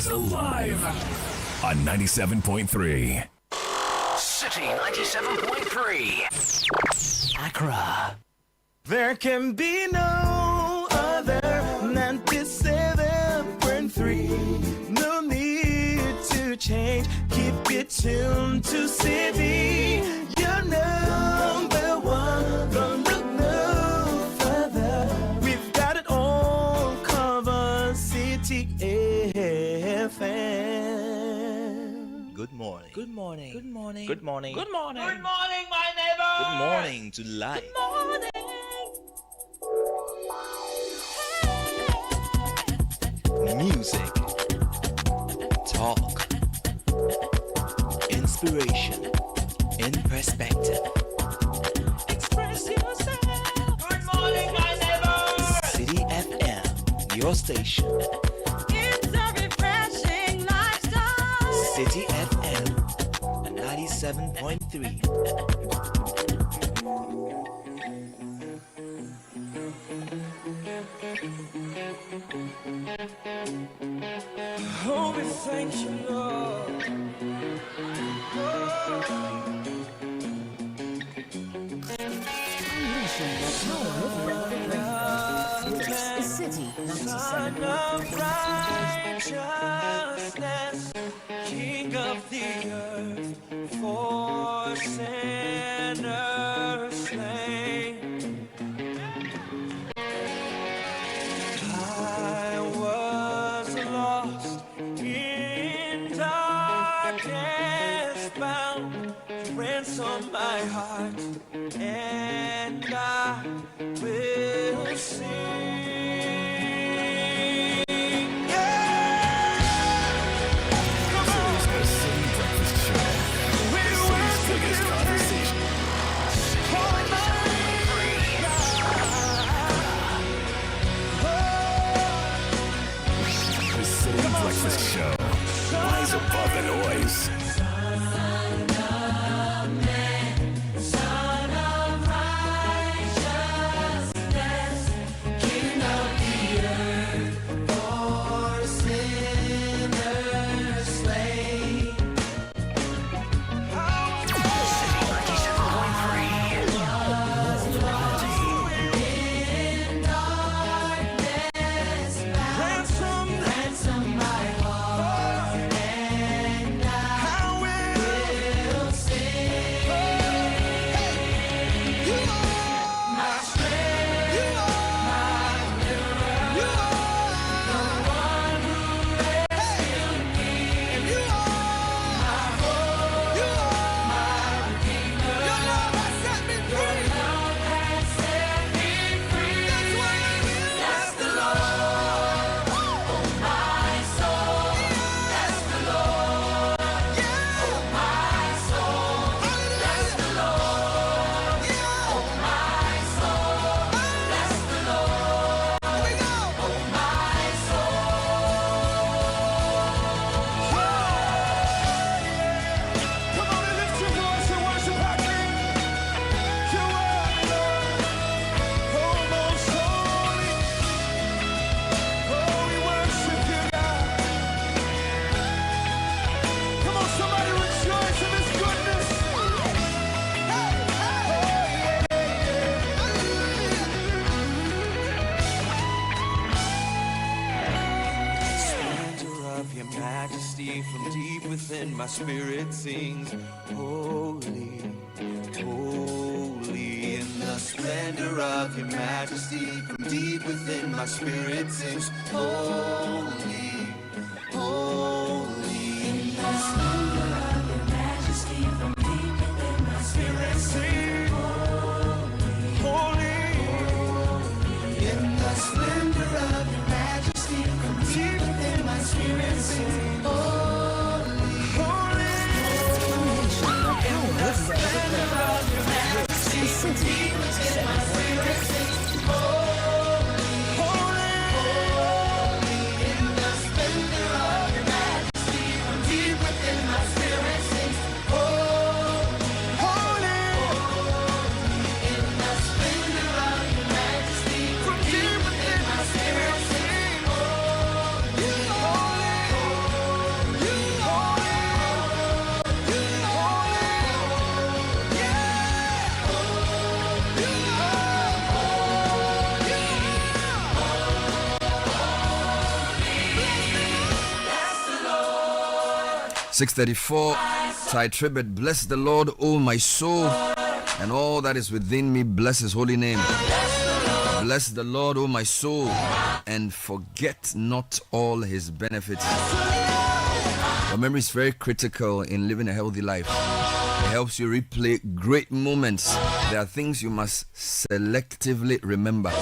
is alive on 97.3. City 97.3. Accra. There can be no other 97.3. No need to change. Keep it tuned to City. You're number one. Don't look no further. We've got it all covered. City FM. Good morning. Good morning. Good morning. Good morning. Good morning. Good morning, my neighbor. Good morning to life. Good morning. Music, talk, inspiration, in perspective. Express yourself. Good morning, my neighbor. City FM, your station. It's a refreshing lifestyle. City FM 97.3. Oh, we thank you, Lord. City Son of righteousness, King of the earth, for sinners slain. I was lost in darkness bound, ransom my heart, and I will sing. Breakfast show. Rise above the noise. From deep within my spirit sings, holy, holy, in the splendor of your majesty. From deep within my spirit sings, holy, holy, in the splendor of your majesty. From deep within my spirit sings, holy, holy, in the splendor of your majesty. From deep within my spirit sings. 634, Thai tribute. Bless the Lord, O my soul, and all that is within me. Bless his holy name. Bless the Lord, O my soul, and forget not all his benefits. Your memory is very critical in living a healthy life. It helps you replay great moments. There are things you must selectively remember.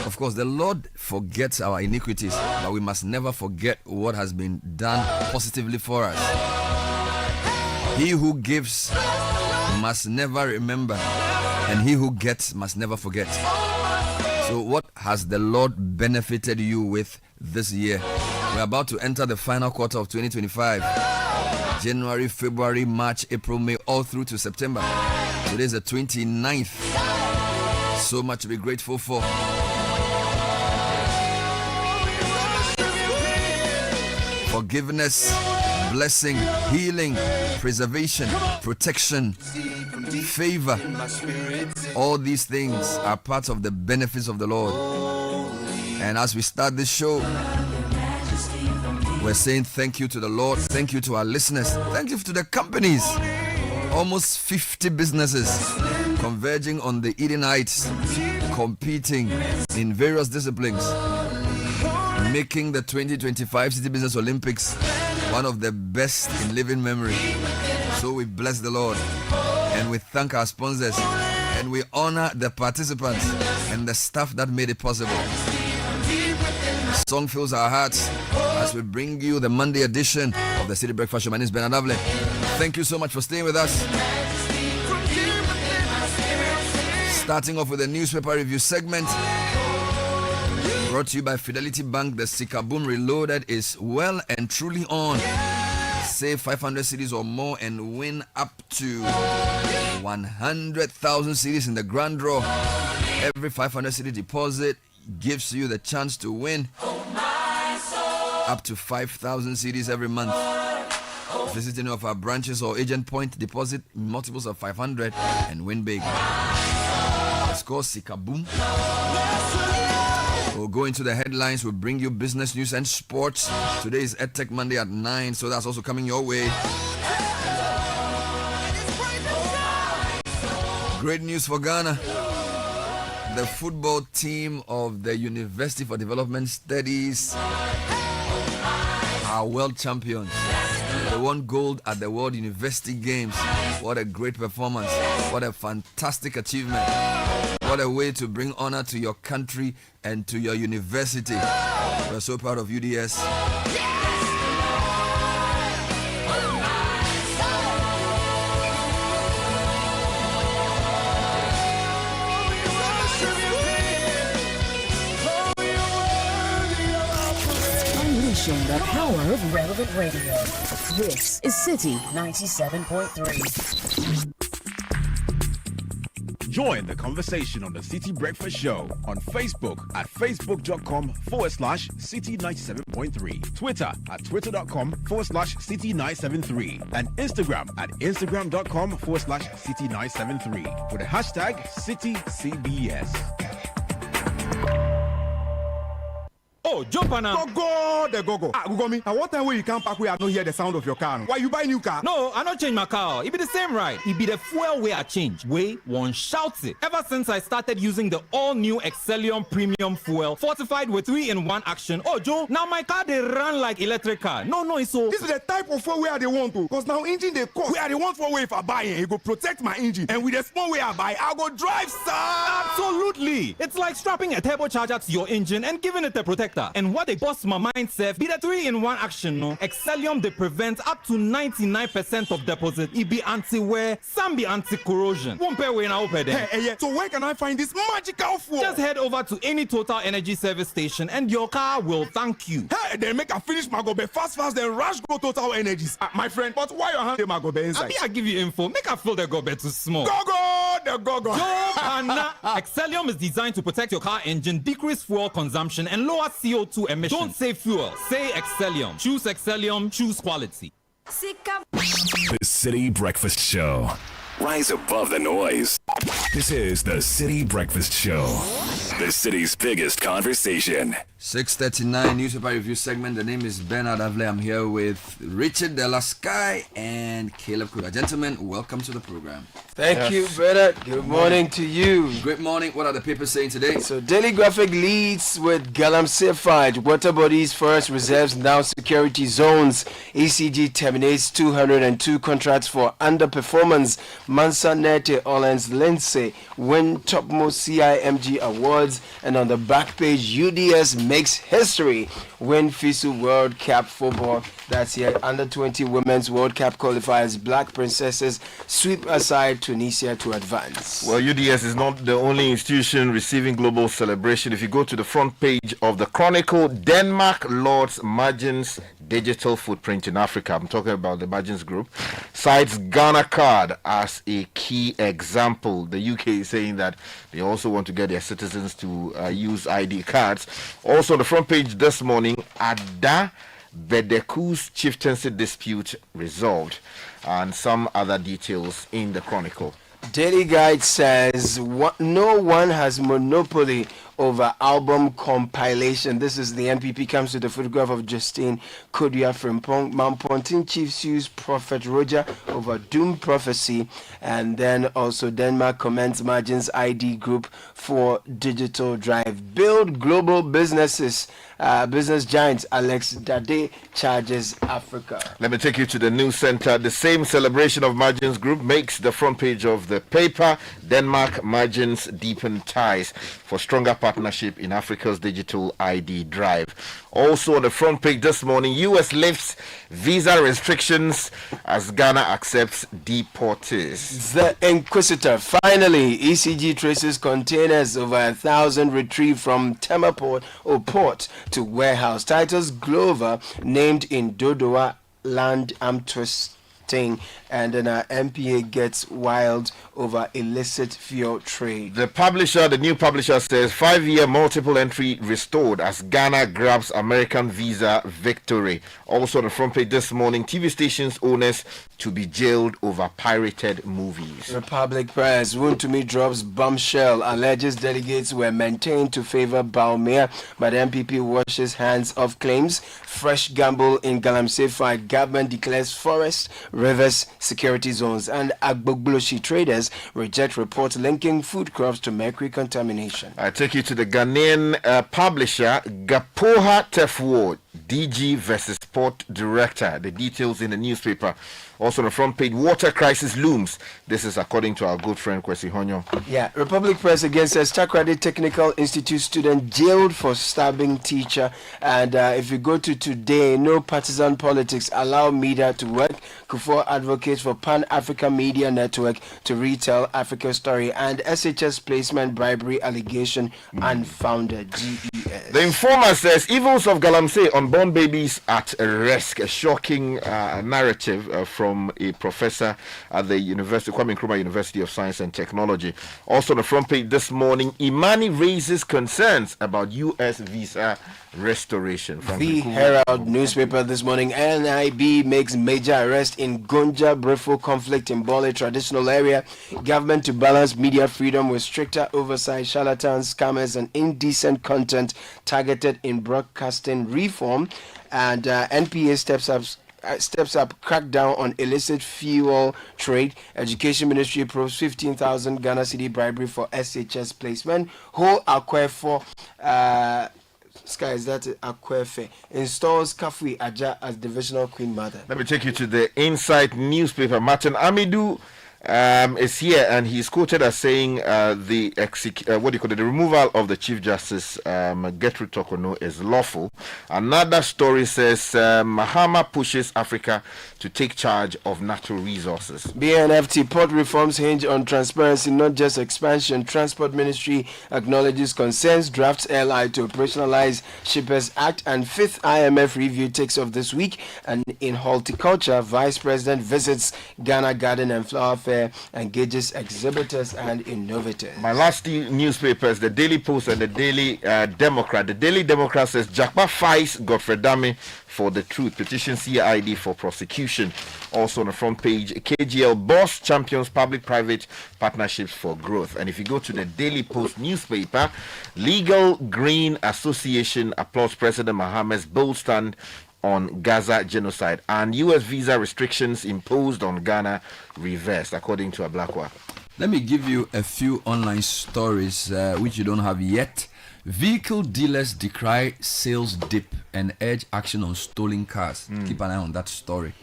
Of course, the Lord forgets our iniquities, but we must never forget what has been done positively for us. He who gives must never remember, and he who gets must never forget. So what has the Lord benefited you with this year? We're about to enter the final quarter of 2025. January, February, March, April, May, all through to September. Today is the 29th. So much to be grateful for. Forgiveness, blessing, healing, preservation, protection, favor. All these things are part of the benefits of the Lord. And as we start this show, we're saying thank you to the Lord. Thank you to our listeners. Thank you to the companies. Almost 50 businesses converging on the Eden Heights, competing in various disciplines, making the 2025 City Business Olympics one of the best in living memory. So we bless the Lord and we thank our sponsors and we honor the participants and the staff that made it possible. The song fills our hearts as we bring you the Monday edition of the City Breakfast Show. My name is Bernard Avle. Thank you so much for staying with us. Starting off with a newspaper review segment. Brought to you by Fidelity Bank. The Sikaboom Reloaded is well and truly on. Save 500 cedis or more and win up to 100,000 cedis in the grand draw. Every 500 cedi deposit gives you the chance to win up to 5,000 cedis every month. Visit any of our branches or agent point, deposit multiples of 500 and win big. It's called Sikaboom. We'll go into the headlines. We'll bring you business news and sports. Today is EdTech Monday at 9, so that's also coming your way. Great news for Ghana. The football team of the University for Development Studies are world champions. They won gold at the World University Games. What a great performance. What a fantastic achievement. What a way to bring honor to your country and to your university. We're so proud of UDS. Unleashing the power of relevant radio. This is City 97.3. Join the conversation on the City Breakfast Show on Facebook at facebook.com/City97.3, Twitter at twitter.com/City973, and Instagram at instagram.com/City973 with the hashtag CityCBS. Oh, jump on now. Go. Google me. At what time when you come back, we are not hear the sound of your car? Why you buy new car? No, I not change my car. It be the same ride. It be the fuel way I change. Way one shouts it. Ever since I started using the all-new Excellium Premium Fuel, fortified with 3-in-1 action. Oh, Joe, now my car they run like electric car. No, it's so. This is the type of fuel where they want to. Because now engine they cost. Where they want for way if I buy it, it go protect my engine. And with the small way I buy, I go drive, sir. Absolutely. It's like strapping a turbocharger to your engine and giving it a protector. And what they bust my mind self be the 3-in-1 action, no? Excellium they prevent up to 99% of deposit. It be anti-wear, some be anti-corrosion. Won't pay when I open them. Hey, so where can I find this magical fuel? Just head over to any Total Energy service station and your car will thank you. Hey, then make a finish my gobe fast, then rush go Total Energies. My friend, but why your hand my gobe inside? I give you info. Make a fill the gobe too small. Go! Excellium is designed to protect your car engine, decrease fuel consumption, and lower CO2 emissions. Don't say fuel, say Excellium. Choose Excellium, choose quality. The City Breakfast Show. Rise above the noise. This is the City Breakfast Show. The city's biggest conversation. 6:39 newspaper review segment. The name is Bernard Avle. I'm here with Richard Delasky and Caleb Kuda. Gentlemen, welcome to the program. Thank you, brother. Good morning to you. Good morning. What are the papers saying today? So, Daily Graphic leads with Galamsey fight. Water bodies, forest reserves, now security zones. ECG terminates 202 contracts for underperformance. Mansa Nete Orleans Lindsay win topmost CIMG awards. And on the back page, UDS makes history. Win FISU World Cup football. That's here. Under 20 Women's World Cup qualifiers. Black Princesses sweep aside Tunisia to advance. Well, UDS is not the only institution receiving global celebration. If you go to the front page of the Chronicle, Denmark lauds Margins digital footprint in Africa. I'm talking about the Margins Group. Cites Ghana card as a key example. The UK is saying that they also want to get their citizens to use ID cards. Also on the front page this morning, Ada Bedeku's chieftaincy dispute resolved, and some other details in the Chronicle. Daily Guide says no one has monopoly over album compilation. This is the NPP comes to the photograph of Justine Kodia Frimpong. Mampontin Chief sues Prophet Roger over doom prophecy. And then also Denmark commends Margins ID Group for digital drive. Build global businesses. Business giants Alex Dade charges Africa. Let me take you to the news center. The same celebration of Margins Group makes the front page of the paper. Denmark Margins deepen ties for stronger partnership in Africa's digital ID drive. Also on the front page this morning, U.S. lifts visa restrictions as Ghana accepts deportees. The Inquisitor. Finally, ECG traces containers over 1,000 retrieved from Tema Port to warehouse. Titus Glover named in Dodowa land twisting. And then our MPA gets wild over illicit fuel trade. The new publisher says 5-year multiple entry restored as Ghana grabs American visa victory. Also on the front page this morning, TV stations owners to be jailed over pirated movies. Republic Press, Wuntumi drops bombshell, alleges delegates were maintained to favor Baumea, but MPP washes hands of claims. Fresh gamble in Galamsey fight, government declares forest, rivers, security zones, and Agbogloshi traders reject report linking food crops to mercury contamination. I take you to the Ghanaian publisher, Gapoha Tefwo, DG versus Port Director. The details in the newspaper. Also on the front page, water crisis looms. This is according to our good friend Kwesi Honyo. Yeah, Republic Press again says Takrady Technical Institute student jailed for stabbing teacher. And if you go to today, no partisan politics, allow media to work. Kufuor advocates for Pan-African Media Network to retell Africa's story. And SHS placement bribery allegation unfounded. GES. The Informer says evils of Galamsey, unborn babies at risk. A shocking narrative from a professor at the Kwame Nkrumah University of Science and Technology. Also on the front page this morning, Imani raises concerns about U.S. visa restoration. The Herald newspaper this morning, NIB makes major arrest in Gonja Brefo conflict in Bole traditional area. Government to balance media freedom with stricter oversight, charlatans, scammers, and indecent content targeted in broadcasting reform. And NPA steps up crackdown on illicit fuel trade. Education Ministry approves 15,000 Ghana Cedi bribery for SHS placement. Whole Akwefor Sky is that Akwefe installs Kafui Aja as divisional queen mother. Let me take you to the Insight newspaper. Martin Amidou is here, and he's quoted as saying the removal of the Chief Justice Gertrude Tokono is lawful. Another story says Mahama pushes Africa to take charge of natural resources. BNFT port reforms hinge on transparency, not just expansion. Transport Ministry acknowledges concerns, drafts LI to operationalize Shippers Act, and 5th IMF review takes off this week. And in horticulture, Vice President visits Ghana Garden and Flower Fair fair engages exhibitors and innovators. My last two newspapers, the Daily Post and the Daily Democrat. The Daily Democrat says Jakpa fights Godfrey Dame for the truth. Petition CID for prosecution. Also on the front page, KGL boss champions public-private partnerships for growth. And if you go to the Daily Post newspaper, Legal Green Association applauds President Mohammed's bold stand on Gaza genocide, and U.S. visa restrictions imposed on Ghana reversed, according to Ablakwa. Let me give you a few online stories which you don't have yet. Vehicle dealers decry sales dip and urge action on stolen cars. Keep an eye on that story.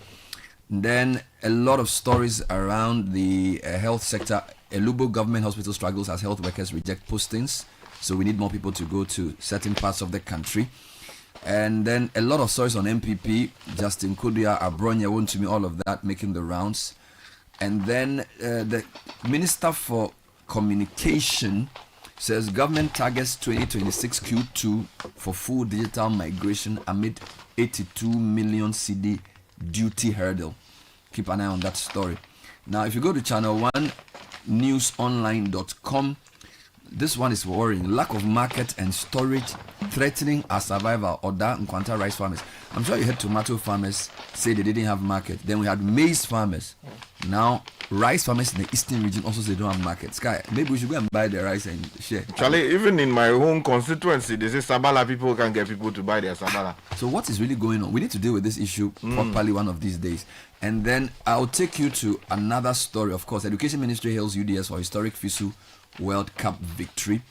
Then a lot of stories around the health sector. Elubo government hospital struggles as health workers reject postings. So we need more people to go to certain parts of the country. And then a lot of stories on MPP, Justin Kudia, Abronya, Wontumi, all of that making the rounds. And then the Minister for Communication says government targets 2026 Q2 for full digital migration amid 82 million CD duty hurdle. Keep an eye on that story. Now, if you go to channel 1 newsonline.com, this one is worrying. Lack of market and storage threatening our survival. Oda Nkwanta rice farmers. I'm sure you heard tomato farmers say they didn't have market. Then we had maize farmers. Now, rice farmers in the eastern region also say they don't have market. Sky, maybe we should go and buy the rice and share. Charlie, even in my home constituency, they say Sabala people can get people to buy their Sabala. So what is really going on? We need to deal with this issue properly one of these days. And then I'll take you to another story. Of course, Education Ministry hails UDS for historic FISU World Cup victory.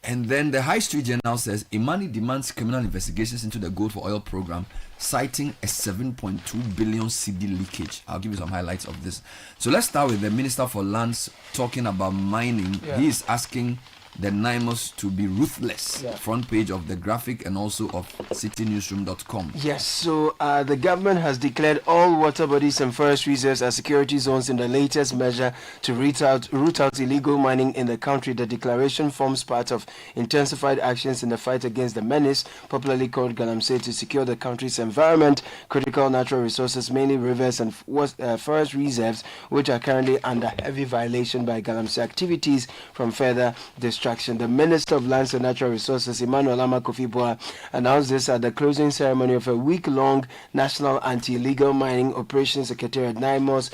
And then the High Street Journal says Imani demands criminal investigations into the Gold for Oil program, citing a 7.2 billion CD leakage. I'll give you some highlights of this. So let's start with the Minister for Lands talking about mining. Yeah. He is asking the NIMOS to be ruthless. Yeah. Front page of the graphic and also of citynewsroom.com. Yes, so the government has declared all water bodies and forest reserves as security zones in the latest measure to root out illegal mining in the country. The declaration forms part of intensified actions in the fight against the menace, popularly called Galamsey, to secure the country's environment, critical natural resources, mainly rivers and forest reserves, which are currently under heavy violation by Galamsey activities from further destruction. The Minister of Lands and Natural Resources, Emmanuel Ama Kofi-Boa, announced this at the closing ceremony of a week-long National Anti-Illegal Mining Operations Secretariat NIMOS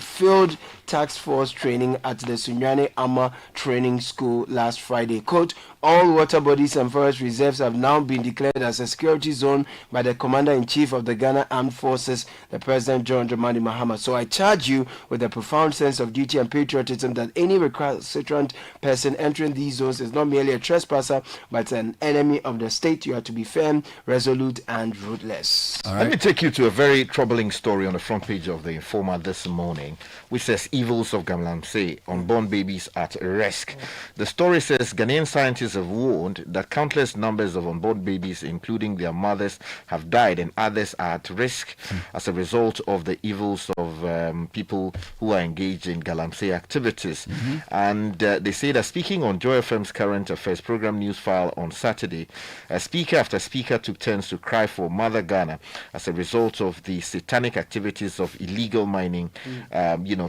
Field Task Force training at the Sunyane Ama Training School last Friday. Quote, all water bodies and forest reserves have now been declared as a security zone by the Commander-in-Chief of the Ghana Armed Forces, the President John Dramani Mahama. So I charge you with a profound sense of duty and patriotism that any recalcitrant person entering these zones is not merely a trespasser, but an enemy of the state. You are to be firm, resolute, and ruthless. All right. Let me take you to a very troubling story on the front page of the Informer this morning, which says evils of Galamsey, unborn babies at risk. The story says Ghanaian scientists have warned that countless numbers of unborn babies, including their mothers, have died and others are at risk as a result of the evils of people who are engaged in Galamsey activities. And they say that speaking on Joy FM's current affairs program News File on Saturday, speaker after speaker took turns to cry for Mother Ghana as a result of the satanic activities of illegal mining,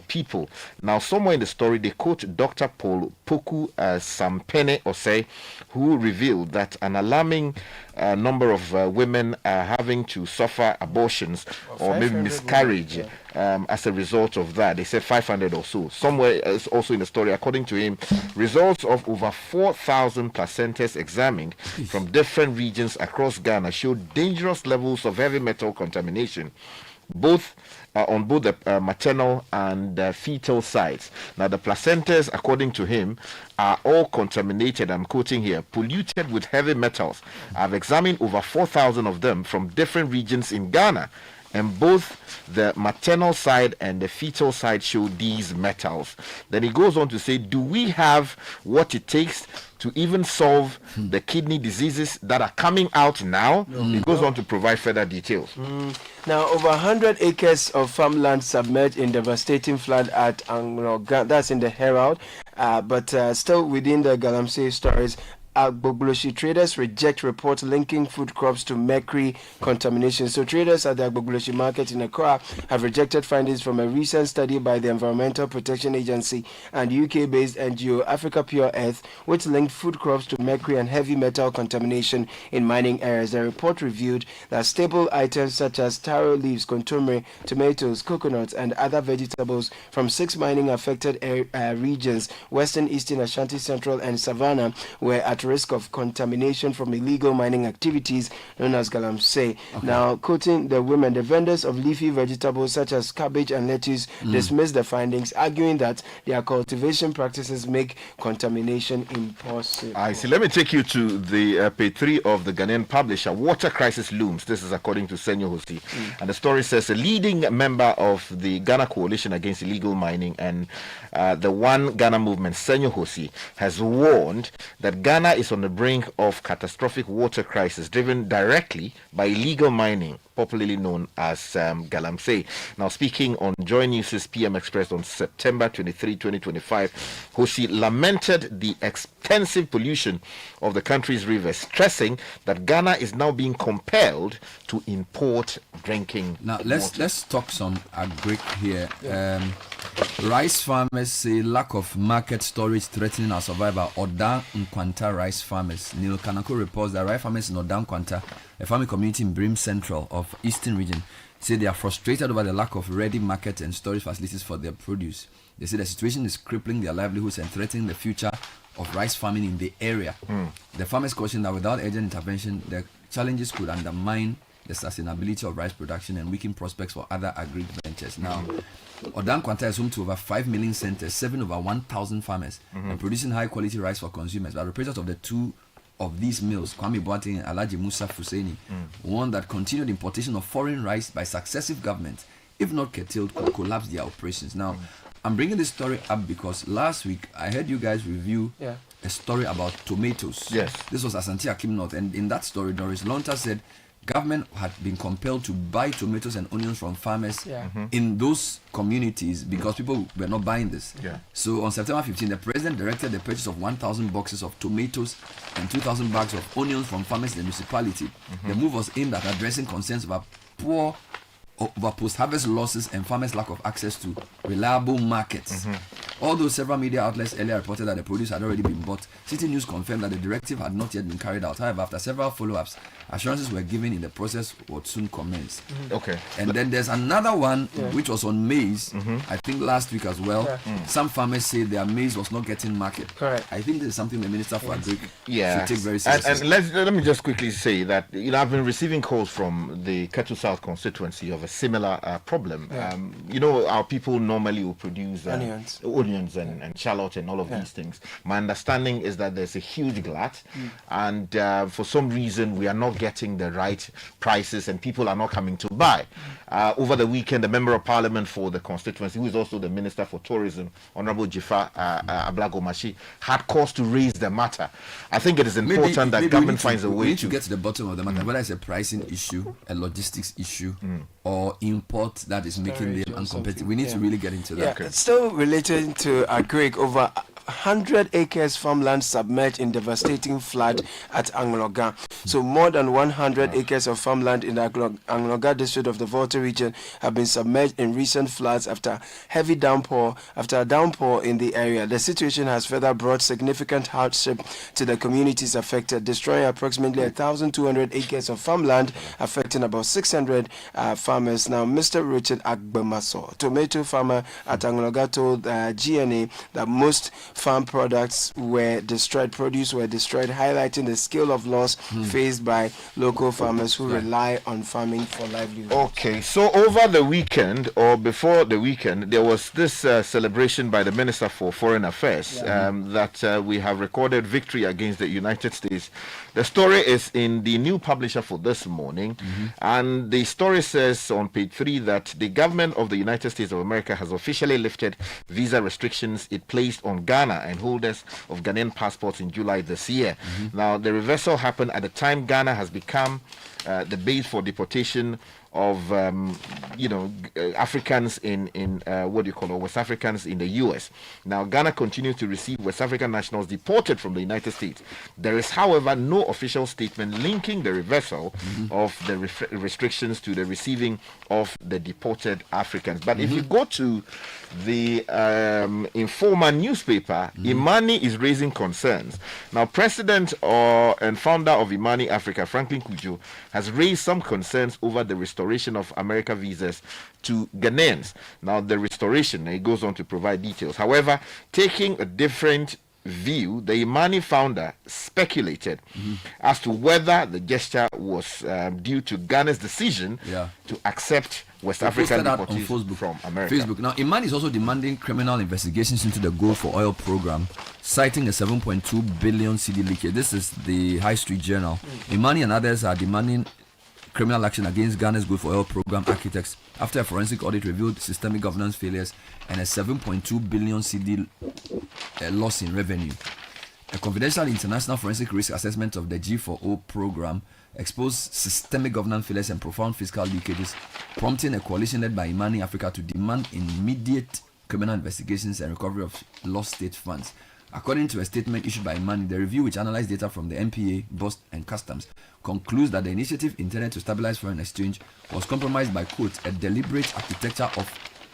people. Now, somewhere in the story, they quote Dr. Paul Poku Sampene Osei, who revealed that an alarming number of women are having to suffer abortions or maybe miscarriage as a result of that. They said 500 or so. Somewhere else also in the story, according to him, results of over 4,000 placentas examined from different regions across Ghana showed dangerous levels of heavy metal contamination, both on both the maternal and fetal sides. Now, the placentas, according to him, are all contaminated. I'm quoting here, polluted with heavy metals. I've examined over 4,000 of them from different regions in Ghana, and both the maternal side and the fetal side show these metals. Then he goes on to say, do we have what it takes to even solve the kidney diseases that are coming out now? He goes on to provide further details. Now, over 100 acres of farmland submerged in devastating flood at Angroga, that's in the Herald, but still within the Galamsey stories. Agbogloshi traders reject report linking food crops to mercury contamination. So traders at the Agbogloshi market in Accra have rejected findings from a recent study by the Environmental Protection Agency and UK-based NGO Africa Pure Earth, which linked food crops to mercury and heavy metal contamination in mining areas. The report revealed that staple items such as taro leaves, kontomire, tomatoes, coconuts, and other vegetables from 6 mining affected regions, Western, Eastern, Ashanti, Central, and Savannah, were at risk of contamination from illegal mining activities known as galamsey. Now, quoting the women, the vendors of leafy vegetables such as cabbage and lettuce dismissed the findings, arguing that their cultivation practices make contamination impossible. I see. Let me take you to the page 3 of the Ghanaian publisher. Water crisis looms. This is according to Senyo Hosi. And the story says a leading member of the Ghana Coalition Against Illegal Mining and the One Ghana movement, Senyo Hosi, has warned that Ghana is on the brink of catastrophic water crisis driven directly by illegal mining, popularly known as galamsey. Now, speaking on Joy News' PM Express on September 23, 2025, Hosi lamented the extensive pollution of the country's rivers, stressing that Ghana is now being compelled to import drinking water. Let's talk some agri here. Rice farmers say lack of market storage threatening our survival. Oda Nkwanta rice farmers. Neil Kanako reports that rice farmers in Oda Nkwanta, a farming community in Brim Central of Eastern Region, say they are frustrated over the lack of ready market and storage facilities for their produce. They say the situation is crippling their livelihoods and threatening the future of rice farming in the area. The farmers caution that without urgent intervention, the challenges could undermine the sustainability of rice production and weaken prospects for other agri ventures. Now, Oda Nkwanta is home to over 5 million centers, 7 over 1,000 farmers, and producing high quality rice for consumers. But representatives of the two of these mills, Kwame Boateng and Alhaji Musa Fuseni, warned that continued importation of foreign rice by successive governments, if not curtailed, could collapse their operations. Now, I'm bringing this story up because last week I heard you guys review a story about tomatoes. Yes. This was Asante Akim North, and in that story, Doris Lonta said government had been compelled to buy tomatoes and onions from farmers in those communities because people were not buying this. So on September 15, the president directed the purchase of 1,000 boxes of tomatoes and 2,000 bags of onions from farmers in the municipality. The move was aimed at addressing concerns about post-harvest losses and farmers' lack of access to reliable markets. Although several media outlets earlier reported that the produce had already been bought, Citi News confirmed that the directive had not yet been carried out. However, after several follow-ups, assurances were given in the process would soon commence. And then there's another one which was on maize, I think last week as well. Some farmers say their maize was not getting market. I think this is something the Minister for Agri should take very seriously. And let me just quickly say that I've been receiving calls from the Ketu South constituency of a similar problem. Our people normally will produce onions and shallot and all of these things. My understanding is that there's a huge glut, and for some reason we are not getting the right prices and people are not coming to buy. Over the weekend, the Member of Parliament for the constituency, who is also the Minister for Tourism, Honorable Jifa Ablagomashi, had cause to raise the matter. I think it is important that government finds a way we need to get to the bottom of the matter, whether it's a pricing issue, a logistics issue, or import that is making them uncompetitive. We need to really get into that. It's still related to Agri. Over 100 acres farmland submerged in devastating flood at Angloga. So more than 100 acres of farmland in the Angloga district of the Volta region have been submerged in recent floods after a downpour in the area. The situation has further brought significant hardship to the communities affected, destroying approximately 1,200 acres of farmland, affecting about 600 farmers. Now, Mr. Richard Agbemaso, tomato farmer at Angloga, told GNA that most farm produce were destroyed, highlighting the scale of loss faced by local farmers who rely on farming for livelihood. Okay, so over the weekend or before the weekend, there was this celebration by the Minister for Foreign Affairs that we have recorded victory against the United States. The story is in the new publisher for this morning, and the story says on page 3 that the government of the United States of America has officially lifted visa restrictions it placed on Ghana and holders of Ghanaian passports in July this year. Now, the reversal happened at the time Ghana has become the base for deportation Africans in West Africans in the U.S. Now, Ghana continues to receive West African nationals deported from the United States. There is, however, no official statement linking the reversal of the restrictions to the receiving of the deported Africans. But if you go to the Informa newspaper, Imani is raising concerns. Now, President and founder of Imani Africa, Franklin Kujo, has raised some concerns over the restoration of America visas to Ghanaians. Now, the restoration, he goes on to provide details. However, taking a different view, the Imani founder speculated as to whether the gesture was due to Ghana's decision to accept West African deportees from America. Now, Imani is also demanding criminal investigations into the Gold for Oil program, citing a 7.2 billion cedi leakage. This is the High Street Journal. Imani and others are demanding criminal action against Ghana's Gold for Oil program architects after a forensic audit revealed systemic governance failures and a 7.2 billion cedi loss in revenue. A confidential international forensic risk assessment of the G4O program exposed systemic governance failures and profound fiscal leakages, prompting a coalition led by Imani Africa to demand immediate criminal investigations and recovery of lost state funds. According to a statement issued by Imani, the review, which analyzed data from the MPA, BOST, and Customs, concludes that the initiative intended to stabilize foreign exchange was compromised by, quote, a deliberate architecture of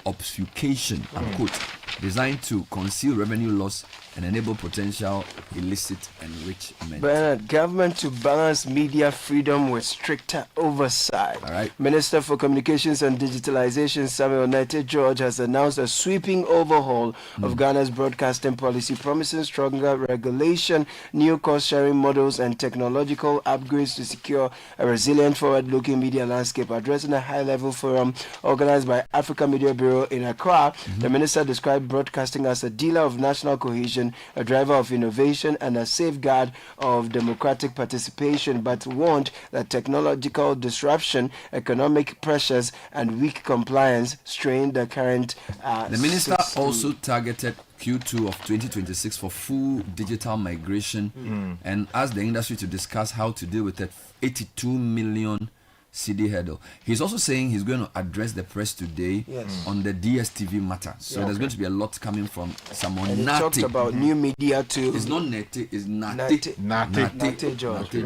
obfuscation, unquote, designed to conceal revenue loss and enable potential illicit enrichment. Bernard, government to balance media freedom with stricter oversight. All right. Minister for Communications and Digitalization Samuel Nate George has announced a sweeping overhaul of Ghana's broadcasting policy, promising stronger regulation, new cost-sharing models, and technological upgrades to secure a resilient, forward-looking media landscape. Addressing a high-level forum organized by Africa Media Bureau in Accra, the minister described broadcasting as a dealer of national cohesion, a driver of innovation, and a safeguard of democratic participation, but warned that technological disruption, economic pressures, and weak compliance strain the current The minister also targeted Q2 of 2026 for full digital migration and asked the industry to discuss how to deal with that 82 million CD hurdle. He's also saying he's going to address the press today on the DSTV matter. So there's going to be a lot coming from someone. And he talked about new media too. It's not Nate, it's Nate George.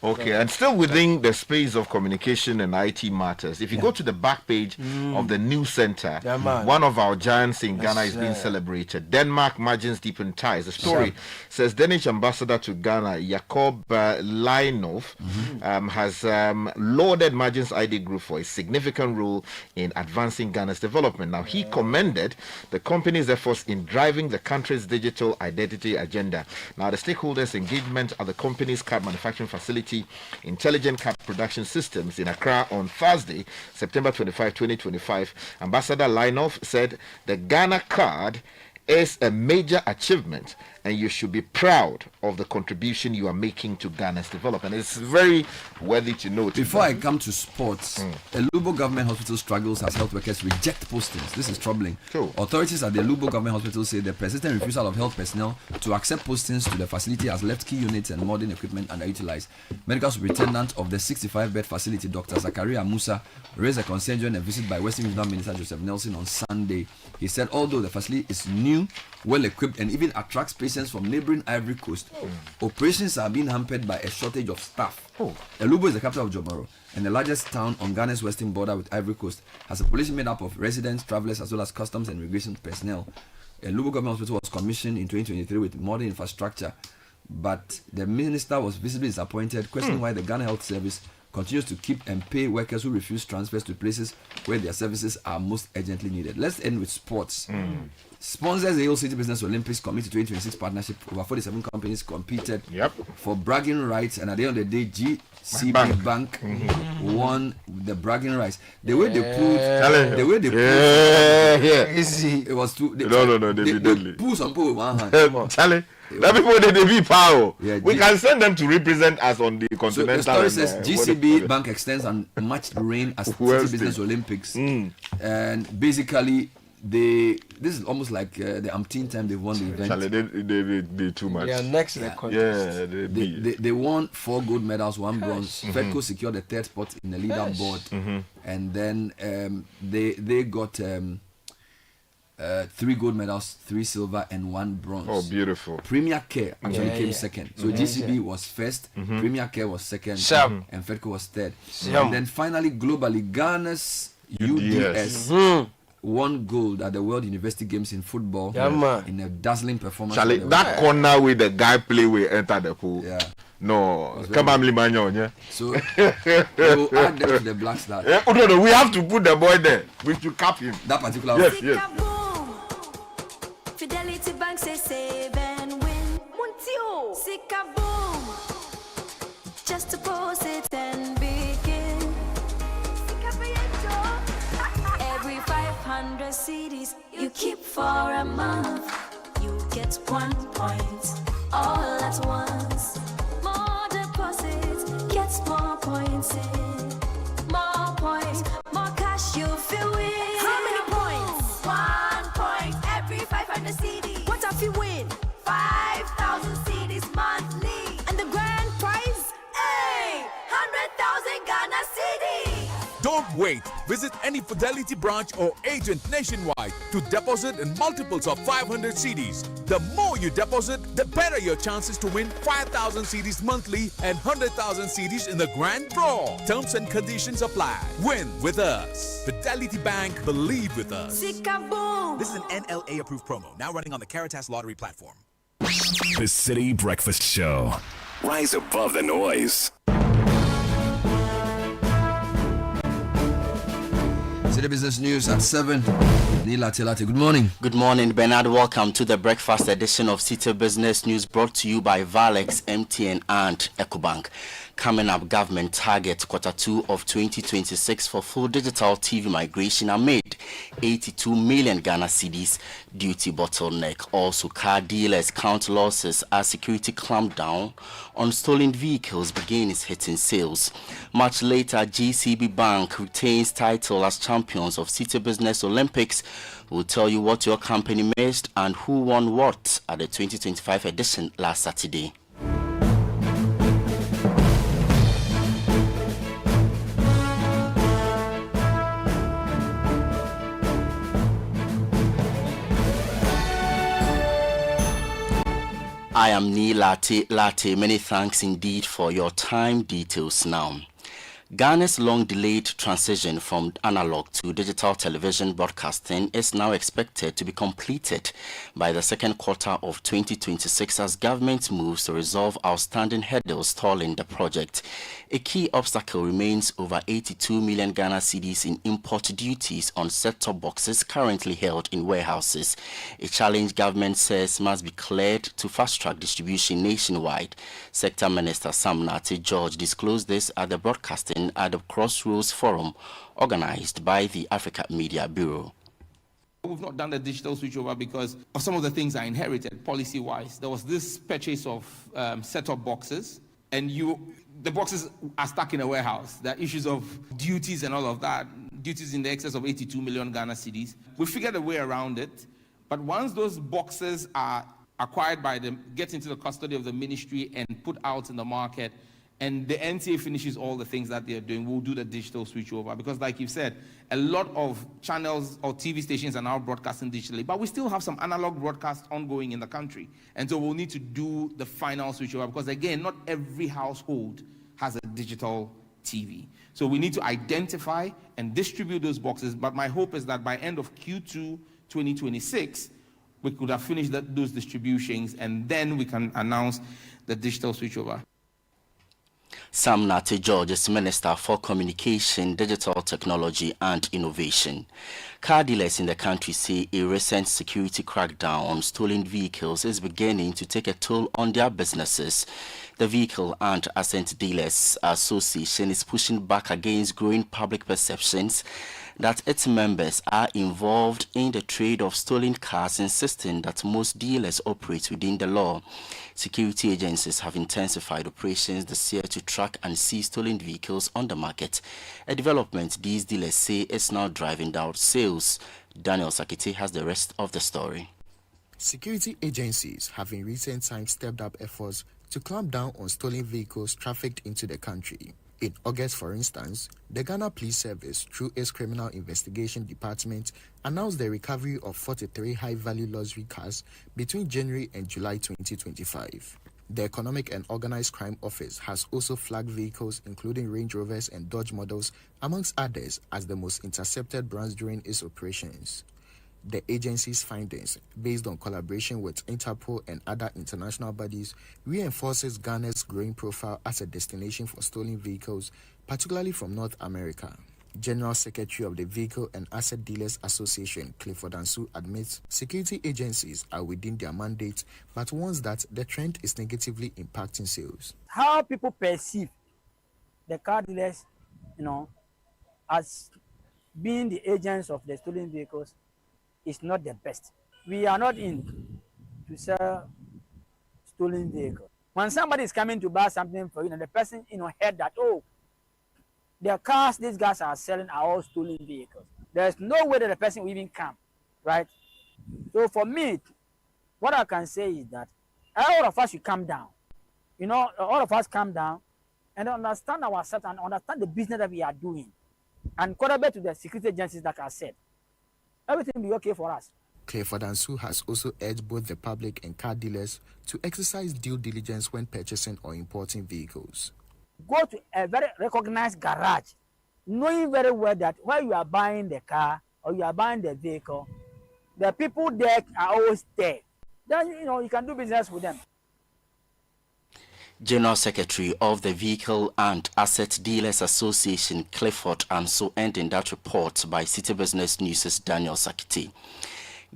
Okay, and still within the space of communication and IT matters, if you go to the back page of the news center, one of our giants in Ghana is being celebrated. Denmark margins deepen ties. The story says Danish ambassador to Ghana, Jakob Leinhoff, has lauded Margins ID Group for a significant role in advancing Ghana's development. Now, he commended the company's efforts in driving the country's digital identity agenda. Now, the stakeholders' engagement at the company's card manufacturing facility, Intelligent Card Production Systems in Accra on Thursday, September 25, 2025, Ambassador Leinhoff said the Ghana card is a major achievement and you should be proud of the contribution you are making to Ghana's development. It's very worthy to note. Before I come to sports, a Lubo government hospital struggles as health workers reject postings. This is troubling. Authorities at the Lubo government hospital say the persistent refusal of health personnel to accept postings to the facility has left key units and modern equipment underutilized. Medical superintendent of the 65-bed facility, Dr. Zakaria Musa, raised a concern during a visit by Western Regional Minister Joseph Nelson on Sunday. He said although the facility is new, well equipped, and even attracts patients from neighboring Ivory Coast, operations are being hampered by a shortage of staff. Elubo is the capital of Jomoro and the largest town on Ghana's western border with Ivory Coast, has a population made up of residents, travelers, as well as customs and immigration personnel. Elubo Government Hospital was commissioned in 2023 with modern infrastructure, but the minister was visibly disappointed, questioning why the Ghana Health Service continues to keep and pay workers who refuse transfers to places where their services are most urgently needed. Let's end with sports. Sponsors the Citi Business Olympics Committee 2026 partnership. Over 47 companies competed for bragging rights, and at the end of the day, GCB Bank won the bragging rights. The way they put, it was too. They pull some people with one hand. Charlie. That people they be power. We can send them to represent us on the continental. So the story says GCB Bank extends on much reign as Citi Business Olympics, and basically this is almost like the umpteenth time they've won the event. Charlie, they too much. Yeah, next in the contest. Yeah, they won 4 gold medals, 1 bronze. Fedco secured the 3rd spot in the leaderboard, and then they got 3 gold medals, 3 silver, and 1 bronze. Oh, beautiful! Premier Care actually came second. So GCB was first, Premier Care was second, and Fedco was 3rd. And then finally, globally, Ghana's UDS. 1 gold at the World University Games in football in a dazzling performance. Charlie, that corner with the guy play will enter the pool. Yeah. No, come on, Limanyo, yeah. So we'll add them to the Black Stars. Oh, no, we have to put the boy there. We should cap him. That particular one. Yes. Fidelity Bank say save and win. Muntio. Sika boom. Just deposit and begin. Sika every 500 CDs you keep for a month, you get 1 point all at once. More deposits, gets more points in. More points, more cash you feel win. How many points? 1 point every 500 CDs. What if you win? 5,000 CDs monthly. And the grand prize? Hey! 100,000 Ghana CDs. Don't wait. Visit any Fidelity branch or agent nationwide to deposit in multiples of 500 CDs. The more you deposit, the better your chances to win 5,000 CDs monthly and 100,000 CDs in the grand draw. Terms and conditions apply. Win with us. Fidelity Bank, believe with us. Sika boom. This is an NLA approved promo, now running on the Caritas Lottery platform. The City Breakfast Show. Rise above the noise. City Business News at 7. Nila Telate, good morning. Good morning, Bernard. Welcome to the breakfast edition of City Business News, brought to you by Valex, MTN, and EcoBank. Coming up, government target Q2 of 2026 for full digital TV migration amid 82 million Ghana cedis duty bottleneck. Also, car dealers count losses as security clampdown on stolen vehicles begins hitting sales. Much later, GCB Bank retains title as champions of City Business Olympics. We'll tell you what your company missed and who won what at the 2025 edition last Saturday. I am Latte. Many thanks indeed for your time. Details now. Ghana's long-delayed transition from analog to digital television broadcasting is now expected to be completed by the second quarter of 2026 as government moves to resolve outstanding hurdles stalling the project. A key obstacle remains over 82 million Ghana cedis in import duties on set-top boxes currently held in warehouses. A challenge government says must be cleared to fast-track distribution nationwide. Sector Minister Sam Nate George disclosed this at the broadcasting at the Crossroads Forum organized by the Africa Media Bureau. We've not done the digital switchover because of some of the things I inherited policy-wise. There was this purchase of set-top boxes, and the boxes are stuck in a warehouse. There are issues of duties and all of that, duties in the excess of 82 million Ghana cedis. We figured a way around it, but once those boxes are acquired by them, get into the custody of the ministry and put out in the market, and the NTA finishes all the things that they're doing, we'll do the digital switchover. Because like you've said, a lot of channels or TV stations are now broadcasting digitally, but we still have some analog broadcasts ongoing in the country. And so we'll need to do the final switchover because, again, not every household has a digital TV. So we need to identify and distribute those boxes. But my hope is that by end of Q2 2026, we could have finished those distributions, and then we can announce the digital switchover. Sam Nate George is Minister for Communication, Digital Technology and Innovation. Car dealers in the country say a recent security crackdown on stolen vehicles is beginning to take a toll on their businesses. The Vehicle and Asset Dealers Association is pushing back against growing public perceptions that its members are involved in the trade of stolen cars, insisting that most dealers operate within the law. Security agencies have intensified operations this year to track and seize stolen vehicles on the market, a development these dealers say is now driving down sales. Daniel Sakiti has the rest of the story. Security agencies have in recent times stepped up efforts to clamp down on stolen vehicles trafficked into the country. In August, for instance, the Ghana Police Service, through its Criminal Investigation Department, announced the recovery of 43 high-value luxury cars between January and July 2025. The Economic and Organized Crime Office has also flagged vehicles including Range Rovers and Dodge models, amongst others, as the most intercepted brands during its operations. The agency's findings, based on collaboration with Interpol and other international bodies, reinforces Ghana's growing profile as a destination for stolen vehicles, particularly from North America. General Secretary of the Vehicle and Asset Dealers Association, Clifford Ansu, admits security agencies are within their mandate, but warns that the trend is negatively impacting sales. How people perceive the car dealers, as being the agents of the stolen vehicles is not the best. We are not in to sell stolen vehicles. When somebody is coming to buy something for you, the person heard that, oh, the cars these guys are selling are all stolen vehicles. There's no way that the person will even come, right? So for me, what I can say is that all of us should calm down. All of us calm down and understand ourselves and understand the business that we are doing. And quarterback to the security agencies, like I said, everything will be okay for us. Clifford Ansu has also urged both the public and car dealers to exercise due diligence when purchasing or importing vehicles. Go to a very recognized garage, knowing very well that while you are buying the car or you are buying the vehicle, the people there are always there. Then, you can do business with them. General Secretary of the Vehicle and Asset Dealers Association, Clifford Ansu, ending that report by Citi Business News' Daniel Sakiti.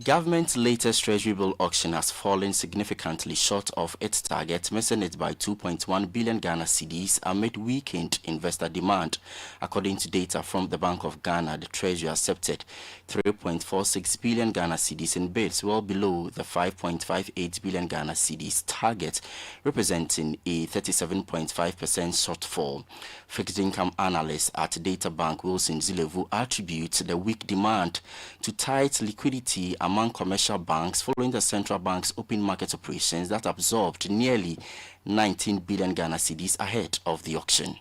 Government's latest Treasury bill auction has fallen significantly short of its target, missing it by 2.1 billion Ghana cedis amid weakened investor demand. According to data from the Bank of Ghana, the Treasury accepted 3.46 billion Ghana cedis in bids, well below the 5.58 billion Ghana cedis target, representing a 37.5% shortfall. Fixed income analyst at Data Bank Wilson Zilevu attributes the weak demand to tight liquidity among commercial banks following the central bank's open market operations that absorbed nearly 19 billion Ghana cedis ahead of the auction.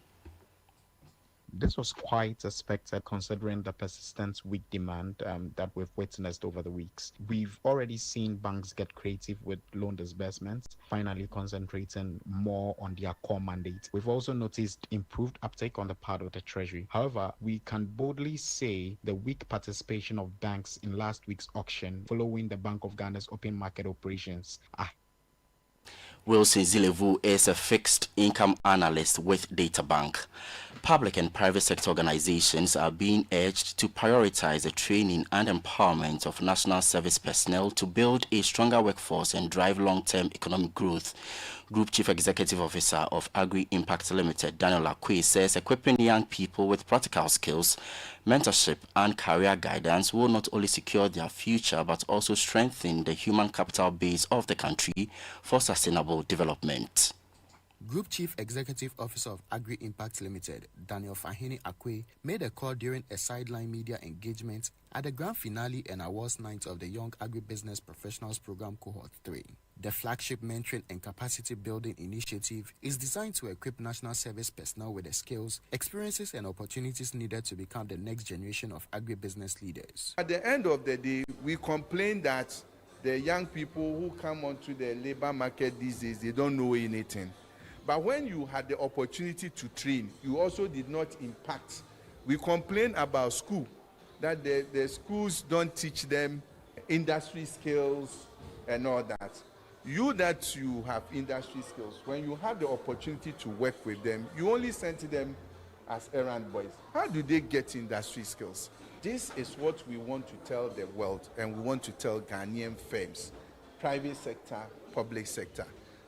This was quite expected considering the persistent weak demand that we've witnessed over the weeks. We've already seen banks get creative with loan disbursements, finally concentrating more on their core mandate. We've also noticed improved uptake on the part of the Treasury. However, we can boldly say the weak participation of banks in last week's auction following the Bank of Ghana's open market operations are Wilson Zilevu is a fixed income analyst with Data Bank. Public and private sector organizations are being urged to prioritize the training and empowerment of national service personnel to build a stronger workforce and drive long-term economic growth. Group Chief Executive Officer of Agri-Impact Limited, Daniel Akwe, says equipping young people with practical skills, mentorship and career guidance will not only secure their future but also strengthen the human capital base of the country for sustainable development. Group Chief Executive Officer of Agri-Impact Limited, Daniel Fahini Akwe, made a call during a sideline media engagement at the grand finale and awards night of the Young Agri-Business Professionals Program Cohort 3. The flagship mentoring and capacity building initiative is designed to equip national service personnel with the skills, experiences, and opportunities needed to become the next generation of agribusiness leaders. At the end of the day, we complain that the young people who come onto the labor market these days, they don't know anything. But when you had the opportunity to train, you also did not impact. We complain about school, that the schools don't teach them industry skills and all that. You that you have industry skills, when you have the opportunity to work with them, you only send them as errand boys. How do they get industry skills? This is what we want to tell the world, and we want to tell Ghanaian firms, private sector, public sector.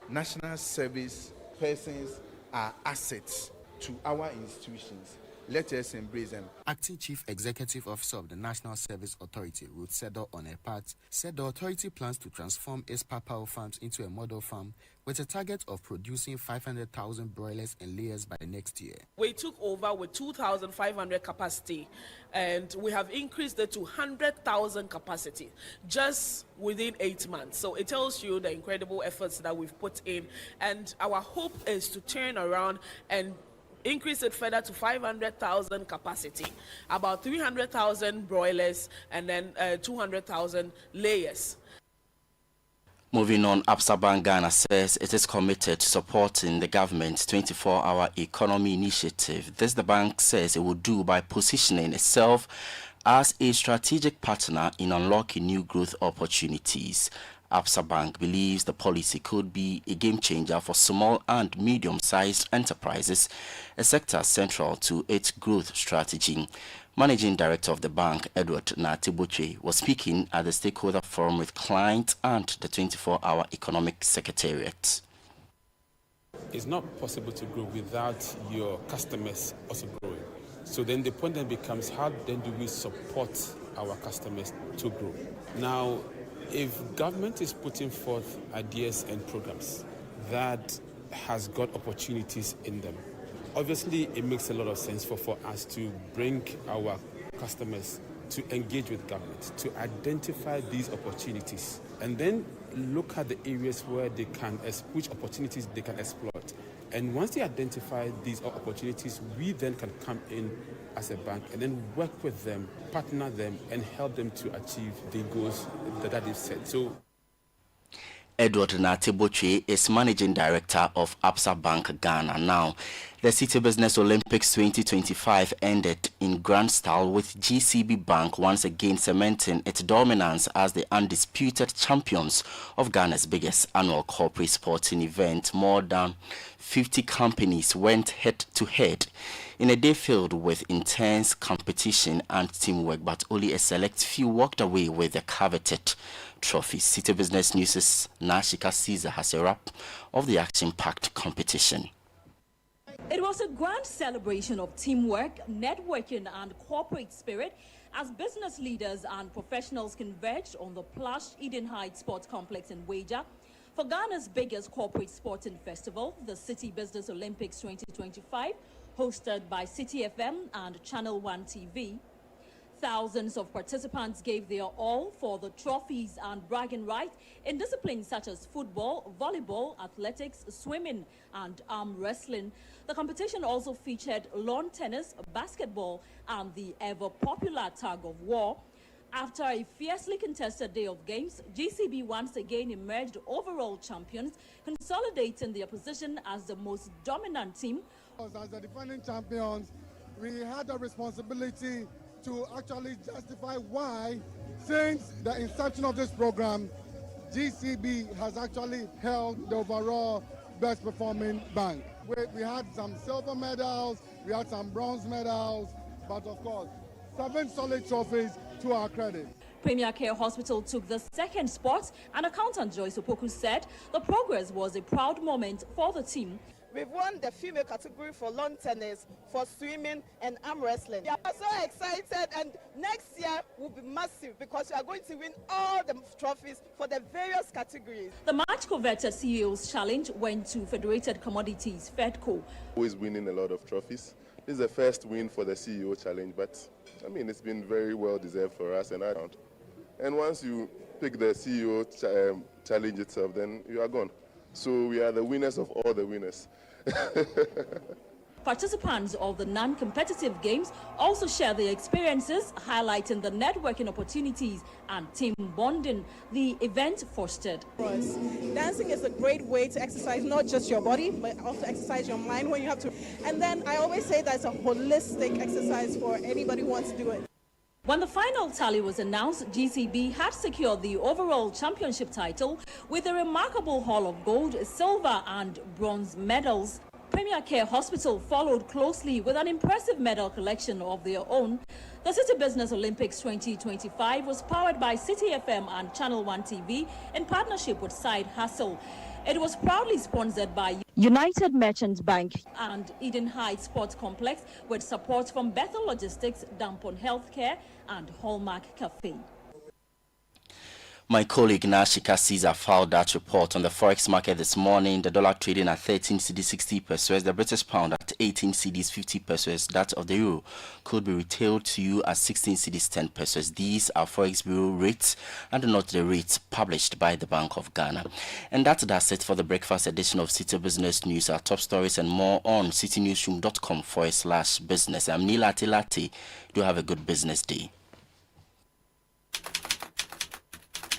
National service persons are assets to our institutions. let us embrace them. Acting Chief Executive Officer of the National Service Authority, Ruth Sedo, on her part, said the authority plans to transform its papao farms into a model farm with a target of producing 500,000 broilers and layers by next year. We took over with 2,500 capacity, and we have increased it to 100,000 capacity just within 8 months. So it tells you the incredible efforts that we've put in, and our hope is to turn around and increase it further to 500,000 capacity, about 300,000 broilers, and then 200,000 layers. Moving on, Absa Bank Ghana says it is committed to supporting the government's 24-hour economy initiative. This the bank says it will do by positioning itself as a strategic partner in unlocking new growth opportunities. Absa Bank believes the policy could be a game changer for small and medium-sized enterprises, a sector central to its growth strategy. Managing Director of the bank, Edward Natibuche, was speaking at the stakeholder forum with clients and the 24-hour economic secretariat. It's not possible to grow without your customers also growing. So then the point then becomes, how then do we support our customers to grow? Now, if government is putting forth ideas and programs that has got opportunities in them, obviously it makes a lot of sense for us to bring our customers to engage with government, to identify these opportunities, and then look at the areas where they can, which opportunities they can exploit. And once they identify these opportunities, we then can come in as a bank and then work with them, partner them, and help them to achieve the goals that they've set. So, Edward Natibuche is Managing Director of Absa Bank Ghana. Now, the Citi Business Olympics 2025 ended in grand style, with GCB Bank once again cementing its dominance as the undisputed champions of Ghana's biggest annual corporate sporting event. More than 50 companies went head-to-head in a day filled with intense competition and teamwork, but only a select few walked away with the coveted trophies. Citi Business News' Nashika Caesar has a wrap of the action-packed competition. It was a grand celebration of teamwork, networking, and corporate spirit as business leaders and professionals converged on the plush Eden Heights Sports Complex in Waja for Ghana's biggest corporate sporting festival, the Citi Business Olympics 2025, hosted by Citi FM and Channel 1 TV. Thousands of participants gave their all for the trophies and bragging rights in disciplines such as football, volleyball, athletics, swimming, and arm wrestling. The competition also featured lawn tennis, basketball, and the ever-popular tug of war. After a fiercely contested day of games, GCB once again emerged overall champions, consolidating their position as the most dominant team. As the defending champions, we had a responsibility to actually justify why, since the inception of this program, GCB has actually held the overall best performing bank. We had some silver medals, we had some bronze medals, but of course, 7 solid trophies to our credit. Premier Care Hospital took the second spot, and accountant Joyce Opoku said the progress was a proud moment for the team. We've won the female category for lawn tennis, for swimming and arm wrestling. We are so excited, and next year will be massive because we are going to win all the trophies for the various categories. The much coveted CEO's challenge went to Federated Commodities, FedCo. Always winning a lot of trophies. This is the first win for the CEO challenge, but I mean, it's been very well deserved for us, and once you pick the CEO challenge itself, then you are gone. So we are the winners of all the winners. Participants of the non-competitive games also share their experiences, highlighting the networking opportunities and team bonding the event fostered. Dancing is a great way to exercise not just your body, but also exercise your mind when you have to. And then I always say that it's a holistic exercise for anybody who wants to do it. When the final tally was announced, GCB had secured the overall championship title with a remarkable haul of gold, silver, and bronze medals. Premier Care Hospital followed closely with an impressive medal collection of their own. The Citi Business Olympics 2025 was powered by Citi FM and Channel 1 TV in partnership with Side Hustle. It was proudly sponsored by United Merchants Bank and Eden Heights Sports Complex with support from Bethel Logistics, Dampon Healthcare and Hallmark Cafe. My colleague Nashika Caesar filed that report on the forex market this morning. The dollar trading at 13 cedis 60 pesos, the British pound at 18 cedis 50 pesos. That of the euro could be retailed to you at 16 cedis 10 pesos. These are forex bureau rates and not the rates published by the Bank of Ghana. And that's it for the breakfast edition of Citi Business News. Our top stories and more on citinewsroom.com/business. I'm Neil Atilati. Do have a good business day.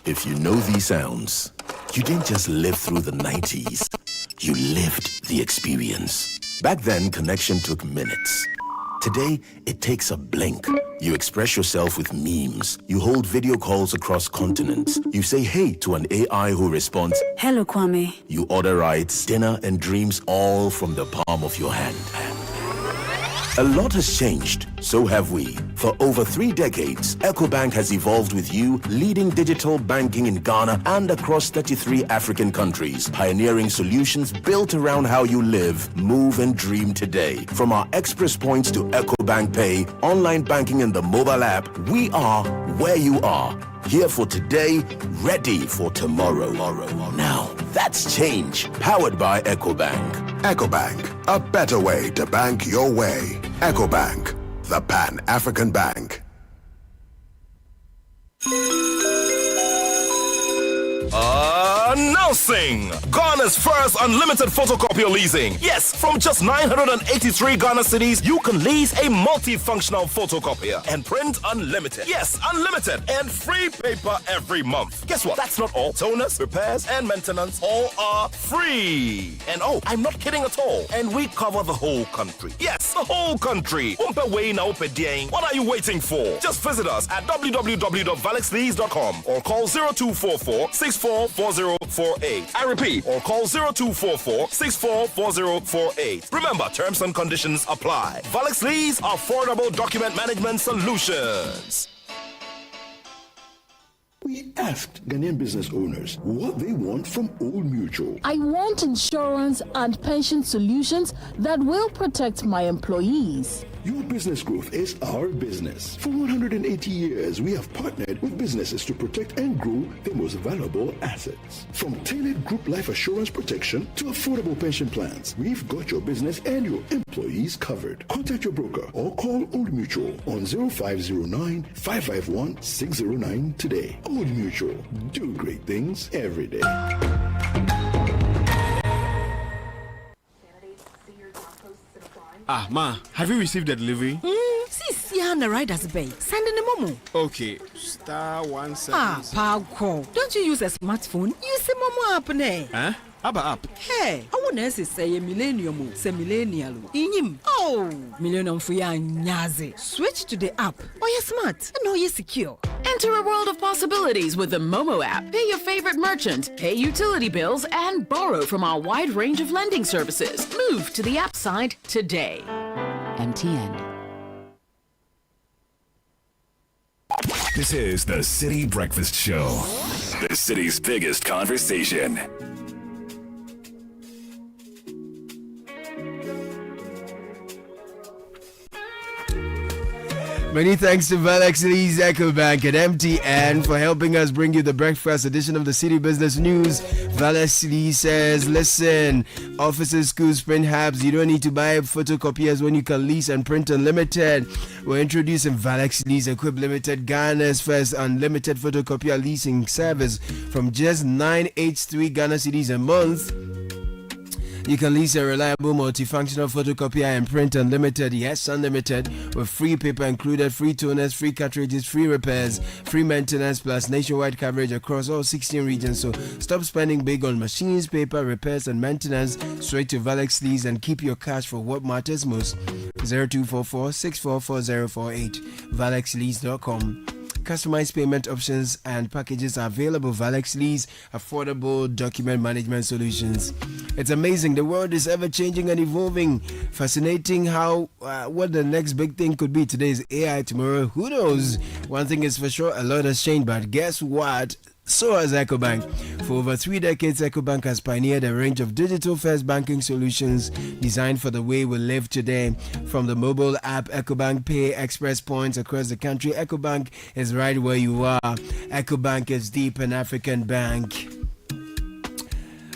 If you know these sounds, you didn't just live through the 90s. You lived the experience. Back then, connection took minutes. Today, it takes a blink. You express yourself with memes. You hold video calls across continents. You say hey to an AI who responds, "Hello, Kwame." You order rides, dinner, and dreams all from the palm of your hand. A lot has changed, so have we. For over 3 decades, EcoBank has evolved with you, leading digital banking in Ghana and across 33 African countries, pioneering solutions built around how you live, move, and dream today. From our express points to EcoBank Pay, online banking, and the mobile app, we are where you are. Here for today, ready for tomorrow. Now, that's change, powered by EcoBank. EcoBank, a better way to bank your way. EcoBank, the Pan-African Bank. Announcing Ghana's first unlimited photocopier leasing. Yes, from just 983 Ghana cedis, you can lease a multifunctional photocopier and print unlimited. Yes, unlimited and free paper every month. Guess what? That's not all. Toners, repairs, and maintenance all are free. And oh, I'm not kidding at all. And we cover the whole country. Yes, the whole country. What are you waiting for? Just visit us at www.valexlease.com or call 0244 644048. I repeat, or call 0244 644048. Remember, terms and conditions apply. Valex Lease, affordable document management solutions. We asked Ghanaian business owners what they want from Old Mutual. I want insurance and pension solutions that will protect my employees. Your business growth is our business. For 180 years, we have partnered with businesses to protect and grow their most valuable assets. From tailored group life assurance protection to affordable pension plans, we've got your business and your employees covered. Contact your broker or call Old Mutual on 0509-551-609 today. Old Mutual, do great things every day. Ah, Ma, have you received the delivery? See, the riders bay. Send in a momo. Okay, *17. Ah, Paco. Don't you use a smartphone? Use a momo app, ne? Huh? App. Hey, I want to say a millennium, say millennial. Inim. Oh, millennium for ya nyaze. Switch to the app. Oh, you're smart. And oh, you're secure. Enter a world of possibilities with the Momo app. Pay your favorite merchant, pay utility bills, and borrow from our wide range of lending services. Move to the app side today. MTN. This is the Citi Breakfast Show, the city's biggest conversation. Many thanks to Valex Lease, EcoBank, and MTN for helping us bring you the breakfast edition of the Citi Business News. Valex Lease says, listen, offices, schools, print hubs, you don't need to buy photocopiers when you can lease and print unlimited. We're introducing Valex Lease Equip Limited, Ghana's first unlimited photocopier leasing service from just 983 Ghana cedis a month. You can lease a reliable multifunctional photocopier and print unlimited, yes, unlimited, with free paper included, free toners, free cartridges, free repairs, free maintenance, plus nationwide coverage across all 16 regions. So stop spending big on machines, paper, repairs, and maintenance. Straight to Valex Lease and keep your cash for what matters most. 0244 644048, valexlease.com. Customized payment options and packages are available. Valex Lease, affordable document management solutions. It's amazing. The world is ever changing and evolving. Fascinating how what the next big thing could be. Today is AI, tomorrow who knows. One thing is for sure, a lot has changed, but guess what? So has EcoBank. For over 3 decades, EcoBank has pioneered a range of digital-first banking solutions designed for the way we live today. From the mobile app EcoBank Pay, Express Points across the country, EcoBank is right where you are. EcoBank is deep in African bank.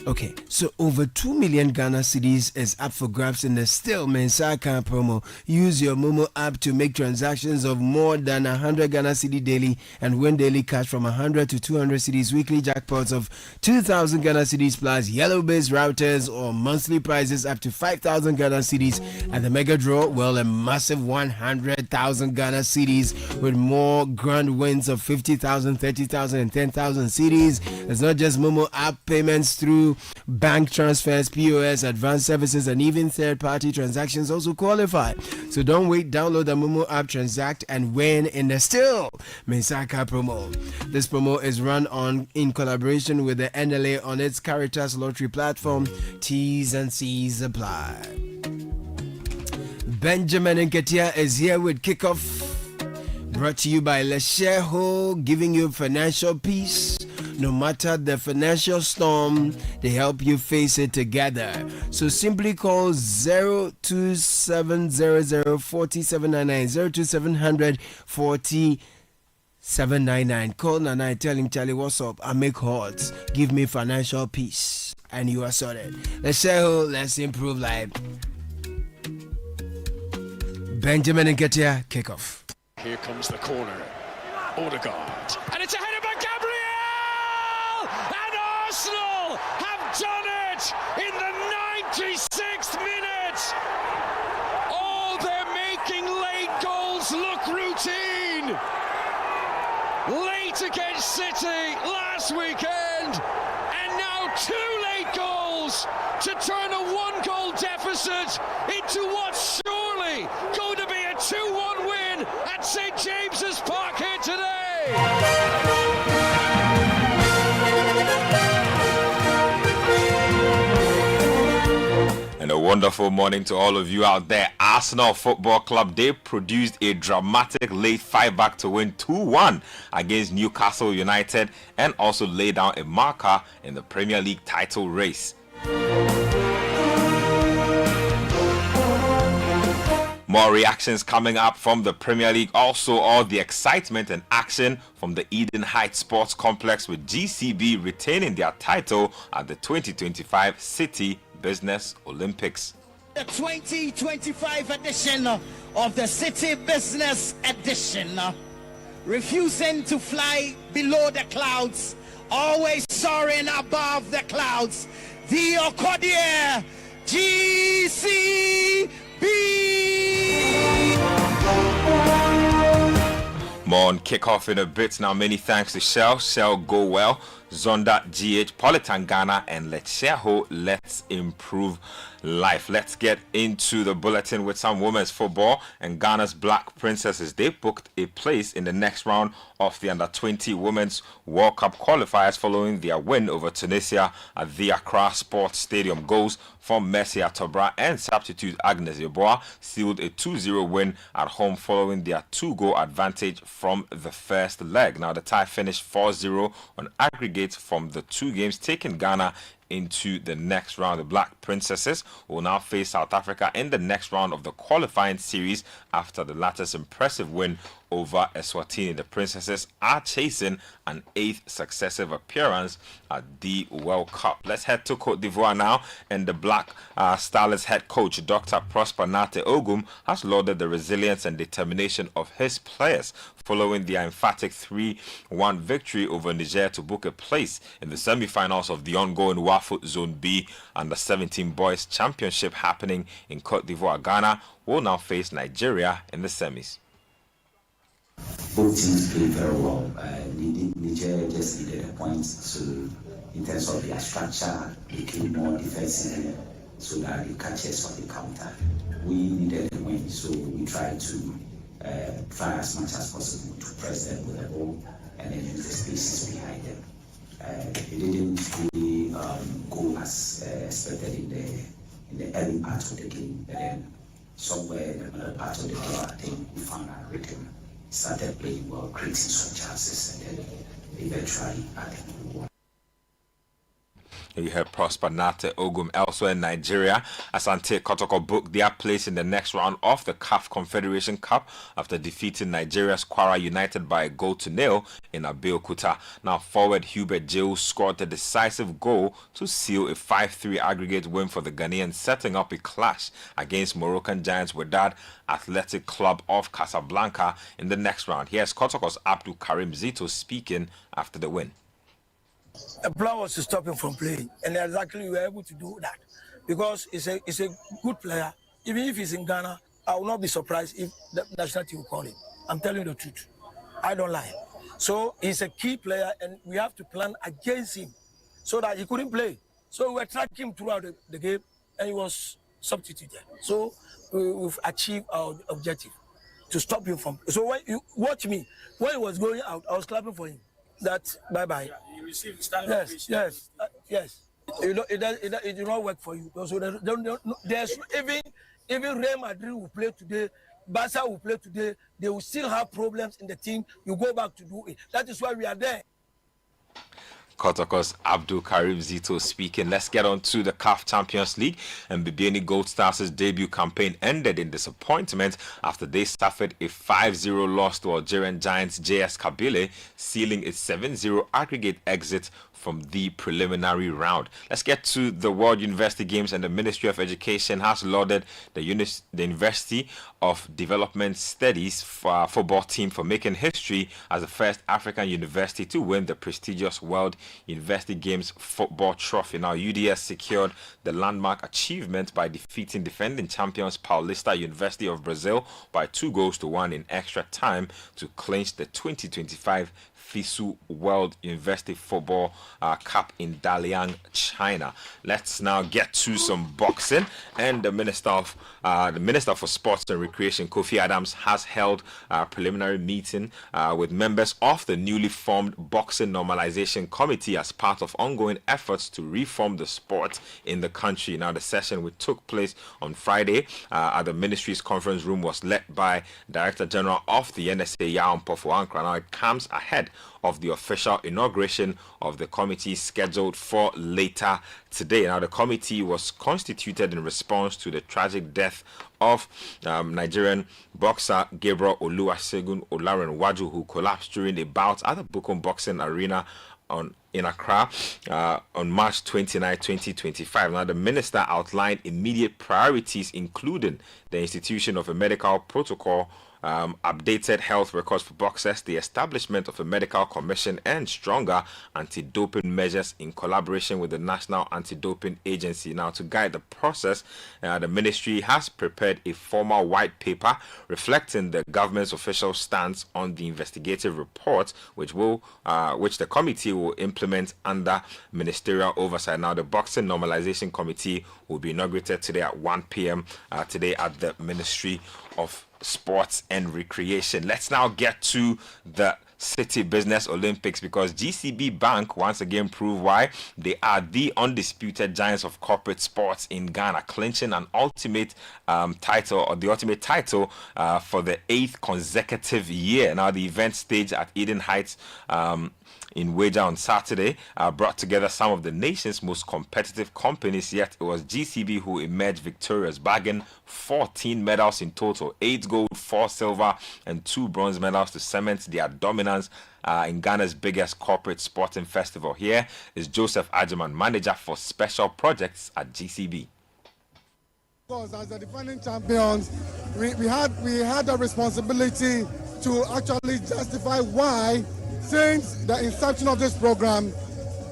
Okay, so over 2 million Ghana cedis is up for grabs in the Still Mensaka promo. Use your Momo app to make transactions of more than 100 Ghana cedi daily and win daily cash from 100 to 200 cedis, weekly jackpots of 2,000 Ghana cedis plus yellow-based routers or monthly prizes up to 5,000 Ghana cedis. And the mega draw, well, a massive 100,000 Ghana cedis with more grand wins of 50,000, 30,000 and 10,000 cedis. It's not just Momo app payments through bank transfers, POS, advanced services, and even third-party transactions also qualify. So don't wait. Download the Momo app, transact, and win in the Still Mensaka promo. This promo is run in collaboration with the NLA on its Caritas lottery platform. T's and C's apply. Benjamin Nketia is here with Kickoff. Brought to you by Lesheho, giving you financial peace. No matter the financial storm, they help you face it together. So simply call 02700 4799. Call Nana and tell him, Charlie, what's up? I make odds. Give me financial peace. And you are sorted. Lesheho, let's improve life. Benjamin Nketia, Kickoff. Here comes the corner. Odegaard. And it's a header by Gabriel! And Arsenal have done it in the 96th minute! Oh, they're making late goals look routine! Late against City last weekend, and now 2 late goals to turn a 1-goal deficit into what's surely going to be a 2-1 win at St. James's Park here today. And a wonderful morning to all of you out there. Arsenal Football Club, they produced a dramatic late 5-back to win 2-1 against Newcastle United and also lay down a marker in the Premier League title race. More reactions coming up from the Premier League. Also, all the excitement and action from the Eden Heights Sports Complex with GCB retaining their title at the 2025 Citi Business Olympics. The 2025 edition of the Citi Business Edition. Refusing to fly below the clouds, always soaring above the clouds. The Okodia GCB. More on Kickoff in a bit. Now, many thanks to Shell Go Well, Zonda GH, Politangana, and Lesheho. Let's improve life. Let's get into the bulletin with some women's football. And Ghana's Black Princesses, they booked a place in the next round of the Under-20 Women's World Cup qualifiers following their win over Tunisia at the Accra Sports Stadium. Goals from Mercy Atobra and substitute Agnes Yeboah sealed a 2-0 win at home following their 2-goal advantage from the first leg. Now, the tie finished 4-0 on aggregate from the 2 games, taking Ghana into the next round. The Black Princesses will now face South Africa in the next round of the qualifying series after the latter's impressive win over Eswatini. The Princesses are chasing an 8th successive appearance at the World Cup. Let's head to Cote d'Ivoire now, and the Black Starlets head coach Dr. Prosper Nate Ogum has lauded the resilience and determination of his players following their emphatic 3-1 victory over Niger to book a place in the semi-finals of the ongoing WAFOOT Zone B Under-17 Boys Championship happening in Cote d'Ivoire. Ghana will now face Nigeria in the semis. Both teams played very well. Niger just needed a point, so in terms of their structure, they came more defensively so that they catch us on the counter. We needed a win, so we tried to try as much as possible to press them with the ball and then use the spaces behind them. It didn't really go as expected in the early part of the game, but then somewhere in the middle part of the game, I think we found our rhythm. Started playing well, creating some chances, and then eventually add. You heard Prosper Nate Ogum. Elsewhere in Nigeria, Asante Kotoko booked their place in the next round of the CAF Confederation Cup after defeating Nigeria's Kwara United by a 1-0 in Abeokuta. Now, forward Hubert Jehu scored the decisive goal to seal a 5-3 aggregate win for the Ghanaians, setting up a clash against Moroccan giants Wydad Athletic Club of Casablanca in the next round. Here's Kotoko's Abdul Karim Zito speaking after the win. The plan was to stop him from playing, and exactly we were able to do that because he's a good player. Even if he's in Ghana, I will not be surprised if the national team will call him. I'm telling you the truth. I don't lie. So he's a key player, and we have to plan against him so that he couldn't play. So we were tracking him throughout the game, and he was substituted. So we've achieved our objective to stop him from. So when you watch me, when he was going out, I was clapping for him. That bye-bye. Yeah, you received standing ovation. Yes. It did not work for you. So there's even Real Madrid will play today, Barca will play today. They will still have problems in the team. You go back to do it. That is why we are there. Kotoko's Abdul Karim Zito speaking. Let's get on to the CAF Champions League. And Bibiani Gold Stars' debut campaign ended in disappointment after they suffered a 5-0 loss to Algerian giants JS Kabylie, sealing its 7-0 aggregate exit from the preliminary round. Let's get to the World University Games, and the Ministry of Education has lauded the University of Development Studies football team for making history as the first African university to win the prestigious World University Games football trophy. Now, UDS secured the landmark achievement by defeating defending champions Paulista University of Brazil by 2-1 in extra time to clinch the 2025 FISU World University Football Cup in Dalian, China. Let's now get to some boxing. And the Minister for Sports and Recreation, Kofi Adams, has held a preliminary meeting with members of the newly formed Boxing Normalization Committee as part of ongoing efforts to reform the sport in the country. Now, the session which took place on Friday at the ministry's conference room was led by Director General of the NSA, Yaon Pofuankra. Now, it comes ahead of the official inauguration of the committee scheduled for later today. Now, the committee was constituted in response to the tragic death of Nigerian boxer Gabriel Oluwasegun Olarenwaju, who collapsed during a bout at the Bukom Boxing Arena in Accra on March 29, 2025. Now, the minister outlined immediate priorities, including the institution of a medical protocol, updated health records for boxers, the establishment of a medical commission, and stronger anti-doping measures in collaboration with the National Anti-Doping Agency. Now, to guide the process, the ministry has prepared a formal white paper reflecting the government's official stance on the investigative report, which the committee will implement under ministerial oversight. Now, the Boxing Normalization Committee will be inaugurated today at 1 p.m. Today at the Ministry of Sports and Recreation. Let's now get to the Citi Business Olympics, because GCB Bank once again proved why they are the undisputed giants of corporate sports in Ghana, clinching an ultimate title, or the ultimate title for the 8th consecutive year. Now, the event staged at Eden Heights in Wager on Saturday brought together some of the nation's most competitive companies, yet it was GCB who emerged victorious, bagging 14 medals in total, 8 gold, 4 silver, and 2 bronze medals to cement their dominance in Ghana's biggest corporate sporting festival. Here is Joseph Ajiman, manager for special projects at GCB. Of course, as the defending champions, we had the responsibility to actually justify why, since the inception of this program,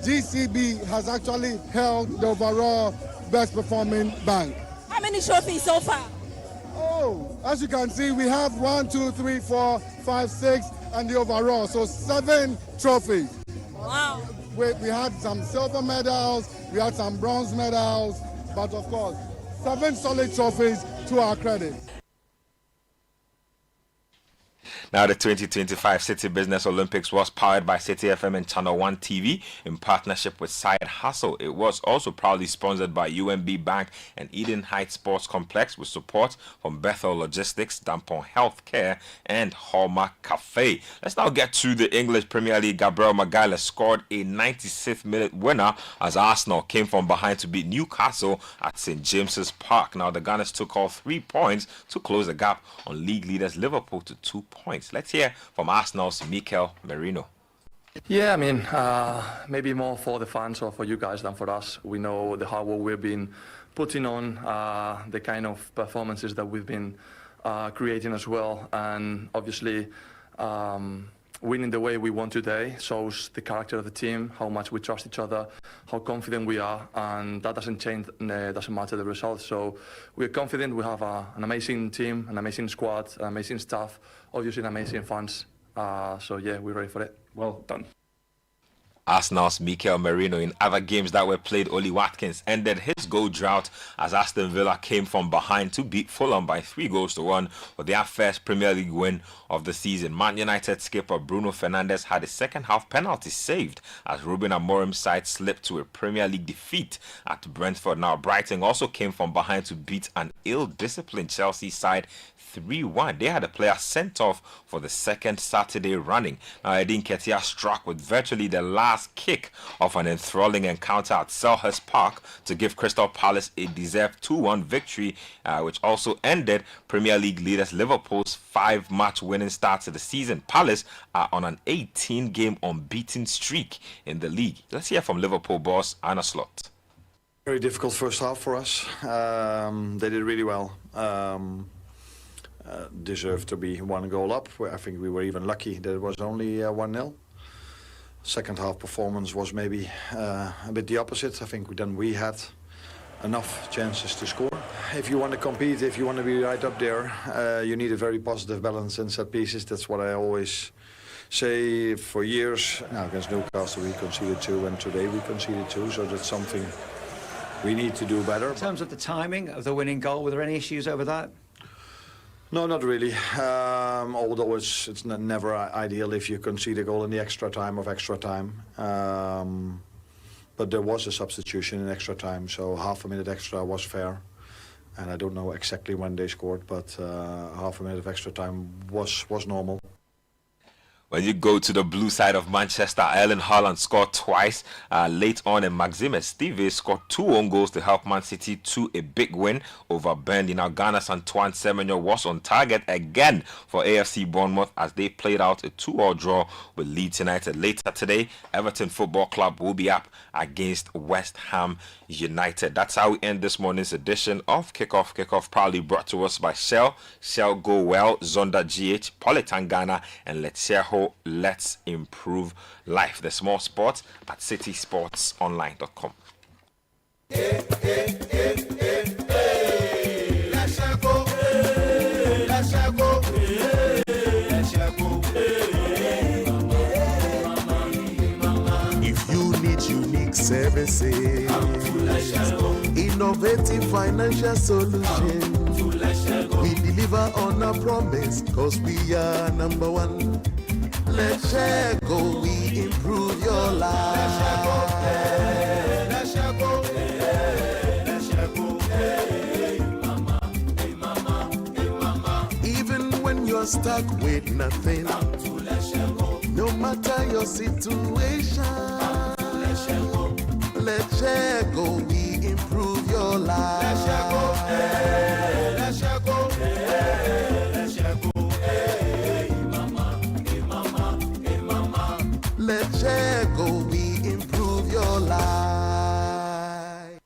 GCB has actually held the overall best performing bank. How many trophies so far? Oh, as you can see, we have 1, 2, 3, 4, 5, 6, and the overall, so 7 trophies. Wow. We had some silver medals, we had some bronze medals, but of course, 7 solid trophies to our credit. Now, the 2025 Citi Business Olympics was powered by Citi FM and Channel 1 TV in partnership with Side Hustle. It was also proudly sponsored by UMB Bank and Eden Heights Sports Complex with support from Bethel Logistics, Dampon Healthcare, and Hallmark Cafe. Let's now get to the English Premier League. Gabriel Magalhaes scored a 96th minute winner as Arsenal came from behind to beat Newcastle at St. James's Park. Now, the Gunners took all 3 points to close the gap on league leaders Liverpool to 2 points. Let's hear from Arsenal's Mikel Merino. Yeah, I mean, maybe more for the fans or for you guys than for us. We know the hard work we've been putting on, the kind of performances that we've been creating as well, and obviously winning the way we won today shows the character of the team, how much we trust each other, how confident we are, and that doesn't change, doesn't matter the results. So we're confident. We have an amazing team, an amazing squad, an amazing staff, obviously an amazing fans. So yeah, we're ready for it. Well done. Arsenal's Mikel Merino. In other games that were played, Oli Watkins ended his goal drought as Aston Villa came from behind to beat Fulham by 3-1 for their first Premier League win of the season. Man United skipper Bruno Fernandes had a second half penalty saved as Ruben Amorim's side slipped to a Premier League defeat at Brentford. Now, Brighton also came from behind to beat an ill-disciplined Chelsea side 3-1. They had a player sent off for the second Saturday running. Now, Edin Ketia struck with virtually the last kick of an enthralling encounter at Selhurst Park to give Crystal Palace a deserved 2-1 victory, which also ended Premier League leaders Liverpool's 5-match winning start to the season. Palace are on an 18-game unbeaten streak in the league. Let's hear from Liverpool boss Arne Slot. Very difficult first half for us. They did really well. Deserved to be 1 goal up. I think we were even lucky that it was only 1-0. Second half performance was maybe a bit the opposite. I think we had enough chances to score. If you want to compete, if you want to be right up there, you need a very positive balance in set pieces. That's what I always say for years. Now, against Newcastle we conceded 2 and today we conceded 2, so that's something we need to do better. In terms of the timing of the winning goal, were there any issues over that? No, not really. Although it's never ideal if you concede a goal in the extra time. But there was a substitution in extra time, so half a minute extra was fair. And I don't know exactly when they scored, but half a minute of extra time was normal. When you go to the blue side of Manchester, Erling Haaland scored twice late on, and Maxime Steve scored 2 own goals to help Man City to a big win over Burnley. Now, Ghana's Antoine Semenyo was on target again for AFC Bournemouth as they played out a 2-2 draw with Leeds United. Later today, Everton Football Club will be up against West Ham United. That's how we end this morning's edition of Kickoff. Kickoff proudly brought to us by Shell, Shell Go Well, Zonda GH, Politan Ghana, and Let's Share Let's Improve Life. The small sports at citysportsonline.com. If you need unique services, innovative financial solutions, we deliver on our promise, cause we are number one. Let's share go, we improve your life. Let's share go, let's share go, hey mama, hey mama, hey mama. Even when you're stuck with nothing, no matter your situation, let's share go, we improve your life. Let's share go, hey, let's share go, hey, let's share go. Let's share go, we improve your life.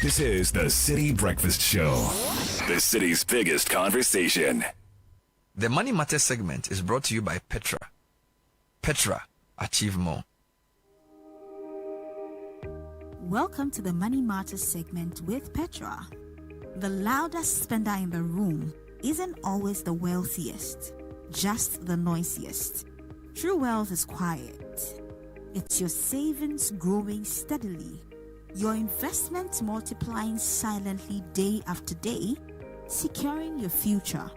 This is the City Breakfast Show, the city's biggest conversation. The Money Matters segment is brought to you by Petra. Petra, achieve more. Welcome to the Money Matters segment with Petra. The loudest spender in the room isn't always the wealthiest, just the noisiest. True wealth is quiet. It's your savings growing steadily, your investments multiplying silently day after day, securing your future.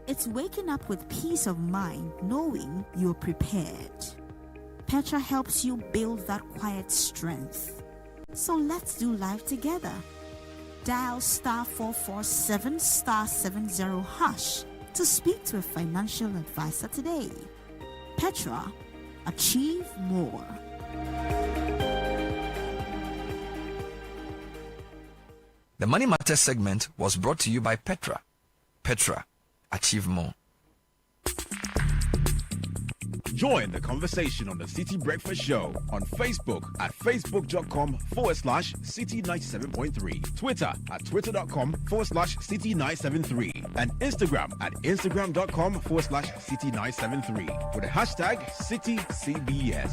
It's waking up with peace of mind, knowing you're prepared. Petra helps you build that quiet strength. So let's do life together. Dial *447 *70# to speak to a financial advisor today. Petra, achieve more. The Money Matters segment was brought to you by Petra. Petra, achieve more. Join the conversation on the Citi Breakfast Show on Facebook at facebook.com/Citi97.3, Twitter at twitter.com/Citi973, and Instagram at instagram.com/Citi973 with the hashtag CitiCBS.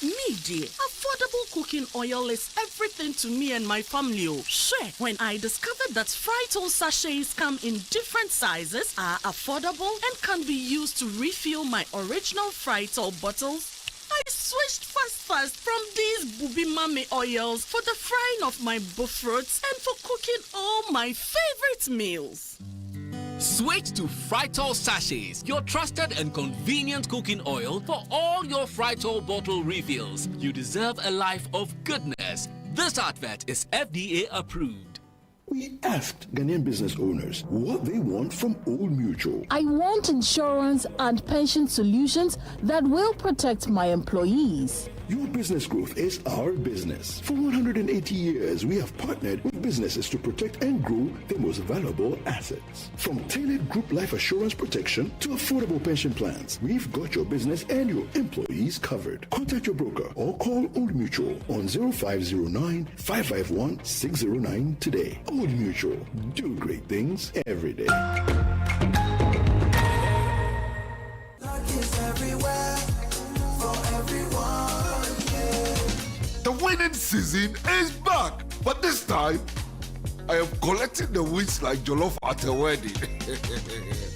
Me, dear, affordable cooking oil is everything to me and my family. Sure, when I discovered that Frytol sachets come in different sizes, are affordable, and can be used to refill my original Frytol bottles, I switched fast from these Bubi Mami oils for the frying of my buffets and for cooking all my favorite meals. Switch to Frytol sachets, your trusted and convenient cooking oil for all your Frytol bottle refills. You deserve a life of goodness. This advert is FDA approved. We asked Ghanaian business owners what they want from Old Mutual. I want insurance and pension solutions that will protect my employees. Your business growth is our business. For 180 years, we have partnered with businesses to protect and grow their most valuable assets. From tailored group life assurance protection to affordable pension plans, we've got your business and your employees covered. Contact your broker or call Old Mutual on 0509 551 609 today. Old Mutual, do great things every day. Luck is everywhere for everyone. The winning season is back, but this time I am collecting the wins like jollof at a wedding.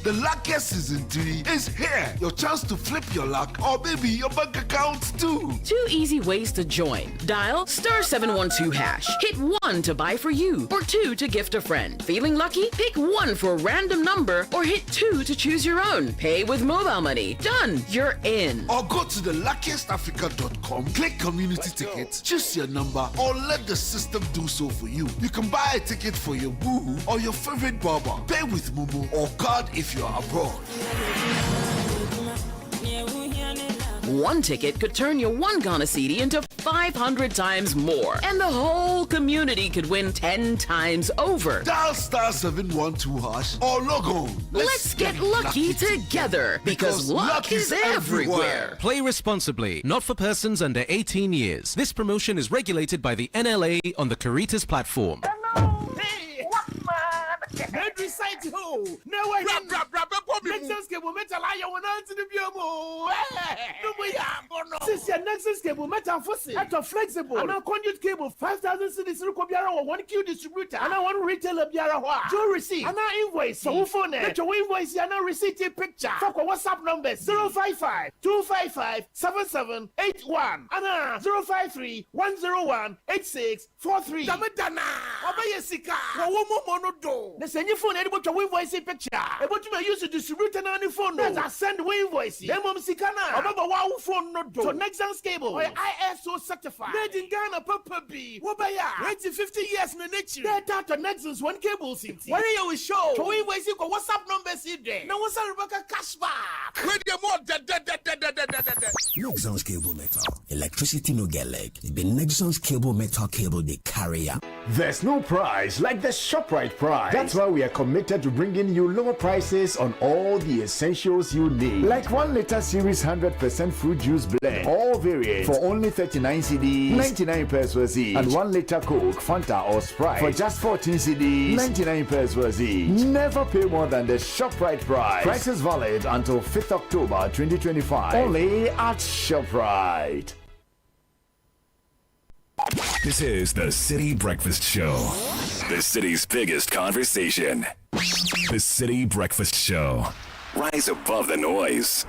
The luckiest season 3 is here. Your chance to flip your luck or maybe your bank accounts too. 2 easy ways to join. Dial *712#. Hit 1 to buy for you or 2 to gift a friend. Feeling lucky? Pick 1 for a random number or hit 2 to choose your own. Pay with mobile money. Done. You're in. Or go to the luckiestafrica.com, click community tickets, choose your number, or let the system do so for you. You can buy a ticket for your boo or your favorite barber. Pay with Momo or card if you're abroad. 1 ticket could turn your 1 Ghana cedi into 500 times more. And the whole community could win 10 times over. Dial *712# or log on. Let's get lucky together because luck is everywhere. Play responsibly, not for persons under 18 years. This promotion is regulated by the NLA on the Caritas platform. Every side ho. No way. Nexus cable metal I want to the biomo. No way. Since your Nexus cable metal fossil at a flexible and a conduit cable 5,000 cedis Rukobiara or 1Q distributor and I want retailer Biara. To receive and I invoice so phone let your invoice and I receipt a picture. For WhatsApp numbers 055 255 7781 and 053 101 8643. Damadana. Obey Sika. Mono. The send your phone able to invoice a picture. Able to use a distributor on the phone. That's send invoice. Then mom Sikana. Remember wow phone no do. So Nexus cable. Where ISO certified. Made in Ghana Papa B. Wobaya. Waiting 50 years in the nature. Data to Nexus 1 cable city. Where you will show. To invoice you go WhatsApp numbers in there. Now what's Rebecca cashback. Where you more Nexus cable metal. Electricity no get leg. The Nexus cable metal cable they carry up. There's no price like the ShopRite price. That's why we are committed to bringing you lower prices on all the essentials you need. Like 1 liter series 100% fruit juice blend, all variants for only 39 cedis, 99 pesos each. And 1 liter Coke, Fanta or Sprite for just 14 cedis, 99 pesos each. Never pay more than the ShopRite price. Prices valid until 5th October 2025. Only at ShopRite. This is the Citi Breakfast Show. The city's biggest conversation. The Citi Breakfast Show. Rise above the noise.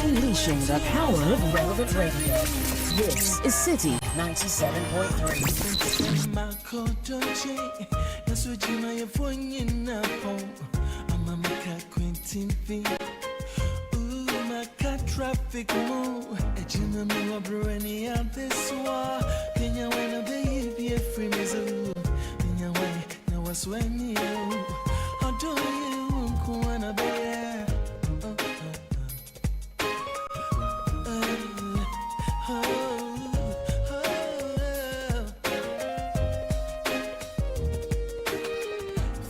Unleashing the power of relevant radio. This is Citi 97.3. Traffic move, a gentleman of Bereni out this war. Can you win a baby? Free me, so can you wait? Now I swear you. How do you wanna be?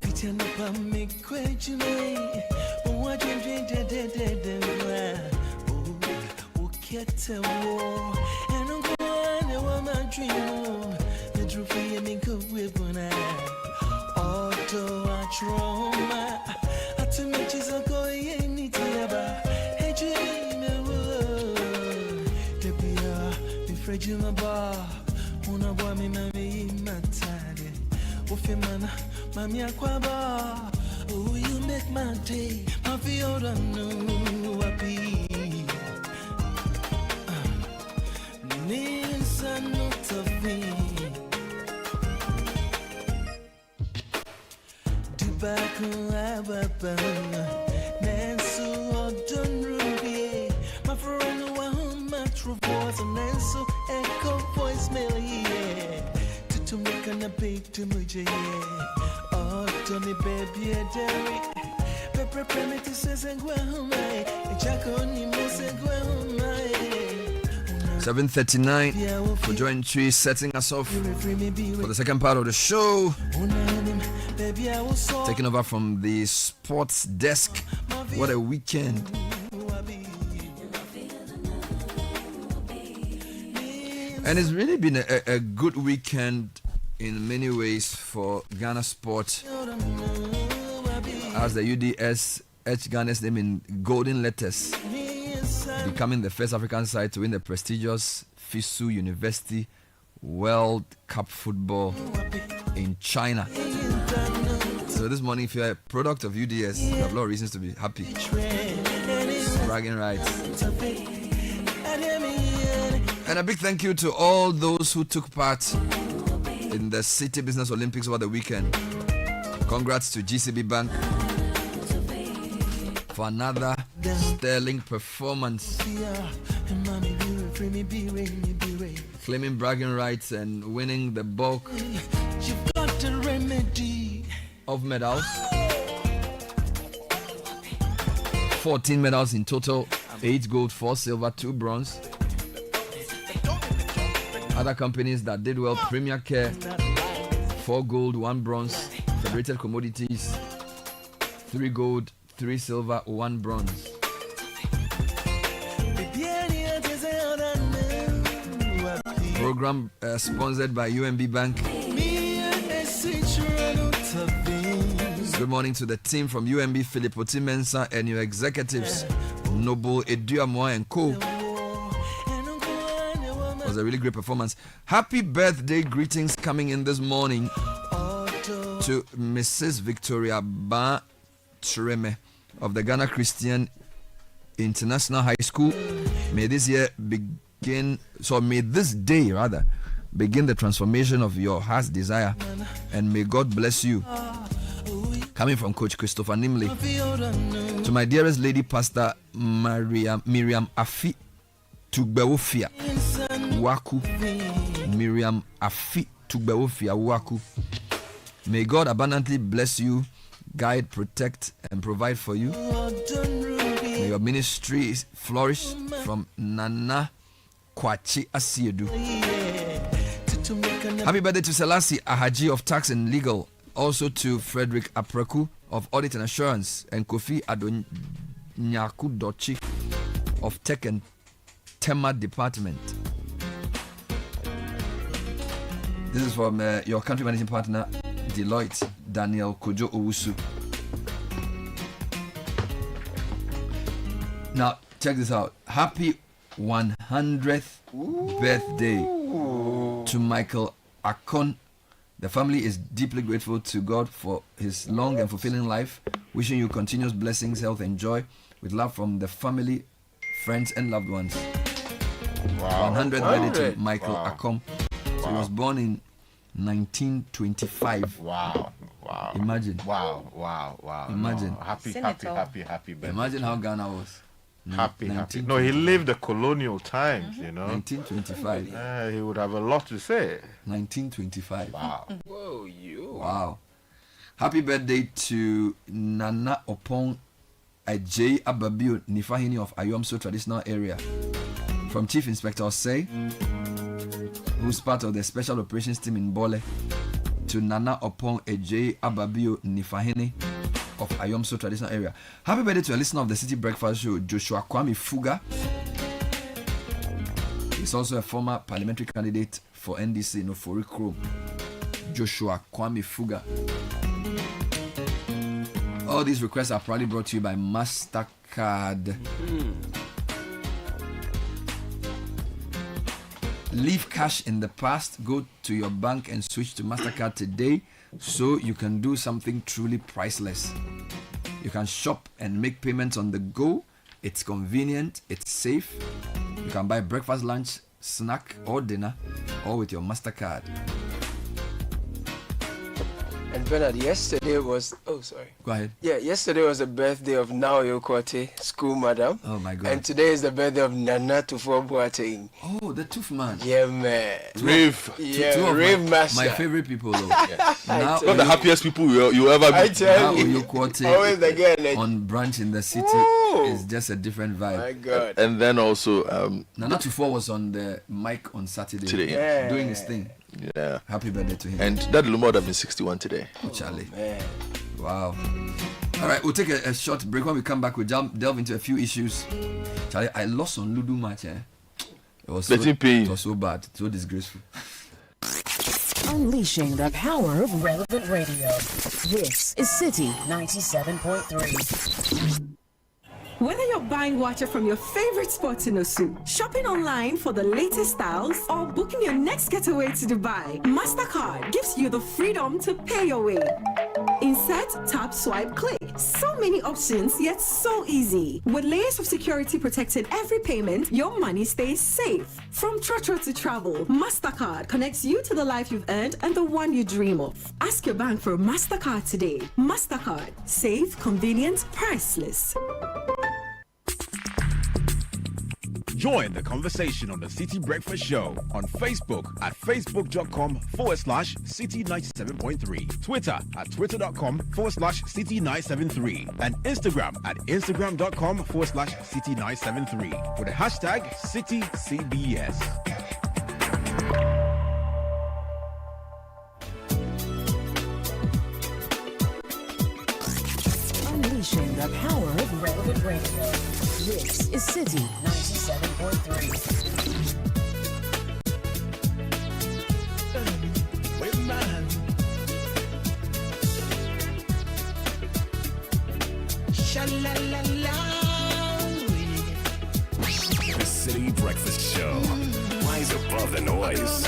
Fitting up on me, question me. What you drink, get a war, and I'm going to my dream. The trophy and make a weapon. Auto, I trauma. I to make you so go in it. Hey, dream, the beer, the fridge in my bar. Una boy, me, mammy, my tade. Wofimana, mammy, aquaba. Oh, you make my day. My fiora, no, happy. $7:39 for Joint Tree setting us off for the second part of the show. Taking over from the sports desk. What a weekend. And it's really been a good weekend in many ways for Ghana sport, as the UDS etched Ghana's name in golden letters, becoming the first African side to win the prestigious FISU University World Cup football in China. So this morning, if you're a product of UDS, you have a lot of reasons to be happy. Bragging rights. And a big thank you to all those who took part in the Citi Business Olympics over the weekend. Congrats to GCB Bank for another sterling performance, claiming bragging rights and winning the bulk of medals. 14 medals in total, 8 gold, 4 silver, 2 bronze. Other companies that did well: Premier Care, 4 gold, 1 bronze. Federated Commodities, 3 gold, 3 silver, 1 bronze. Program sponsored by UMB Bank. Good morning to the team from UMB, Philip Otimensa, and your executives, Noble Eduamoa and Co. It was a really great performance. Happy birthday greetings coming in this morning to Mrs. Victoria Ba Treme of the Ghana Christian International High School. May this day begin the transformation of your heart's desire, and may God bless you. Coming from Coach Christopher Nimley. To my dearest lady pastor Miriam Afi Tugbewofia Waku. Miriam Afi Tugbewofia Waku. May God abundantly bless you, guide, protect, and provide for you. May your ministry flourish from Nana Kwachi Asiedu. Happy birthday to Selassie Ahaji of Tax and Legal. Also to Frederick Apreku of Audit and Assurance, and Kofi Adonyaku Dochi of Tech and Tema Department. This is from your country managing partner, Deloitte, Daniel Kojo Owusu. Now, check this out. Happy 100th birthday to Michael Akon. The family is deeply grateful to God for his long and fulfilling life. Wishing you continuous blessings, health, and joy. With love from the family, friends, and loved ones. Wow. 100th birthday to Michael Akon. So he was born in 1925. Wow. Imagine. Wow. Imagine. No, happy birthday. Imagine how Ghana was. Happy. No, he lived the colonial times, 1925. He would have a lot to say. 1925. Wow. Whoa, you. Wow. Happy birthday to Nana Opong Ajay Ababio Nifahini of Ayomso traditional area. From Chief Inspector Osei, who's part of the special operations team in Bole, to Nana Opong Ajay Ababio Nifahini of Ayomso traditional area. Happy birthday to a listener of the City Breakfast Show, Joshua Kwame Fuga. He's also a former parliamentary candidate for NDC in Ofori Krom. Joshua Kwame Fuga. All these requests are proudly brought to you by MasterCard. Leave cash in the past. Go to your bank and switch to MasterCard today so you can do something truly priceless. You can shop and make payments on the go. It's convenient, it's safe. You can buy breakfast, lunch, snack, or dinner, all with your MasterCard. And Bernard, yesterday was... Oh, sorry. Go ahead. Yeah, yesterday was the birthday of Naoyo Kote, school madam. Oh, my God. And today is the birthday of Nana Tufo Boateng. Oh, the tooth man. Yeah, man. Rave. Rave master. My favorite people, though. Now, not the happiest people you ever I meet. tell you. Naoyo Kote Always the girl. on branch in the city is just a different vibe. My God. And then also... Nana Tufo was on the mic on Saturday. Today, doing his thing. Yeah. Happy birthday to him. And Daddy Lumo would have been 61 today. Oh, Charlie. Wow. All right, we'll take a short break. When we come back, we'll delve into a few issues. Charlie, I lost on Ludo match. It was so bad, so disgraceful. Unleashing the power of relevant radio. This is Citi 97.3. Whether you're buying water from your favorite spot in Osu, shopping online for the latest styles, or booking your next getaway to Dubai, MasterCard gives you the freedom to pay your way. Insert, tap, swipe, click. So many options, yet so easy. With layers of security protecting every payment, your money stays safe. From Trotro to travel, MasterCard connects you to the life you've earned and the one you dream of. Ask your bank for a MasterCard today. MasterCard. Safe, convenient, priceless. Join the conversation on the City Breakfast Show on Facebook at facebook.com/City97.3, Twitter at twitter.com/City973, and Instagram at instagram.com/City973 with the hashtag CityCBS. Unleashing the power of relevant radio. This is Citi 97.3. The City Breakfast Show. Rise above the noise.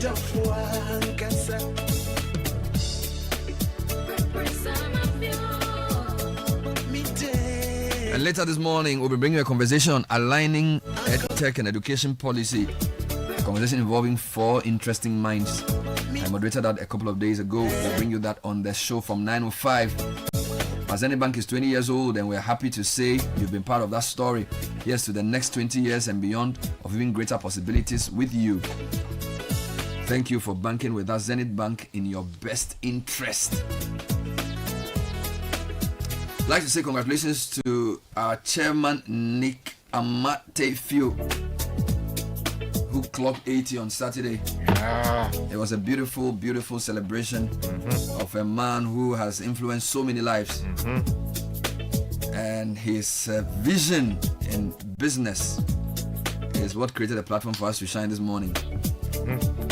And later this morning, we'll be bringing a conversation on aligning EdTech and education policy. A conversation involving 4 interesting minds. I moderated that a couple of days ago. We'll bring you that on the show from 9:05. As any bank is 20 years old, and we're happy to say you've been part of that story. Here's to the next 20 years and beyond of even greater possibilities with you. Thank you for banking with us, Zenith Bank, in your best interest. I'd like to say congratulations to our chairman, Nick Amatefio, who clocked 80 on Saturday. It was a beautiful, beautiful celebration of a man who has influenced so many lives. And his vision in business is what created a platform for us to shine this morning.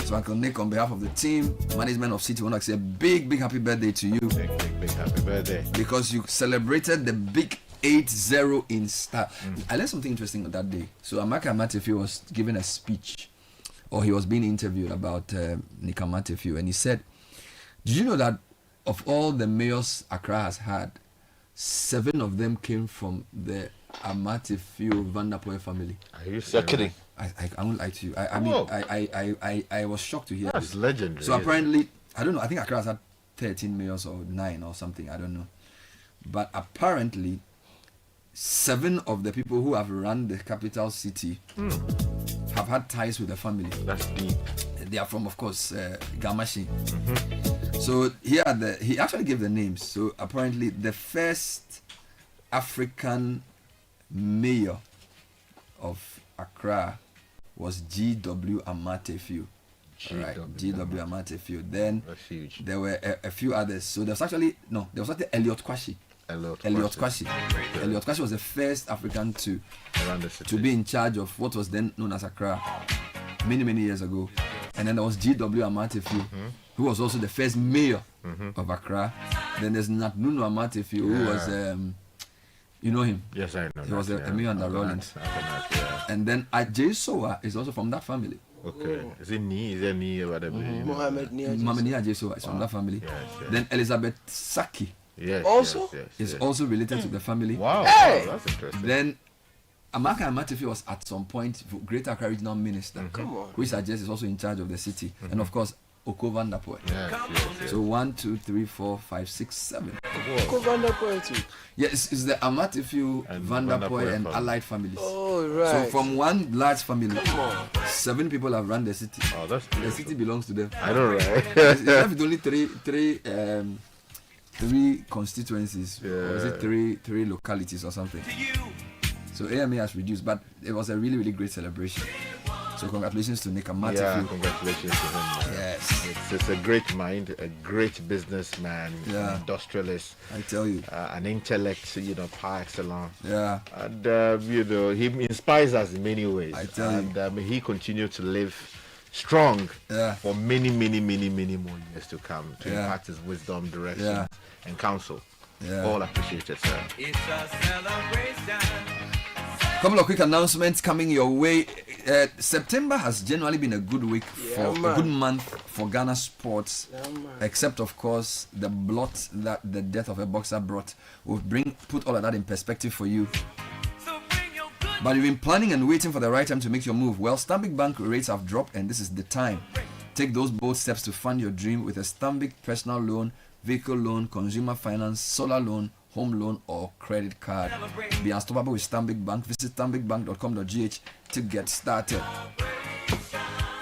So Uncle Nick, on behalf of the team, management of Citi, I want to say a big, big happy birthday to you. Big happy birthday. Because you celebrated the big 8-0 in star. I learned something interesting on that day. So Amaka Amatefio was giving a speech, or he was being interviewed about Nick Amatefio, and he said, did you know that of all the mayors Accra has had, 7 of them came from the Amatefio Van der Poel family? Are you kidding? I won't lie to you. I was shocked to hear That's this. legendary. So apparently, I don't know, I think Accra has had 13 mayors or 9 or something, I don't know. But apparently, 7 of the people who have run the capital city have had ties with the family. That's deep. They are from, of course, Gamashi. So he actually gave the names. So apparently, the first African mayor of Accra was G.W. Amatefio. Right, G.W. Amatefio. Then there were a few others. So there was actually Elliot Kwashi. Elliot Kwashi. Elliot Kwashi was the first African to be in charge of what was then known as Accra many, many years ago. And then there was G.W. Amatefio, who was also the first mayor of Accra. Then there's Natnuno Amatefio, who was, you know him? Yes, I know. He was a mayor under Rollins. And then Ajay Sowa is also from that family. Okay. Is it Ni? Is it Ni? Mohammed Ni Ajay Sowa is from that family. Yes. Then Elizabeth Saki. Yes, is also related to the family. Wow, that's interesting. Then Amaka Amatefio was at some point Greater Accra Regional Minister, which suggests is also in charge of the city, and of course Oko Van der Poel. Yes. So 1, 2, 3, 4, 5, 6, 7. Oko Van der Poel too. Yes, it's the Amatefio, Van der Poel, and allied families. Oh right. So from one large family, 7 people have run the city. Oh, that's the city belongs to them. I know, right? It's left with only three constituencies, or is it three localities or something? So AMA has reduced, but it was a really, really great celebration. So congratulations to Nick Amatefio. Yeah, congratulations to him. Yes. It's a great mind, a great businessman, an industrialist. I tell you. An intellect, par excellence. Yeah. And, he inspires us in many ways. I tell you. And he continued to live strong for many, many, many, many more years to come to impart his wisdom, direction, and counsel. All appreciated, sir. It's a celebration. Couple of quick announcements coming your way. September has generally been a good week a good month for Ghana sports, except of course the blot that the death of a boxer brought. We'll put all of that in perspective for you. But you've been planning and waiting for the right time to make your move. Well, Stanbic Bank rates have dropped, and this is the time. Take those bold steps to fund your dream with a Stanbic personal loan, vehicle loan, consumer finance, solar loan, home loan, or credit card. Be unstoppable with Stanbic Bank. Visit stanbicbank.com.gh to get started.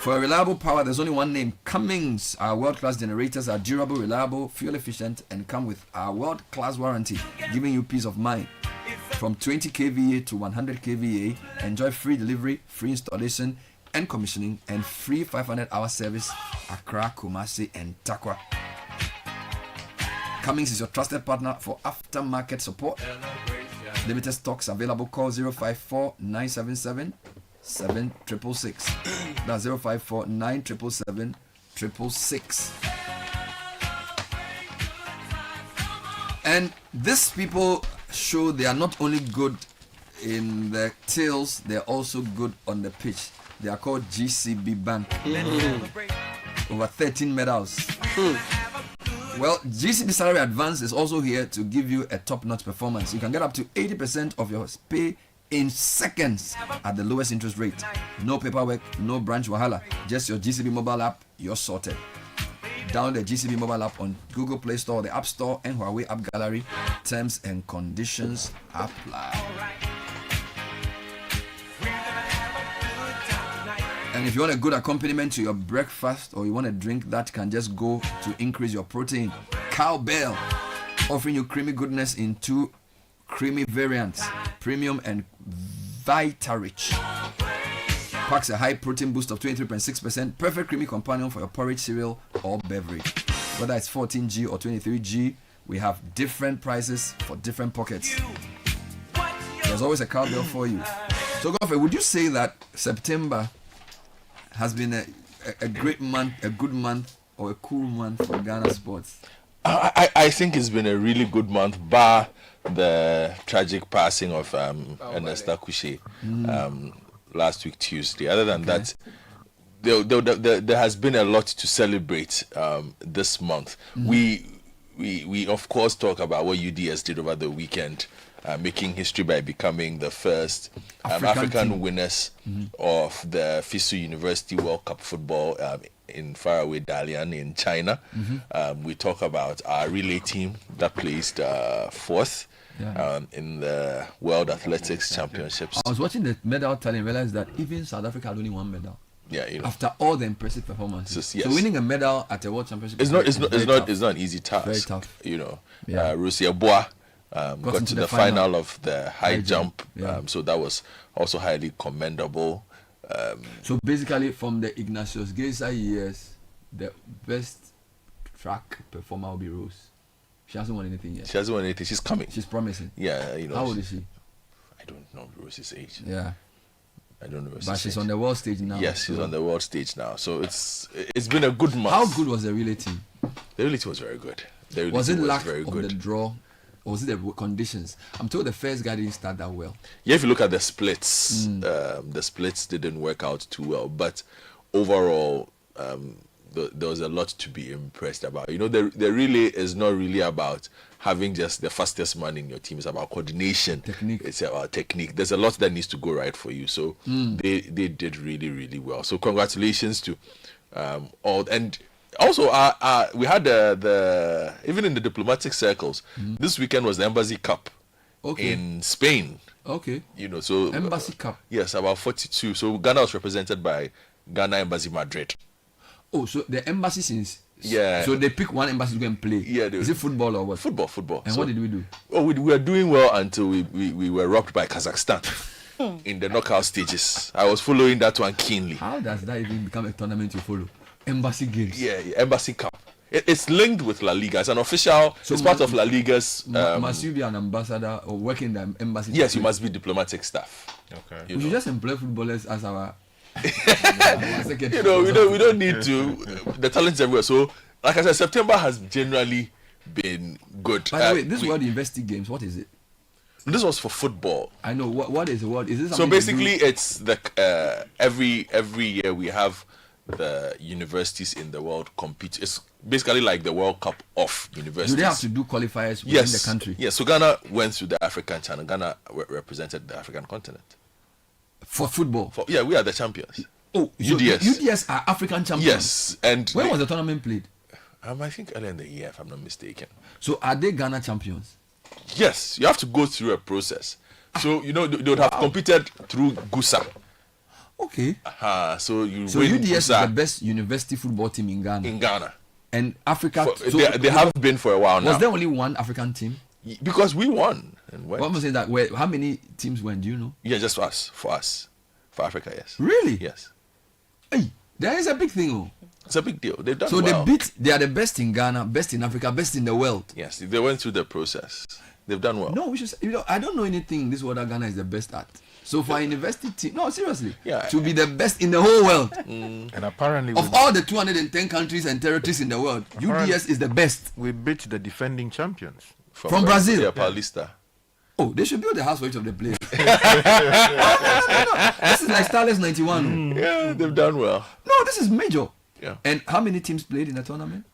For a reliable power, there's only one name: Cummins. Our world-class generators are durable, reliable, fuel efficient, and come with our world-class warranty, giving you peace of mind. From 20 kVA to 100 kVA, enjoy free delivery, free installation and commissioning, and free 500-hour service Accra, Kumasi, and Takwa. Cummins is your trusted partner for aftermarket support. Limited stocks available. Call 054 977 7666. That's 054 977 666. And these people show they are not only good in the tails, they're also good on the pitch. They are called GCB Bank. over 13 medals. Well, GCB Salary Advance is also here to give you a top-notch performance. You can get up to 80% of your pay in seconds at the lowest interest rate. No paperwork, no branch wahala. Just your GCB mobile app, you're sorted. Download the GCB mobile app on Google Play Store, the App Store, and Huawei App Gallery. Terms and conditions apply. And if you want a good accompaniment to your breakfast, or you want a drink that can just go to increase your protein, Cowbell, offering you creamy goodness in 2 creamy variants, premium and Vita-Rich. Packs a high protein boost of 23.6%, perfect creamy companion for your porridge, cereal, or beverage. Whether it's 14G or 23G, we have different prices for different pockets. There's always a Cowbell for you. So, Godfrey, would you say that September has been a great month, a good month, or a cool month for Ghana sports? I think it's been a really good month, bar the tragic passing of Ernest Akushe last week Tuesday. Other than that, there has been a lot to celebrate this month. We of course talk about what UDS did over the weekend, making history by becoming the first African winners of the FISU University World Cup football in faraway Dalian in China. We talk about our relay team that placed fourth in the World Athletics Championships. I was watching the medal tally and realized that even South Africa had only one medal. Yeah, you know, after all the impressive performances. So winning a medal at a World Championship it's not an easy task. Very tough. You know, Rusia Boa got to the final of the high jump. So that was also highly commendable. So basically, from the Ignatius Geisa years, the best track performer will be Rose. She hasn't won anything yet. She hasn't won anything. She's coming. She's promising. Yeah, you know. How old is she? I don't know Rose's age. Yeah. I don't know. But she's on the world stage now. Yes, she's on the world stage now. So it's been a good month. How good was the relay team? The relay team was very good. Was it lack of the draw, or was it the conditions? I'm told the first guy didn't start that well. Yeah, if you look at the splits, the splits didn't work out too well. But overall, there was a lot to be impressed about. You know, the relay is not really about having just the fastest man in your team. It's about coordination. Technique. It's about technique. There's a lot that needs to go right for you. So they did really, really well. So congratulations to all. And also, we had the even in the diplomatic circles, this weekend was the Embassy Cup in Spain. Okay. You know, so Embassy Cup. Yes, about 42. So Ghana was represented by Ghana Embassy Madrid. Oh, so the embassy since. Yeah. So they pick one embassy to go and play. Yeah. Is it football or what? Football. And so, what did we do? Oh, we were doing well until we were rocked by Kazakhstan in the knockout stages. I was following that one keenly. How does that even become a tournament you follow? Embassy games. Yeah, Embassy Cup. It's linked with La Liga. It's an official. So it's part of La Liga's. Must you be an ambassador or work in the embassy? Yes, you must be diplomatic staff. Okay. We should just employ footballers as our. You know, we don't need to. The talent's everywhere. So, like I said, September has generally been good. By the way, this World University Games, what is it? This was for football. I know. What is the word? Is this so basically it's the every year we have the universities in the world compete. It's basically like the World Cup of universities. Do they have to do qualifiers within the country? Yes. So Ghana went to the African channel. Ghana represented the African continent. For football? We are the champions. Oh, UDS. So UDS are African champions? Yes. And when was the tournament played? I think earlier in the year, if I'm not mistaken. So are they Ghana champions? Yes. You have to go through a process. So, you know, they would have competed through GUSA. Okay. So UDS GUSA is the best university football team in Ghana. In Ghana. And Africa... they have been for a while now. Was there only one African team? Because we won. What I'm saying that how many teams went? Do you know? Yeah, just for us, for Africa, yes. Really? Yes. Hey, that is a big thing. Oh. It's a big deal. They've done so well. They are the best in Ghana, best in Africa, best in the world. Yes, they went through the process. They've done well. No, I don't know anything in this world that Ghana is the best at. So for a university team, no, seriously, to be the best in the whole world. And apparently, of all the 210 countries and territories in the world, UDS is the best. We beat the defending champions from Brazil. Yeah, Paulista. Oh, they should build a house for each of the players. No. This is like Starless 91. Yeah, they've done well. No, this is major. Yeah. And how many teams played in the tournament?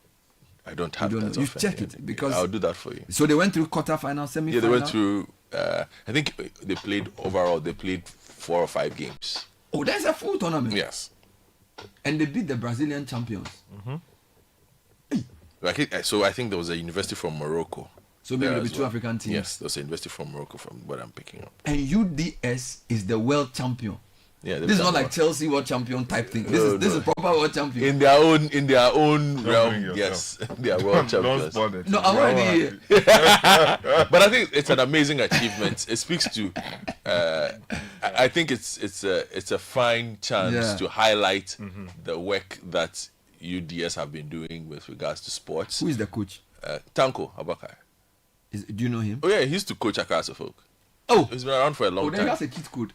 I don't have that. You check it because I'll do that for you. So they went through quarterfinal, semi-final. Yeah, they went through. I think they played overall. They played 4 or 5 games. Oh, that's a full tournament. Yes. And they beat the Brazilian champions. So I think there was a university from Morocco. So maybe there'll be 2 African teams. Yes, there was a university from Morocco from what I'm picking up. And UDS is the world champion. Yeah, this is not like Chelsea world champion type thing. This is proper world champion. In their own realm, yes, they are world champions. No, I'm already. But I think it's an amazing achievement. It speaks to. I think it's a fine chance to highlight the work that UDS have been doing with regards to sports. Who is the coach? Tanko Abakar. Do you know him? Oh yeah, he used to coach Accra House of Folk. Oh, he's been around for a long time. Then he has a kid code.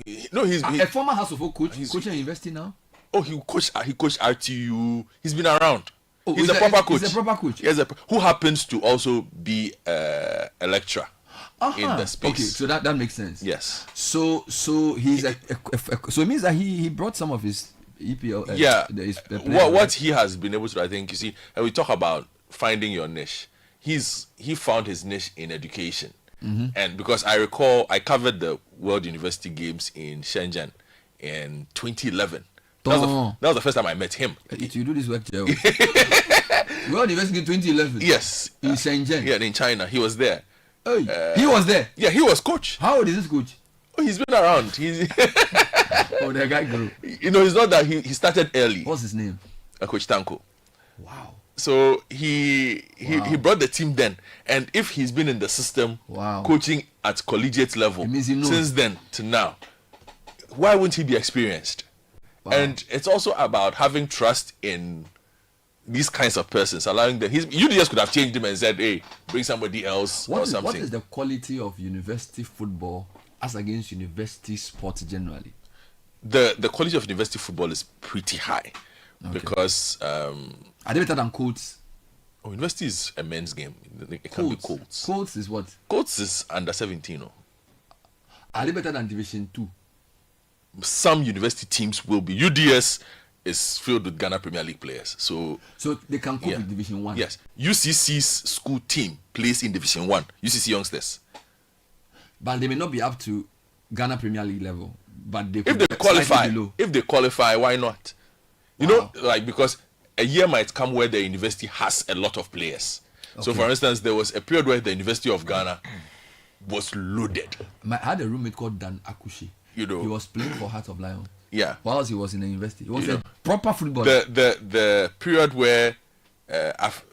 He's a former House of Folk coach. He's coaching at university now. Oh, he coached RTU. He's been around. Oh, he's a proper coach. He's a proper coach. Who happens to also be a lecturer in the space. Okay, so that makes sense. Yes. So he's so it means that he brought some of his EPL. What he has been able to, I think, you see, and we talk about finding your niche. He found his niche in education. And because I recall, I covered the World University Games in Shenzhen in 2011. That was the first time I met him. You do this work, Joe. World University in 2011? Yes. In Shenzhen? Yeah, in China. He was there. He was there? Yeah, he was coach. How old is this coach? Oh, he's been around. The guy grew. It's not that he started early. What's his name? Coach Tanko. Wow. So he brought the team then, and if he's been in the system, coaching at collegiate level since then to now, why wouldn't he be experienced? Wow. And it's also about having trust in these kinds of persons, allowing them. You just could have changed him and said, "Hey, bring somebody else or something." What is the quality of university football as against university sports generally? The quality of university football is pretty high. Okay. Because are they better than Colts? Oh, university is a men's game. It can be Colts. Colts is what? Colts is under 17. Are they better than Division 2? Some university teams will be. UDS is filled with Ghana Premier League players, so they can cope with Division 1. Yes, UCC's school team plays in Division 1. UCC youngsters, but they may not be up to Ghana Premier League level. But if they qualify, why not? You know, because a year might come where the university has a lot of players. Okay. So, for instance, there was a period where the University of Ghana was loaded. I had a roommate called Dan Akushi. He was playing for Heart of Lion. Yeah. Whilst he was in the university, he was a proper footballer. The period where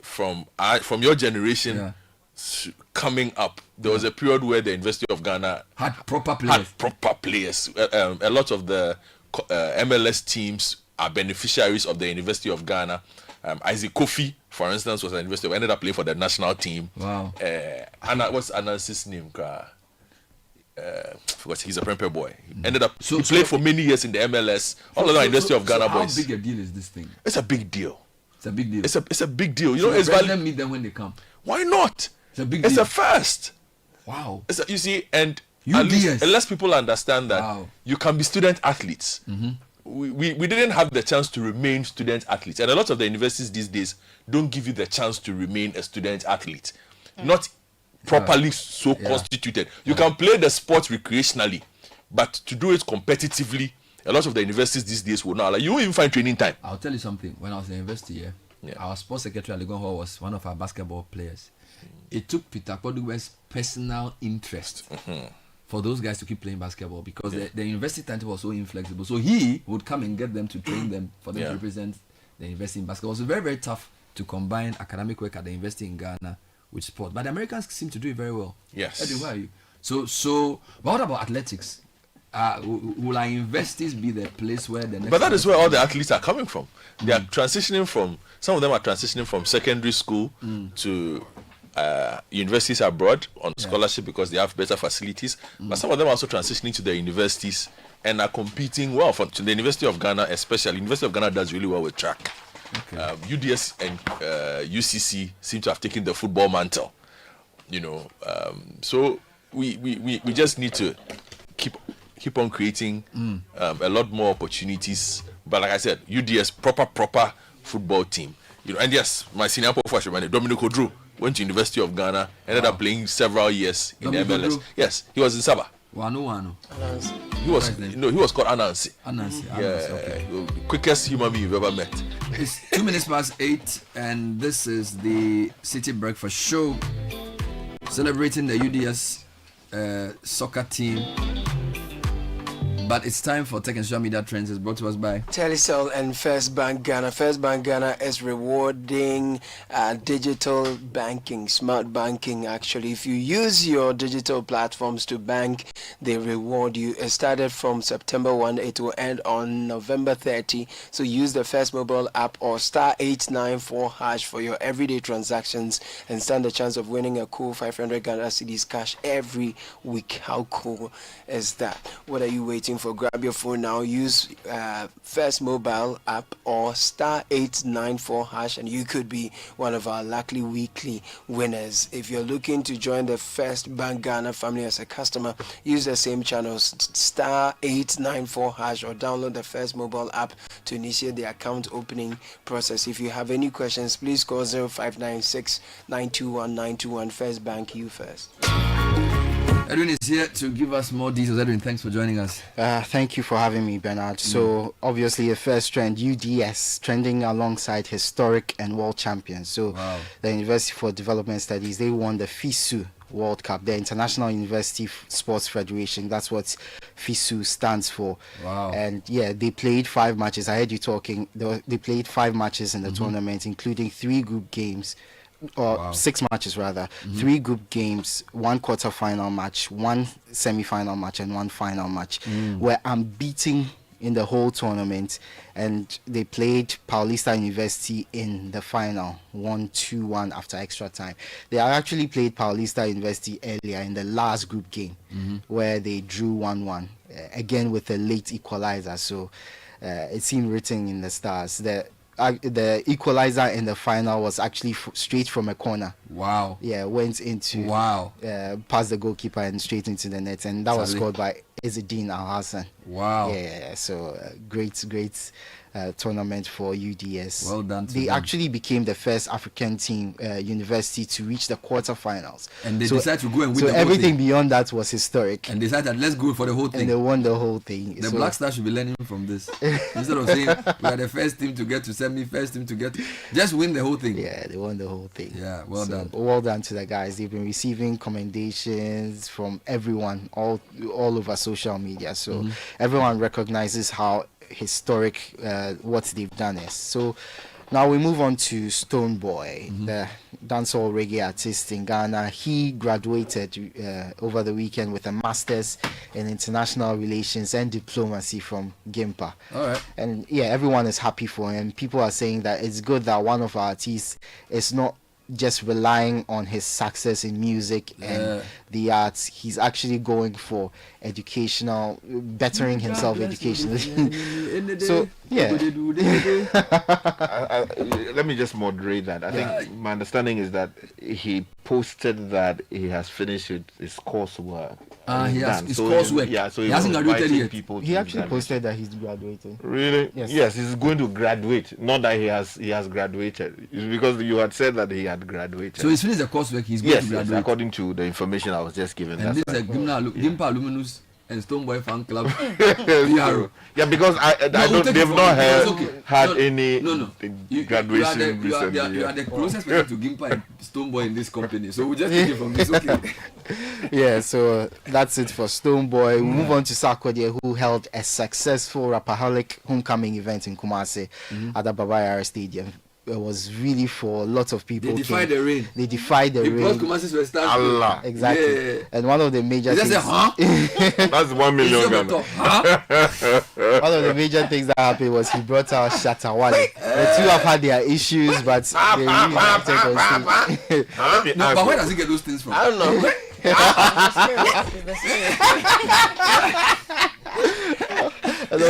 from your generation coming up, there was a period where the University of Ghana had proper players. A lot of the MLS teams are beneficiaries of the University of Ghana. Isaac Kofi, for instance, was at the University. Ended up playing for the national team. Wow. What's Anansi's name? Forgot. He's a Prempeh boy. He played for many years in the MLS. All of the University of Ghana boys. How big a deal is this thing? It's a big deal. It's a big deal. It's a big deal. You know, it's valid. Meet them when they come. Why not? It's a big deal. It's a first. Wow. You see, and unless people understand that you can be student athletes. We didn't have the chance to remain student athletes, and a lot of the universities these days don't give you the chance to remain a student athlete, not properly constituted. You can play the sport recreationally, but to do it competitively, a lot of the universities these days will not allow you. Won't even find training time. I'll tell you something. When I was in university, our sports secretary at Legon Hall was one of our basketball players. It took Peter Koduwe's personal interest for those guys to keep playing basketball because the university timetable was so inflexible. So he would come and get them to train them for them to represent the university in basketball. So very, very tough to combine academic work at the university in Ghana with sport. But the Americans seem to do it very well. Yes. Eddie, where are you? So but what about athletics? Will our universities be the place where the next... But that is where all the athletes are coming from. They are transitioning from... Some of them are transitioning from secondary school to... universities abroad on scholarship because they have better facilities, but some of them are also transitioning to the universities and are competing well to the University of Ghana, especially. University of Ghana does really well with track. UDS and UCC seem to have taken the football mantle, so we just need to keep on creating a lot more opportunities But like I said, UDS proper football team. You know, and yes, my senior professional Dominic Odru went to University of Ghana, ended up playing several years in the MLS. Odru. Yes, he was in Sabah. Wano. He was called Anansi. Okay. The quickest human being you've ever met. It's 2 minutes past 8, and this is the City Breakfast Show, celebrating the UDS soccer team. But it's time for Tech and Social Media Trends. It's brought to us by Telecel and First Bank Ghana. First Bank Ghana is rewarding digital banking, smart banking actually. If you use your digital platforms to bank, they reward you. It started from September 1. It will end on November 30. So use the First mobile app or *894# for your everyday transactions and stand a chance of winning a cool 500 Ghana cedis cash every week. How cool is that? What are you waiting for? Grab your phone now, use First mobile app or *894# and you could be one of our lucky weekly winners. If you're looking to join the First Bank Ghana family as a customer, use the same channels, *894# or download the First mobile app to initiate the account opening process. If you have any questions, please call 0596 921 921. First Bank, you first. Edwin is here to give us more details. Edwin, thanks for joining us. Thank you for having me, Bernard. So, obviously, the first trend, UDS, trending alongside historic and world champions. So, the University for Development Studies, they won the FISU World Cup, the International University Sports Federation. That's what FISU stands for. Wow. And yeah, they played 5 matches. I heard you talking. They played 5 matches in the tournament, including 3 group games. Or 6 matches rather, 3 group games, 1 quarter-final match, 1 semi-final match, and 1 final match. Were unbeaten in the whole tournament, and they played Paulista University in the final, 1-2-1 after extra time. They actually played Paulista University earlier in the last group game, where they drew 1-1, again with a late equalizer. So it seemed written in the stars. The equalizer in the final was actually straight from a corner. Wow. Yeah, went into past the goalkeeper and straight into the net, and that was scored by Izzeddin Al Hassan. Wow. Yeah, so great tournament for UDS. Well done to They them. actually became the first African team university to reach the quarterfinals. And they decided to go and win so the whole everything thing. beyond that was historic. And they decided that let's go for the whole thing. And they won the whole thing. The Black Stars should be learning from this. Instead of saying we are the first team to get to semi, first team to get to, just win the whole thing. Yeah, they won the whole thing. Yeah, well done. Well done to the guys. They've been receiving commendations from everyone all over social media. So everyone recognizes how historic what they've done is. So now we move on to Stonebwoy, the dancehall reggae artist in Ghana. He graduated over the weekend with a master's in international relations and diplomacy from GIMPA. All right. And yeah, everyone is happy for him. People are saying that it's good that one of our artists is not just relying on his success in music and the arts. He's actually going for educational, bettering himself educationally. So yeah. Let me just moderate that. I think my understanding is that he posted that he has finished his coursework. He has his coursework. Yeah, so he hasn't graduated yet. He actually posted that he's graduating. Really? Yes, he's going to graduate. Not that he has graduated. It's because you had said that he had graduated. So he's finished the coursework. He's going to graduate. Yes, according to the information I was just given. And this is a GIMPA Luminous and Stonebwoy fan club. Yeah, because they've not had any graduation recently. You are the closest person to GIMPA and Stonebwoy in this company, so we just take it from this. Okay. Yeah, so that's it for Stonebwoy. We move on to Sarkodie, who held a successful Rapaholic homecoming event in Kumasi at the Babayara Stadium. It was really for lots of people. They defied the rain. They defied the rain. Because Kumasi was starting. Allah. Exactly. Yeah. And one of the major things. That's 1 million Ghana. One of the major things that happened was he brought out Shatawale. The two have had their issues, but they really acted on stage. But where does he get those things from? I don't know. And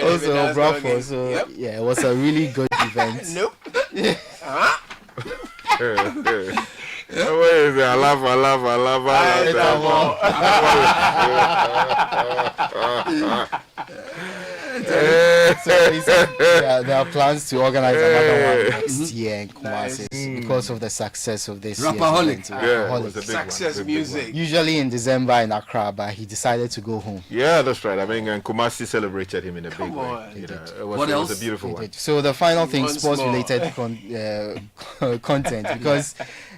also Bradford. So yeah, it was a really good event. Nope. Where is it? I love. So he said there are plans to organize another one next year in Kumasi because of the success of this Rapaholic. Success music. Usually in December in Accra, but he decided to go home. Yeah, that's right. I mean, and Kumasi celebrated him in a big way. You know, it was a beautiful one. So the final thing, sports-related content, because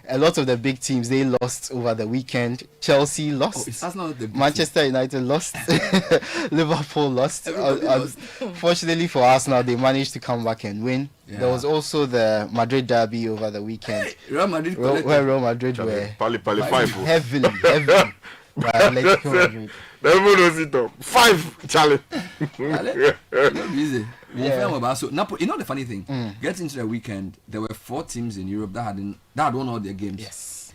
a lot of the big teams, they lost over the weekend. Chelsea lost. Manchester United lost. Liverpool lost. Fortunately for Arsenal, they managed to come back and win. Yeah. There was also the Madrid derby over the weekend. Real Madrid where Real Madrid were heavily by Atletico Madrid. Five challenge. Easy. Yeah. So, you know the funny thing? Getting into the weekend, there were 4 teams in Europe that had won all their games. Yes.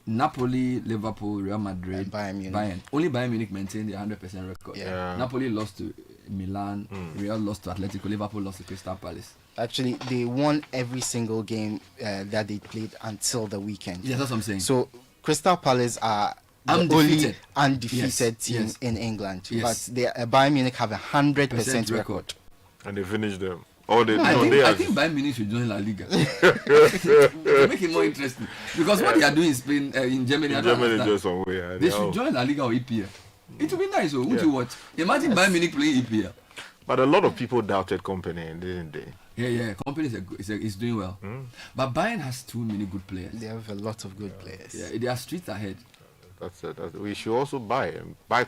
Napoli, Liverpool, Real Madrid, and Bayern. Only Bayern Munich maintained the 100% record. Yeah. Napoli lost to Milan, Real lost to Atletico, Liverpool lost to Crystal Palace. Actually, they won every single game that they played until the weekend. Yeah, that's what I'm saying. So, Crystal Palace are the only undefeated team in England. But Bayern Munich have 100% record. And they finished them. I think Bayern Munich should join La Liga to make it more interesting. Because what they are doing is playing in Germany. They should join La Liga or EPL. It would be nice, wouldn't you watch? Imagine Bayern Munich playing EPL. But a lot of people doubted Company, didn't they? Yeah. Company is doing well. But Bayern has too many good players. They have a lot of good players. Yeah, they are streets ahead. We should also buy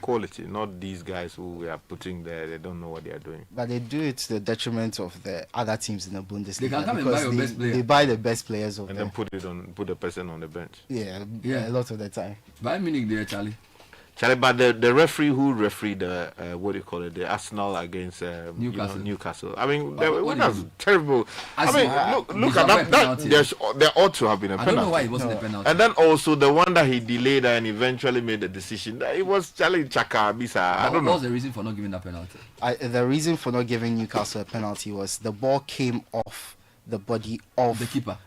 quality, not these guys who we are putting there. They don't know what they are doing. But they do it to the detriment of the other teams in the Bundesliga. They can come and buy your best player. They buy the best players of and then put the person on the bench. Yeah, a lot of the time. Bayern Munich there, Charlie, but the referee who refereed the what do you call it, the Arsenal against Newcastle. I mean, that was terrible. Look at that. There ought to have been a penalty. I don't know why it wasn't a penalty. And then also the one that he delayed and eventually made the decision. It was Charlie Chaka Bisa. I don't know. What was the reason for not giving that penalty? The reason for not giving Newcastle a penalty was the ball came off the body of the keeper.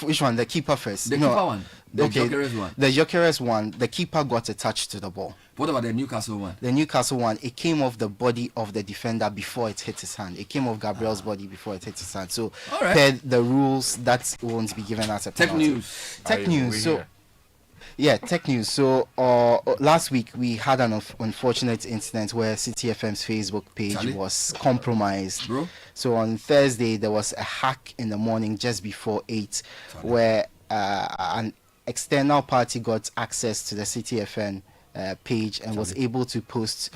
Which one? The keeper first. The keeper one. The Gyökeres one. The Gyökeres one. The keeper got attached to the ball. What about the Newcastle one? The Newcastle one, it came off the body of the defender before it hit his hand. It came off Gabriel's body before it hit his hand. So, per the rules, that won't be given as a penalty. Tech news. So, tech news. So, last week we had an unfortunate incident where Citi FM's Facebook page was compromised. Bro. So on Thursday there was a hack in the morning just before 8, where an external party got access to the Citi FM page and was able to post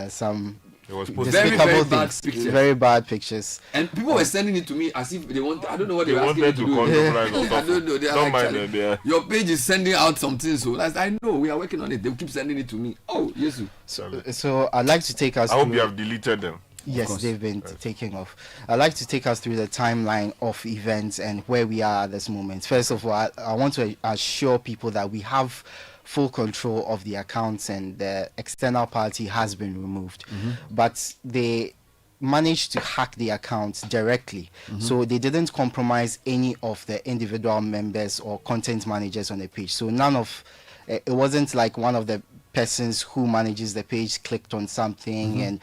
some very bad pictures. Very bad pictures. And people were sending it to me as if they want. I don't know what they were asking me to do. I don't know. Don't mind them. Your page is sending out something. So I know we are working on it. They keep sending it to me. Oh, yes. So I'd like to take us. I hope you have deleted them. Yes, they've been taken off. I'd like to take us through the timeline of events and where we are at this moment. First of all, I want to assure people that we have full control of the accounts and the external party has been removed. But they managed to hack the accounts directly. So they didn't compromise any of the individual members or content managers on the page. So it wasn't like one of the persons who manages the page clicked on something and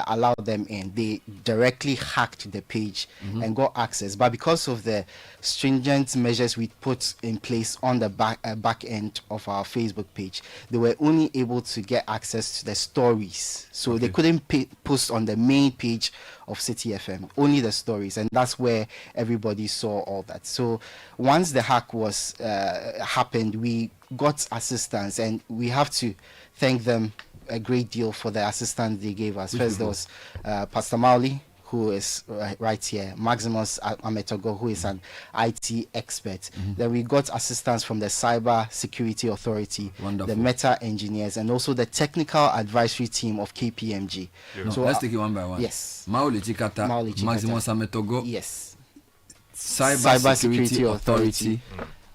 allowed them in. They directly hacked the page and got access. But because of the stringent measures we put in place on the back end of our Facebook page, they were only able to get access to the stories. So they couldn't post on the main page of Citi FM, only the stories, and that's where everybody saw all that. So once the hack was happened, we got assistance, and we have to thank them a great deal for the assistance they gave us. First, there was Pastor Mauli, who is right here, Maximus Ametogo, who is an IT expert. Then we got assistance from the cybersecurity authority, the Meta engineers, and also the technical advisory team of KPMG. So let's take it one by one. Yes. Mauli Chikata, Maximus Ametogo. Yes. Cybersecurity authority.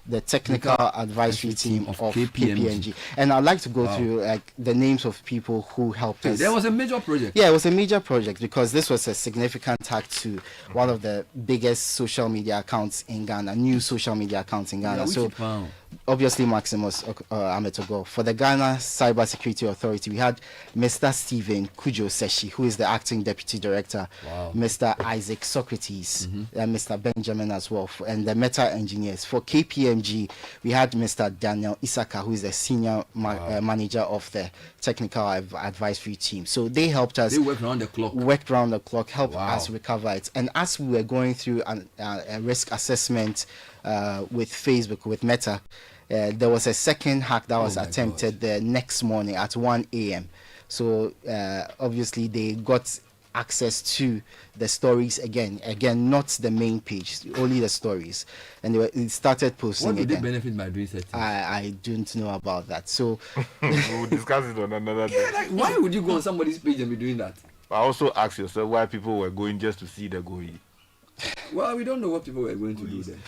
The technical advisory team of KPMG. And I'd like to go through the names of people who helped us. There was a major project. Yeah, it was a major project because this was a significant hack to one of the biggest social media accounts in Ghana, new social media accounts in Ghana. So obviously Maximus Ametogo. For the Ghana Cybersecurity Authority, we had Mr. Stephen Kujo Seshi, who is the acting deputy director, Mr. Isaac Socrates, and Mr. Benjamin as well, and the Meta engineers. For KPMG, we had Mr. Daniel Isaka, who is the senior manager of the technical advisory team. So they helped us. They worked around the clock. Helped us recover it. And as we were going through a risk assessment with Facebook, with Meta, there was a second hack that was attempted the next morning at 1 a.m. So obviously they got access to the stories again, not the main page, only the stories, and they started posting. What did they benefit by doing that? I don't know about that. So we'll discuss it on another day. Yeah, like, why would you go on somebody's page and be doing that? I also ask yourself why people were going just to see the GUI. Well, we don't know what people were going to do then.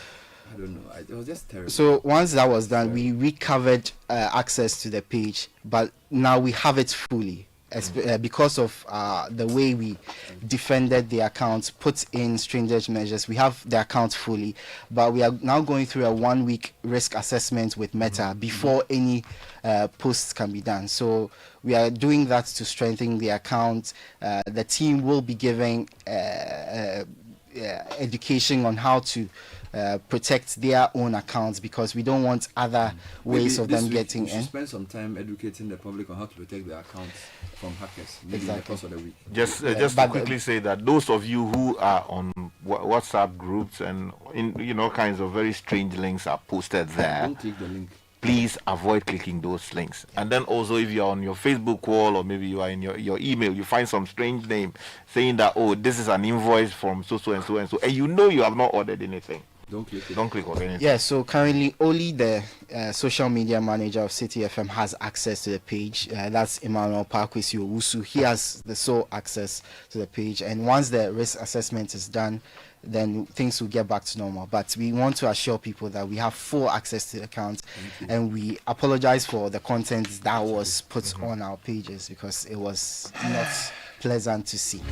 I don't know. It was just terrible. So once that was done, we recovered access to the page, but now we have it fully. Because of the way we defended the accounts, put in stringent measures, we have the account fully, but we are now going through a 1-week risk assessment with Meta before any posts can be done. So we are doing that to strengthen the account. The team will be giving education on how to protect their own accounts, because we don't want other ways of them getting in. Spend some time educating the public on how to protect their accounts from hackers. Maybe in the course of the week. Just to quickly say that those of you who are on WhatsApp groups and in all kinds of very strange links are posted there. Don't click the link. Please avoid clicking those links. And then also, if you're on your Facebook wall, or maybe you are in your email, you find some strange name saying that, oh, this is an invoice from so and so, and you have not ordered anything. Don't click it. Don't click on anything. Yeah, so currently only the social media manager of Citi FM has access to the page. That's Emmanuel Parkwisi Owusu. He has the sole access to the page. And once the risk assessment is done, then things will get back to normal. But we want to assure people that we have full access to the account, and we apologize for the content that was put on our pages, because it was not pleasant to see.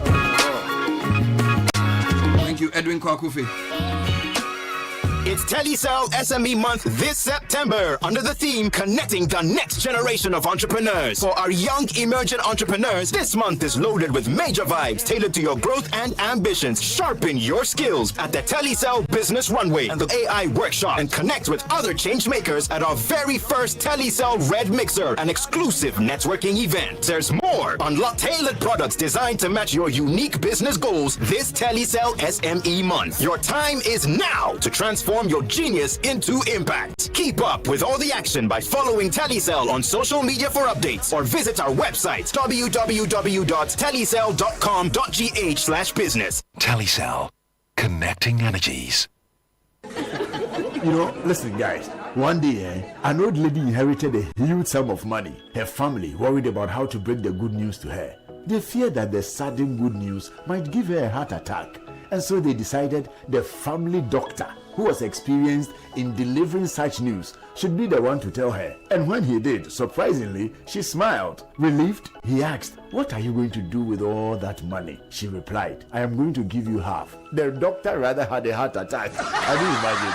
Thank you, Edwin Kwakufi. It's Telecel SME Month this September under the theme Connecting the Next Generation of Entrepreneurs. For our young emergent entrepreneurs, this month is loaded with major vibes tailored to your growth and ambitions. Sharpen your skills at the Telecel Business Runway and the AI Workshop, and connect with other change makers at our very first Telecel Red Mixer, an exclusive networking event. There's more. Unlock tailored products designed to match your unique business goals this Telecel SME Month. Your time is now to transform your genius into impact. Keep up with all the action by following Telecel on social media for updates, or visit our website www.telecel.com.gh/business. Telecel, connecting energies. Listen, guys. One day, an old lady inherited a huge sum of money. Her family worried about how to break the good news to her. They feared that the sudden good news might give her a heart attack, and so they decided the family doctor, who was experienced in delivering such news, should be the one to tell her. And when he did, surprisingly, she smiled. Relieved, he asked, "What are you going to do with all that money?" She replied, "I am going to give you half." The doctor rather had a heart attack. Can you imagine?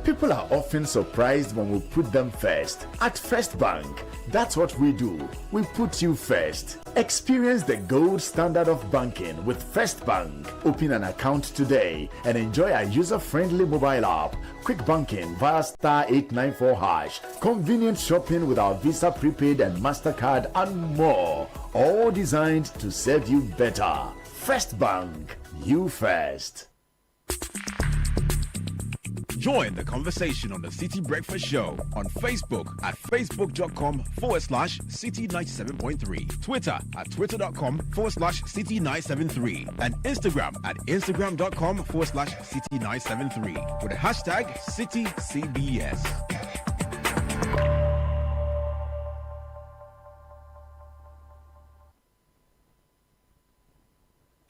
People are often surprised when we put them first. At First Bank, that's what we do. We put you first. Experience the gold standard of banking with First Bank. Open an account today and enjoy our user-friendly mobile app, quick banking via *894#, convenient shopping with our Visa Prepaid and MasterCard, and more. All designed to serve you better. First Bank, you first. Join the conversation on the Citi Breakfast Show on Facebook at facebook.com/Citi97.3, Twitter at twitter.com/Citi973, and Instagram at instagram.com/Citi973 with the hashtag CitiCBS.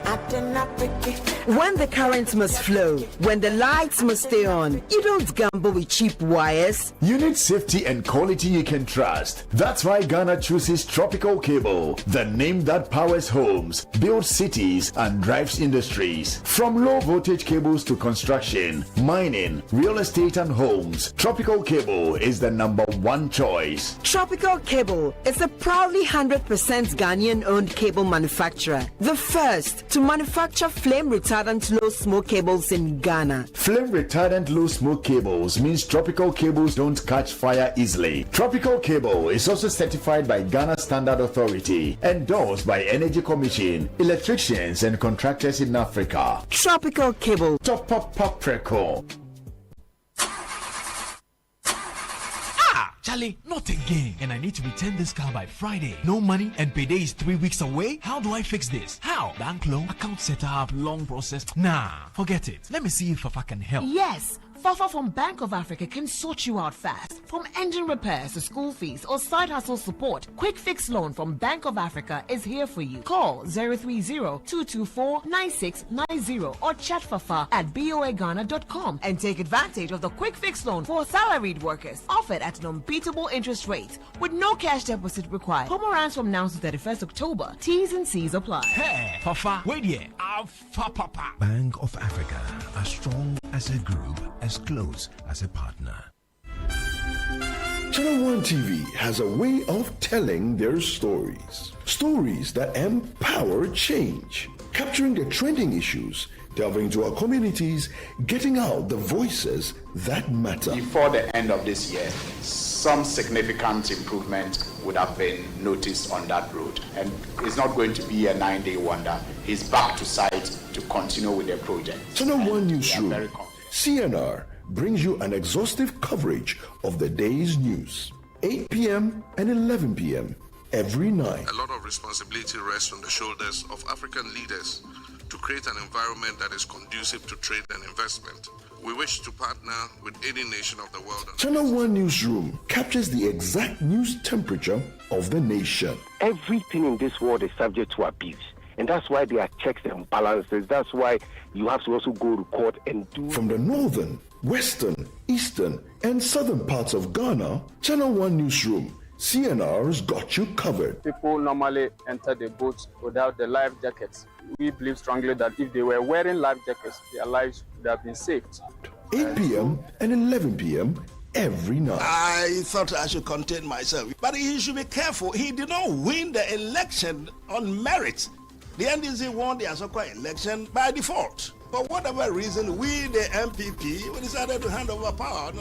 At When the current must flow, when the lights must stay on, you don't gamble with cheap wires. You need safety and quality you can trust. That's why Ghana chooses Tropical Cable, the name that powers homes, builds cities, and drives industries. From low voltage cables to construction, mining, real estate, and homes, Tropical Cable is the #1 choice. Tropical Cable is a proudly 100% Ghanaian-owned cable manufacturer, the first to manufacture flame-retardant low-smoke cables in Ghana. Flame-retardant low-smoke cables means Tropical cables don't catch fire easily. Tropical Cable is also certified by Ghana Standard Authority, endorsed by Energy Commission, electricians and contractors in Africa. Tropical Cable. Preco. Charlie, not again. And I need to return this car by Friday. No money and payday is 3 weeks away? How do I fix this? How? Bank loan, account setup, long process. Nah, forget it. Let me see if Fafa can help. Yes. Fafa from Bank of Africa can sort you out fast. From engine repairs to school fees or side hustle support, Quick Fix Loan from Bank of Africa is here for you. Call 030-224-9690 or chat Fafa at boaghana.com and take advantage of the Quick Fix Loan for salaried workers, offered at an unbeatable interest rate with no cash deposit required. Promo runs from now to 31st October. T's and C's apply. Hey, Fafa, wait here. Papa. Bank of Africa, as strong as a group, as close as a partner. Channel One TV has a way of telling their stories. Stories that empower change. Capturing the trending issues, delving into our communities, getting out the voices that matter. Before the end of this year, some significant improvement would have been noticed on that road. And it's not going to be a 9-day wonder. He's back to site to continue with the project. Channel One Newsroom, CNR, brings you an exhaustive coverage of the day's news. 8 p.m. and 11 p.m. every night. A lot of responsibility rests on the shoulders of African leaders to create an environment that is conducive to trade and investment. We wish to partner with any nation of the world. Channel One Newsroom captures the exact news temperature of the nation. Everything in this world is subject to abuse. And that's why there are checks and balances. That's why you have to also go to court and do... From the northern, western, eastern, and southern parts of Ghana, Channel One Newsroom, CNR's got you covered. People normally enter the boats without the life jackets. We believe strongly that if they were wearing life jackets, their lives would have been saved. 8 p.m. and 11 p.m. every night. I thought I should contain myself. But he should be careful. He did not win the election on merit. The NDC won the Asokwa election by default. For whatever reason, we, the MPP, we decided to hand over power.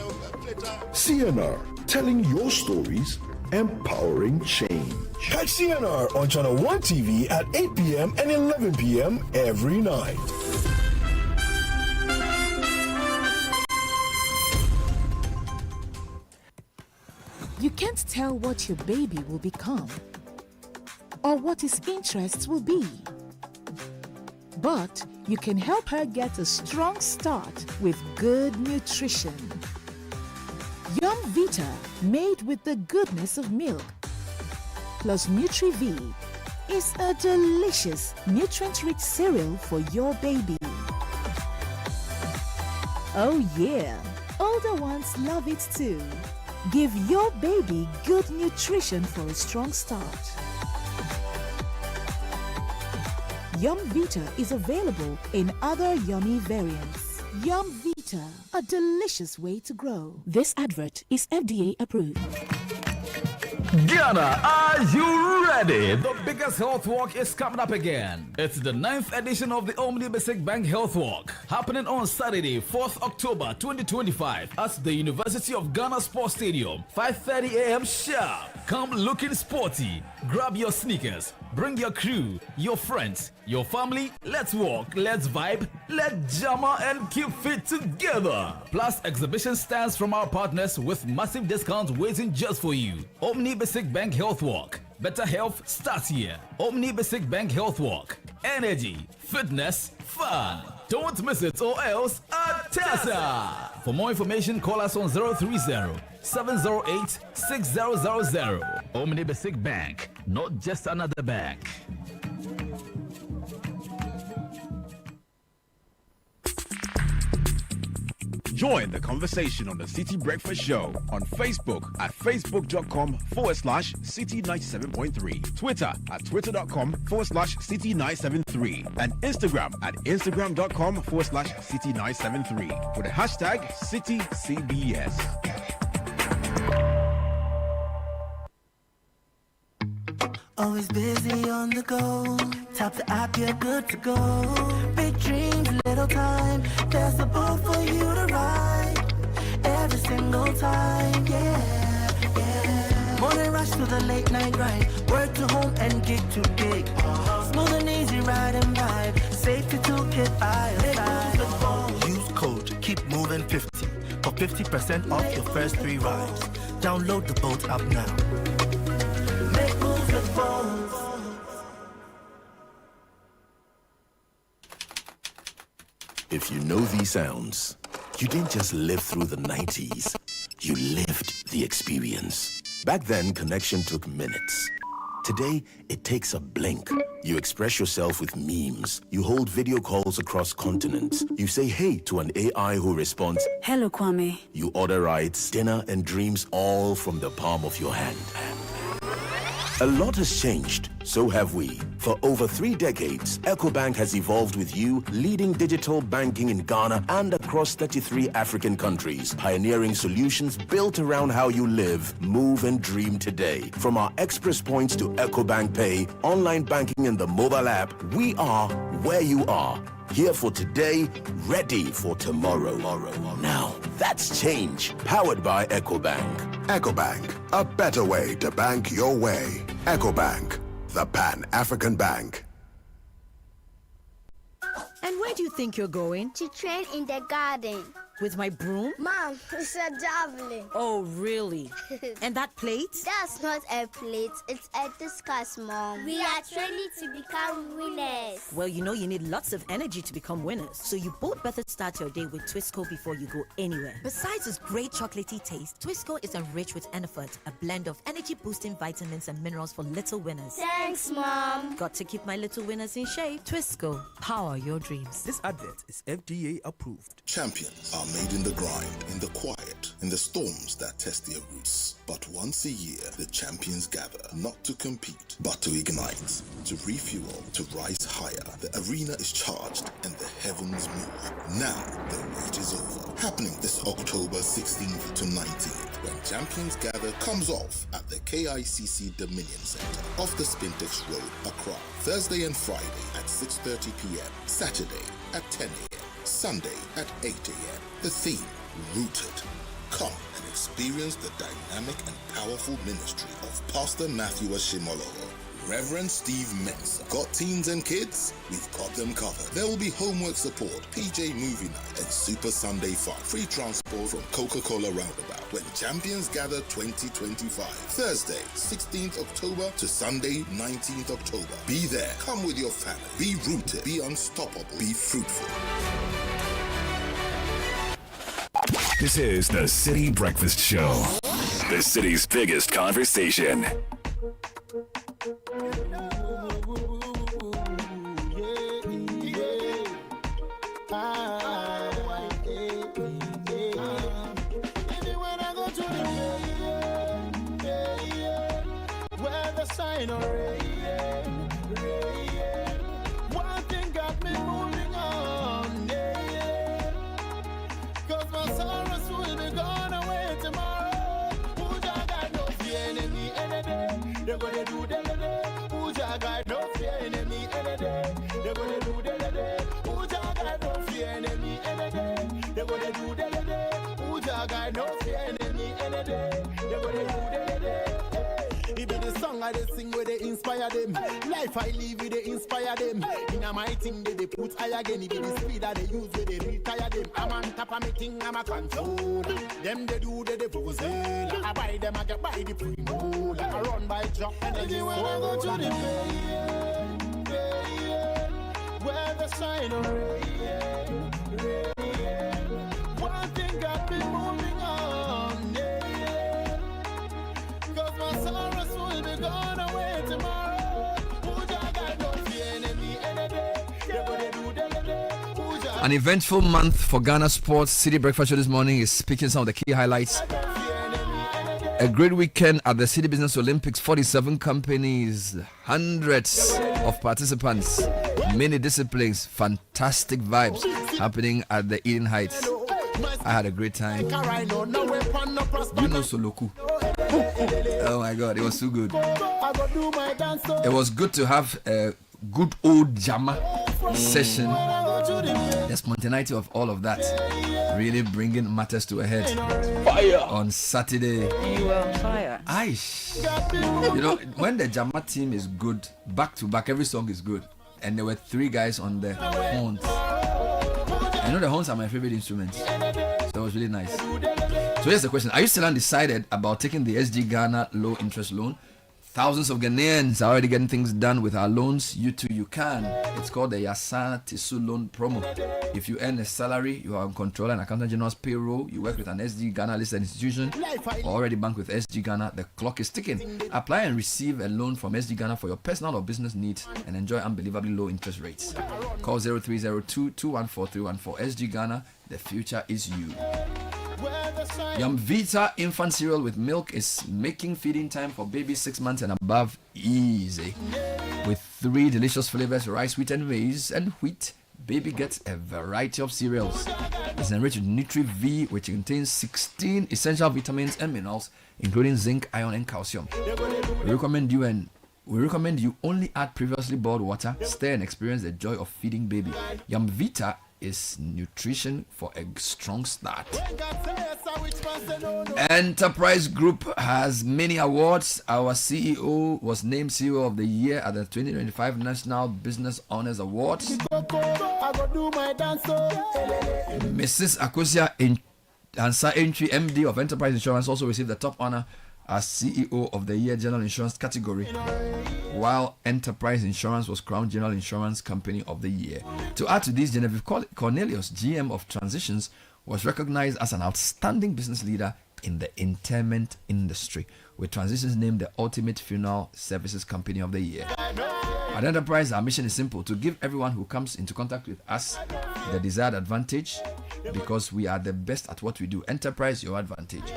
CNR, telling your stories, empowering change. Catch CNR on Channel One TV at 8 p.m. and 11 p.m. every night. You can't tell what your baby will become or what his interests will be. But you can help her get a strong start with good nutrition. Yum Vita, made with the goodness of milk, plus Nutri-V, is a delicious, nutrient-rich cereal for your baby. Oh yeah, older ones love it too. Give your baby good nutrition for a strong start. Yum Vita is available in other yummy variants. Yum Vita, a delicious way to grow. This advert is FDA approved. Ghana, are you ready? The biggest health walk is coming up again. It's the 9th edition of the Agri-business Bank Health Walk, happening on Saturday, 4th October 2025 at the University of Ghana Sports Stadium, 5:30 a.m. sharp. Come looking sporty. Grab your sneakers, bring your crew, your friends, your family. Let's walk, let's vibe, let's jammer and keep fit together. Plus exhibition stands from our partners with massive discounts waiting just for you. Agri-business Bank Health Walk. Better health starts here. Agri-business Bank Health Walk. Energy, fitness, fun. Don't miss it or else Atasa. For more information, call us on 030-708-6000. Agri-business Bank, not just another bank. Join the conversation on the City Breakfast Show on Facebook at facebook.com/City97.3, Twitter at twitter.com/City973, and Instagram at instagram.com/City973 with the hashtag CityCBS. Always busy on the go. Tap the app, you're good to go. Big dreams, little time. There's a boat for you to ride. Every single time, yeah, yeah. Morning rush to the late night grind. Work to home and gig to gig. Smooth and easy ride and vibe. Safety toolkit by your side. Use code Keep Moving 50 for 50% off your first 3 rides. Download the boat app now. Make moves with phones. If you know these sounds, you didn't just live through the 90s. You lived the experience. Back then, connection took minutes. Today, it takes a blink. You express yourself with memes. You hold video calls across continents. You say hey to an AI who responds, "Hello, Kwame." You order rides, dinner, and dreams all from the palm of your hand. A lot has changed, so have we. For over 3 decades, EcoBank has evolved with you, leading digital banking in Ghana and across 33 African countries, pioneering solutions built around how you live, move, and dream today. From our express points to EcoBank Pay, online banking, and the mobile app, we are where you are. Here for today, ready for tomorrow. Now, that's change, powered by EcoBank. EcoBank, a better way to bank your way. EcoBank, the Pan-African Bank. And where do you think you're going? To train in the garden. With my broom? Mom, it's a javelin. Oh, really? And that plate? That's not a plate. It's a discus, Mom. We are training to become winners. Well, you know you need lots of energy to become winners. So you both better start your day with Twisco before you go anywhere. Besides its great chocolatey taste, Twisco is enriched with Enerfort, a blend of energy-boosting vitamins and minerals for little winners. Thanks, Mom. Got to keep my little winners in shape. Twisco, power your dreams. This advert is FDA approved. Champions are made in the grind, in the quiet, in the storms that test their roots. But once a year, the champions gather, not to compete, but to ignite, to refuel, to rise higher. The arena is charged and the heavens move. Now, the wait is over. Happening this October 16th to 19th, when Champions Gather comes off at the KICC Dominion Center off the Spintex Road, Accra. Thursday and Friday at 6:30 p.m. Saturday at 10 a.m. Sunday at 8 a.m. The theme, Rooted. Come and experience the dynamic and powerful ministry of Pastor Matthew Ashimolowo, Reverend Steve Mensah. Got teens and kids? We've got them covered. There will be homework support, PJ Movie Night, and Super Sunday Fun. Free transport from Coca-Cola Roundabout. When Champions Gather 2025. Thursday, 16th October to Sunday, 19th October. Be there. Come with your family. Be rooted. Be unstoppable. Be fruitful. This is the City Breakfast Show, the city's biggest conversation. One thing got me moving on, cause my sorrows will be gone away tomorrow. Who got no fear enemy any day? They're gonna do the day. Who got no fear enemy any day? They're gonna do the day. Who got no fear enemy any day? They're gonna do the day. Who got no fear enemy any day? They're gonna do the day. Even the song I they sing where they inspire them. Life I live with they inspire them. In a my thing they put I again. Even the speed that they use where they retire them. I'm on top of me thing, I'm a control. Them they do the pose. I buy them, I get buy the primo. Like I run by job and then you wanna go to the where the shine one thing got me moving on, cause my sorrows will be gone away tomorrow. Who got no fear enemy any day? They're gonna do the day. Who got An eventful month for Ghana sports. City Breakfast Show this morning is speaking some of the key highlights. A great weekend at the City Business Olympics. 47 companies, hundreds of participants, many disciplines, fantastic vibes happening at the Eden Heights. I had a great time. You know Soloku. Oh my God, it was so good. It was good to have a good old Jama session. The spontaneity of all of that really bringing matters to a head. Fire on Saturday. You were on fire. You know, when the Jama team is good, back to back, every song is good. And there were 3 guys on the horns. I know the horns are my favorite instruments. So it was really nice. So here's the question. Are you still undecided about taking the SG Ghana low interest loan? Thousands of Ghanaians are already getting things done with our loans. You too, you can. It's called the Yasa Tisu Loan Promo. If you earn a salary, you are on control and accountant general's payroll, you work with an SG Ghana listed institution, or already bank with SG Ghana, the clock is ticking. Apply and receive a loan from SG Ghana for your personal or business needs and enjoy unbelievably low interest rates. Call 0302-214-314. SG Ghana, the future is you. Yum Vita infant cereal with milk is making feeding time for babies 6 months and above easy. With 3 delicious flavors, rice, wheat and maize and wheat, baby gets a variety of cereals. It's enriched with Nutri-V, which contains 16 essential vitamins and minerals, including zinc, iron and calcium. We recommend you only add previously boiled water, stir and experience the joy of feeding baby. Yum Vita is nutrition for a strong start. Enterprise Group has many awards. Our CEO was named CEO of the Year at the 2025 National Business Honors Awards. Mrs. Akosia Ansa Entry, MD of Enterprise Insurance, also received the top honor as CEO of the Year General Insurance category, while Enterprise Insurance was crowned General Insurance Company of the Year. To add to this, Genevieve Cornelius, GM of Transitions, was recognized as an outstanding business leader in the interment industry, with Transitions named the Ultimate Funeral Services Company of the Year. At Enterprise, our mission is simple: to give everyone who comes into contact with us the desired advantage, because we are the best at what we do. Enterprise, your advantage.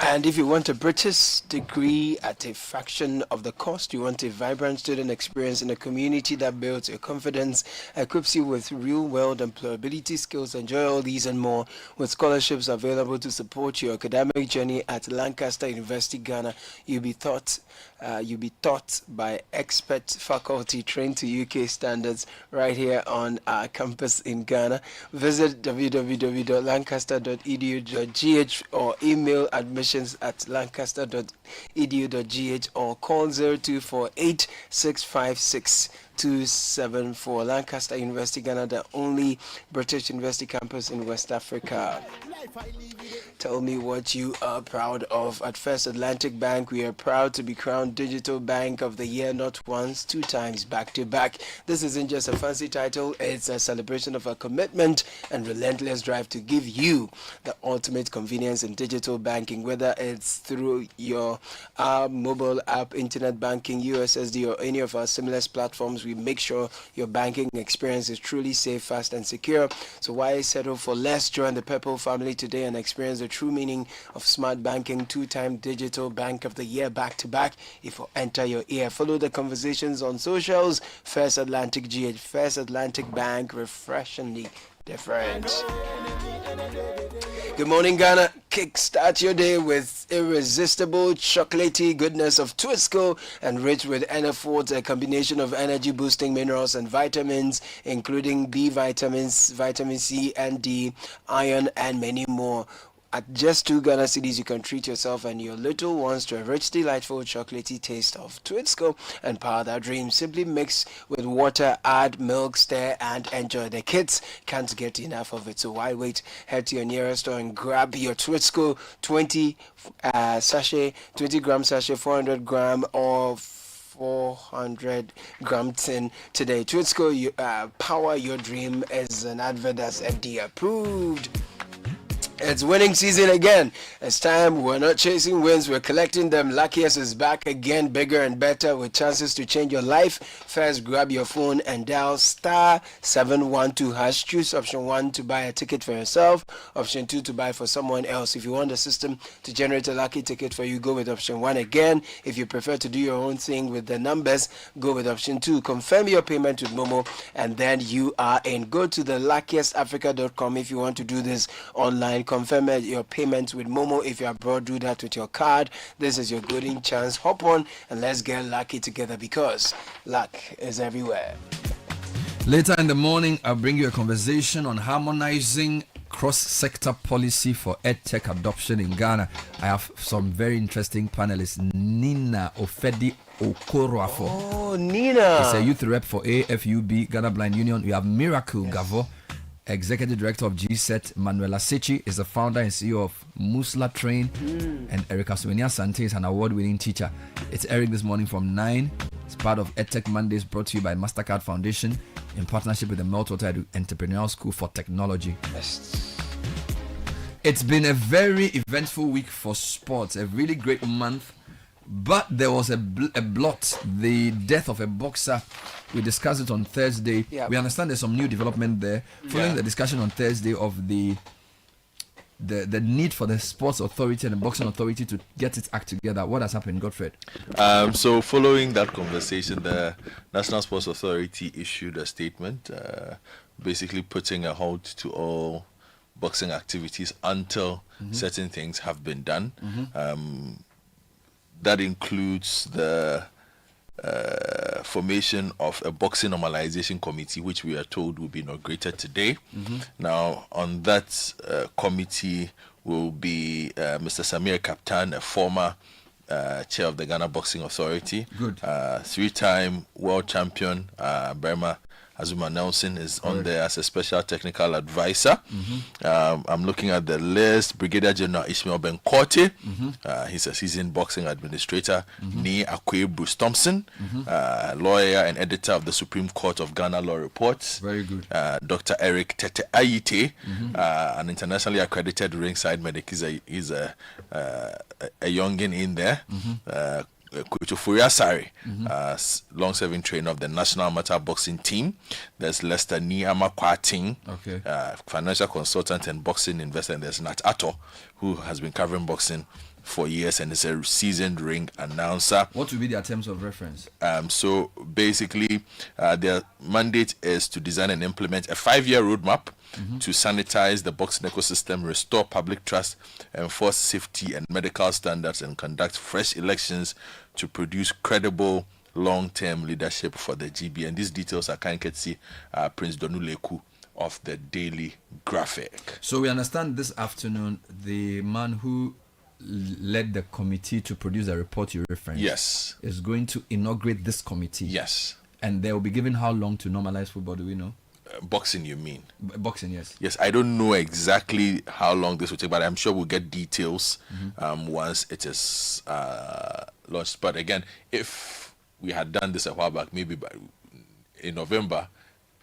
And if you want a British degree at a fraction of the cost, you want a vibrant student experience in a community that builds your confidence, equips you with real-world employability skills, enjoy all these and more with scholarships available to support your academic journey at Lancaster University, Ghana. You'll be taught by expert faculty trained to UK standards right here on our campus in Ghana. Visit www.lancaster.edu.gh or email admissions@lancaster.edu.gh or call 0248 656 274. Lancaster University, Ghana, the only British university campus in West Africa. Tell me what you are proud of. At First Atlantic Bank, we are proud to be crowned Digital Bank of the Year, not once, 2 times back to back. This isn't just a fancy title, it's a celebration of our commitment and relentless drive to give you the ultimate convenience in digital banking, whether it's through your mobile app, internet banking, USSD, or any of our seamless platforms. We make sure your banking experience is truly safe, fast, and secure. So why settle for less? Join the Purple family today and experience the true meaning of smart banking. 2-time Digital Bank of the Year back to back. If you enter your ear, follow the conversations on socials. First Atlantic GH, First Atlantic Bank, refreshingly different. Good morning, Ghana. Kickstart your day with irresistible chocolatey goodness of Twisco, enriched with NF4, a combination of energy boosting minerals and vitamins, including B vitamins, vitamin C and D, iron, and many more. At just 2 Ghana cedis, you can treat yourself and your little ones to a rich, delightful, chocolatey taste of Twisco and power their dreams. Simply mix with water, add milk, stir, and enjoy. The kids can't get enough of it, so why wait? Head to your nearest store and grab your Twisco 20 gram sachet, 400 gram, or 400 gram tin today. Twisco, power your dream, is an advert that's FDA approved. It's winning season again. It's time. We're not chasing wins. We're collecting them. Luckiest is back again, bigger and better with chances to change your life. First, grab your phone and dial *712#. Choose option 1 to buy a ticket for yourself. Option 2 to buy for someone else. If you want the system to generate a lucky ticket for you, go with option 1 again. If you prefer to do your own thing with the numbers, go with option 2. Confirm your payment with Momo and then you are in. Go to the luckiestafrica.com if you want to do this online. Confirm your payment with Momo. If you're abroad, do that with your card. This is your golden chance. Hop on and let's get lucky together because luck is everywhere. Later in the morning, I'll bring you a conversation on harmonizing cross-sector policy for EdTech adoption in Ghana. I have some very interesting panelists. Nina Ofedi Okoroafo. Oh, Nina. She's a youth rep for AFUB, Ghana Blind Union. We have Miracle Gavo, Executive Director of GSET. Manuela Sechi is the founder and CEO of Musla Train. And Erica Suenia Sante is an award-winning teacher. It's airing this morning from 9. It's part of EdTech Mondays, brought to you by MasterCard Foundation in partnership with the Meltwater Entrepreneurial School for Technology. It's been a very eventful week for sports, a really great month. But there was a blot, the death of a boxer. We discussed it on Thursday. Yeah. We understand there's some new development there. Following the discussion on Thursday of the need for the sports authority and the boxing authority to get its act together. What has happened, Godfred? So following that conversation, the National Sports Authority issued a statement basically putting a halt to all boxing activities until certain things have been done. That includes the formation of a boxing normalization committee, which we are told will be inaugurated today. Now, on that committee will be Mr. Samir Kaptan, a former chair of the Ghana Boxing Authority. Good. 3-time world champion, Burma Azuma Nelson is on there as a special technical advisor. I'm looking at the list. Brigadier General Ishmael Benkote, he's a seasoned boxing administrator. Ni Akwe Bruce Thompson, lawyer and editor of the Supreme Court of Ghana Law Reports. Very good. Dr. Eric Tete Ayite, an internationally accredited ringside medic. He's a youngin in there. Kucho Furiasari, long-serving trainer of the National Amateur Boxing Team. There's Lester Niama Kwating, financial consultant and boxing investor. And there's Nat Ato, who has been covering boxing for years and is a seasoned ring announcer. What will be their terms of reference? So basically, their mandate is to design and implement a 5-year roadmap to sanitize the boxing ecosystem, restore public trust, enforce safety and medical standards, and conduct fresh elections to produce credible long-term leadership for the GB. And these details are kind of see Prince Donuleku of the Daily Graphic. So we understand this afternoon the man who led the committee to produce a report you referenced is going to inaugurate this committee. Yes. And they will be given how long to normalize football, do we know? Boxing, you mean? Boxing, yes. Yes, I don't know exactly how long this will take, but I'm sure we'll get details once it is launched. But again, if we had done this a while back, maybe in November,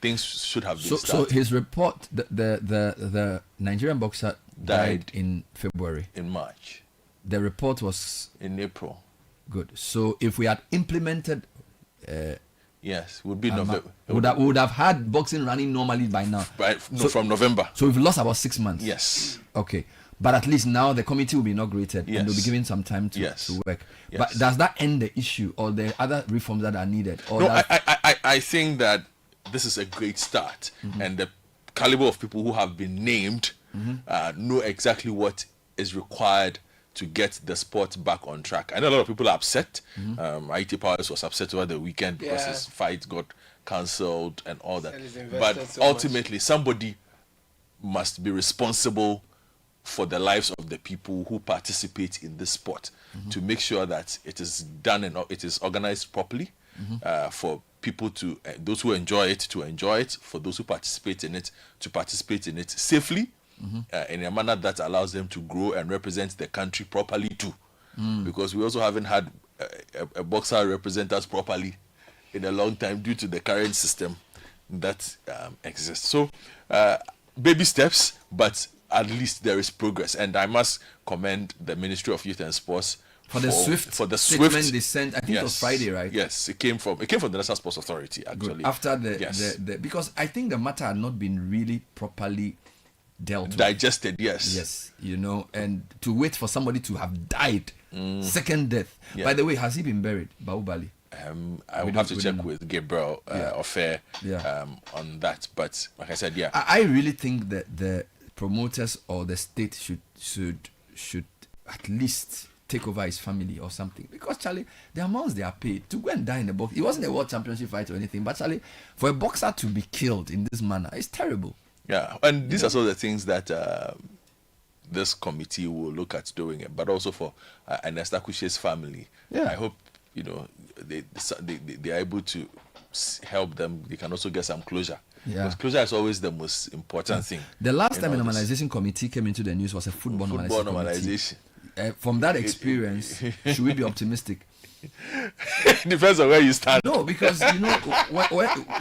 things should have been started. So his report, the Nigerian boxer died in February. In March. The report was in April. Good. So if we had implemented yes, would be November. Would have had boxing running normally by now. From November. So we've lost about 6 months. Yes. Okay. But at least now the committee will be inaugurated and they'll be given some time to work. Yes. But does that end the issue or the other reforms that are needed? Or no, I think that this is a great start. And the caliber of people who have been named know exactly what is required to get the sport back on track. I know a lot of people are upset. IT Powers was upset over the weekend because his fight got cancelled and all that. But ultimately, somebody must be responsible for the lives of the people who participate in this sport to make sure that it is done and it is organized properly for people to, those who enjoy it, to enjoy it, for those who participate in it, to participate in it safely, in a manner that allows them to grow and represent the country properly too. Because we also haven't had a boxer represent us properly in a long time due to the current system that exists. So, baby steps, but at least there is progress. And I must commend the Ministry of Youth and Sports for the swift statement they sent. I think it was Friday, right? Yes, it came from the National Sports Authority, actually. Good. After the because I think the matter had not been really properly digested. Yes. Yes, and to wait for somebody to have died, second death. Yeah. By the way, has he been buried, Baubali? I will have to check with Gabriel Ofair on that. But like I said, I really think that the promoters or the state should at least take over his family or something, because Charlie, the amounts they are paid to go and die in the box, it wasn't a world championship fight or anything, but Charlie, for a boxer to be killed in this manner, it's terrible. Yeah, and these are some of the things that this committee will look at doing it, but also for Ernest Akushe's family. I hope they are able to help them. They can also get some closure. Because closure is always the most important thing. The last time a normalization committee came into the news was a football normalization. From that experience, should we be optimistic? Depends on where you stand. No, because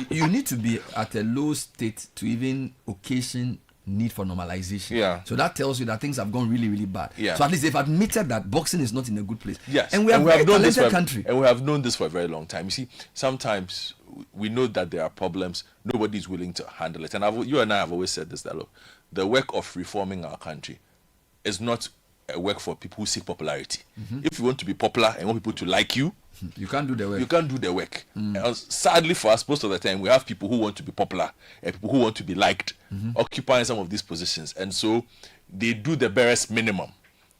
you need to be at a low state to even occasion need for normalization. Yeah. So that tells you that things have gone really, really bad. Yeah. So at least they've admitted that boxing is not in a good place. Yes. And we have a talented country. And we have known this for a very long time. You see, sometimes we know that there are problems. Nobody is willing to handle it. And you and I have always said this, that look, the work of reforming our country is not a work for people who seek popularity. If you want to be popular and want people to like you, you can't do the work. You can't do the work. And sadly for us, most of the time, we have people who want to be popular and people who want to be liked, occupying some of these positions. And so they do the barest minimum.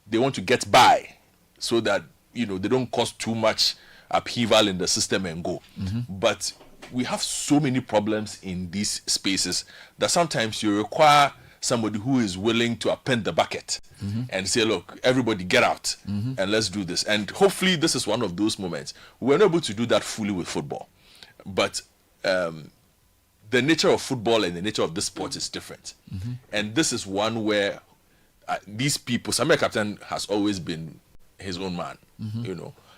They want to get by so that, they don't cause too much upheaval in the system and go. But we have so many problems in these spaces that sometimes you require somebody who is willing to append the bucket and say, look, everybody get out and let's do this. And hopefully this is one of those moments. We were not able to do that fully with football. But the nature of football and the nature of this sport is different. And this is one where these people, Samuel Captain has always been his own man,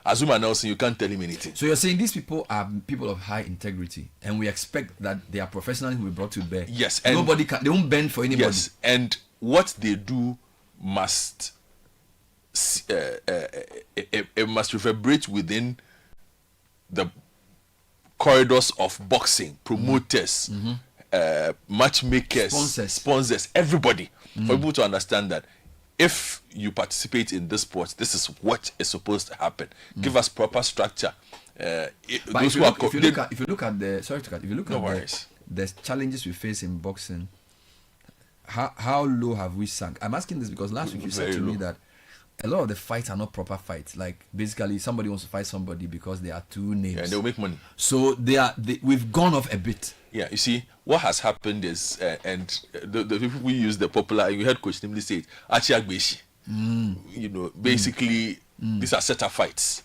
Azuma Nelson, you can't tell him anything. So you're saying these people are people of high integrity, and we expect that their professionalism will be brought to bear. Yes, and they won't bend for anybody. Yes, and what they do must it must reverberate within the corridors of boxing, promoters, matchmakers, sponsors, everybody, for people to understand that if you participate in this sport, this is what is supposed to happen. Give us proper structure. If you look at the challenges we face in boxing, how low have we sunk? I'm asking this because last week you said to me that a lot of the fights are not proper fights. Like basically somebody wants to fight somebody because there are two names. Yeah, and they'll make money. So we've gone off a bit. Yeah, you see, what has happened is, and the people we use the popular, you heard Coach Nimli say it, Achiagbeshi. Basically, these are setup fights.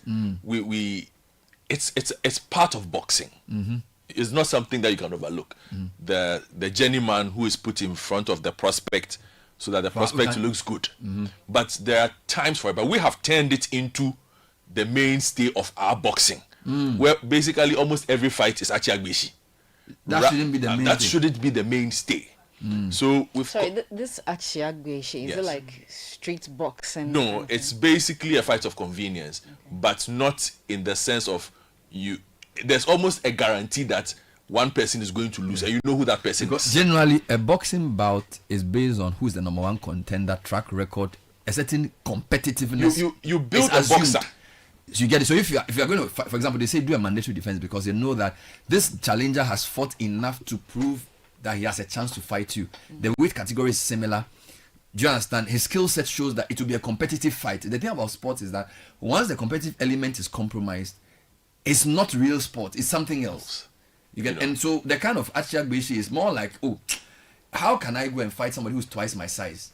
It's part of boxing. It's not something that you can overlook. The journeyman who is put in front of the prospect so that the prospect looks good. But there are times for it. But we have turned it into the mainstay of our boxing, where basically almost every fight is Achiagbeshi. That shouldn't be the main that shouldn't be the mainstay. So this Achiagbeshi, is it like street boxing? No, it's basically a fight of convenience, but not in the sense of you. There's almost a guarantee that one person is going to lose, and you know who that person is. Generally, a boxing bout is based on who's the number one contender, track record, a certain competitiveness. You build a boxer. So you get it. So if you're going to, for example, they say do a mandatory defense because they know that this challenger has fought enough to prove that he has a chance to fight you. The weight category is similar. Do you understand? His skill set shows that it will be a competitive fight. The thing about sports is that once the competitive element is compromised, it's not real sport. It's something else. You get, and so the kind of Achiagbeshi is more like, how can I go and fight somebody who's twice my size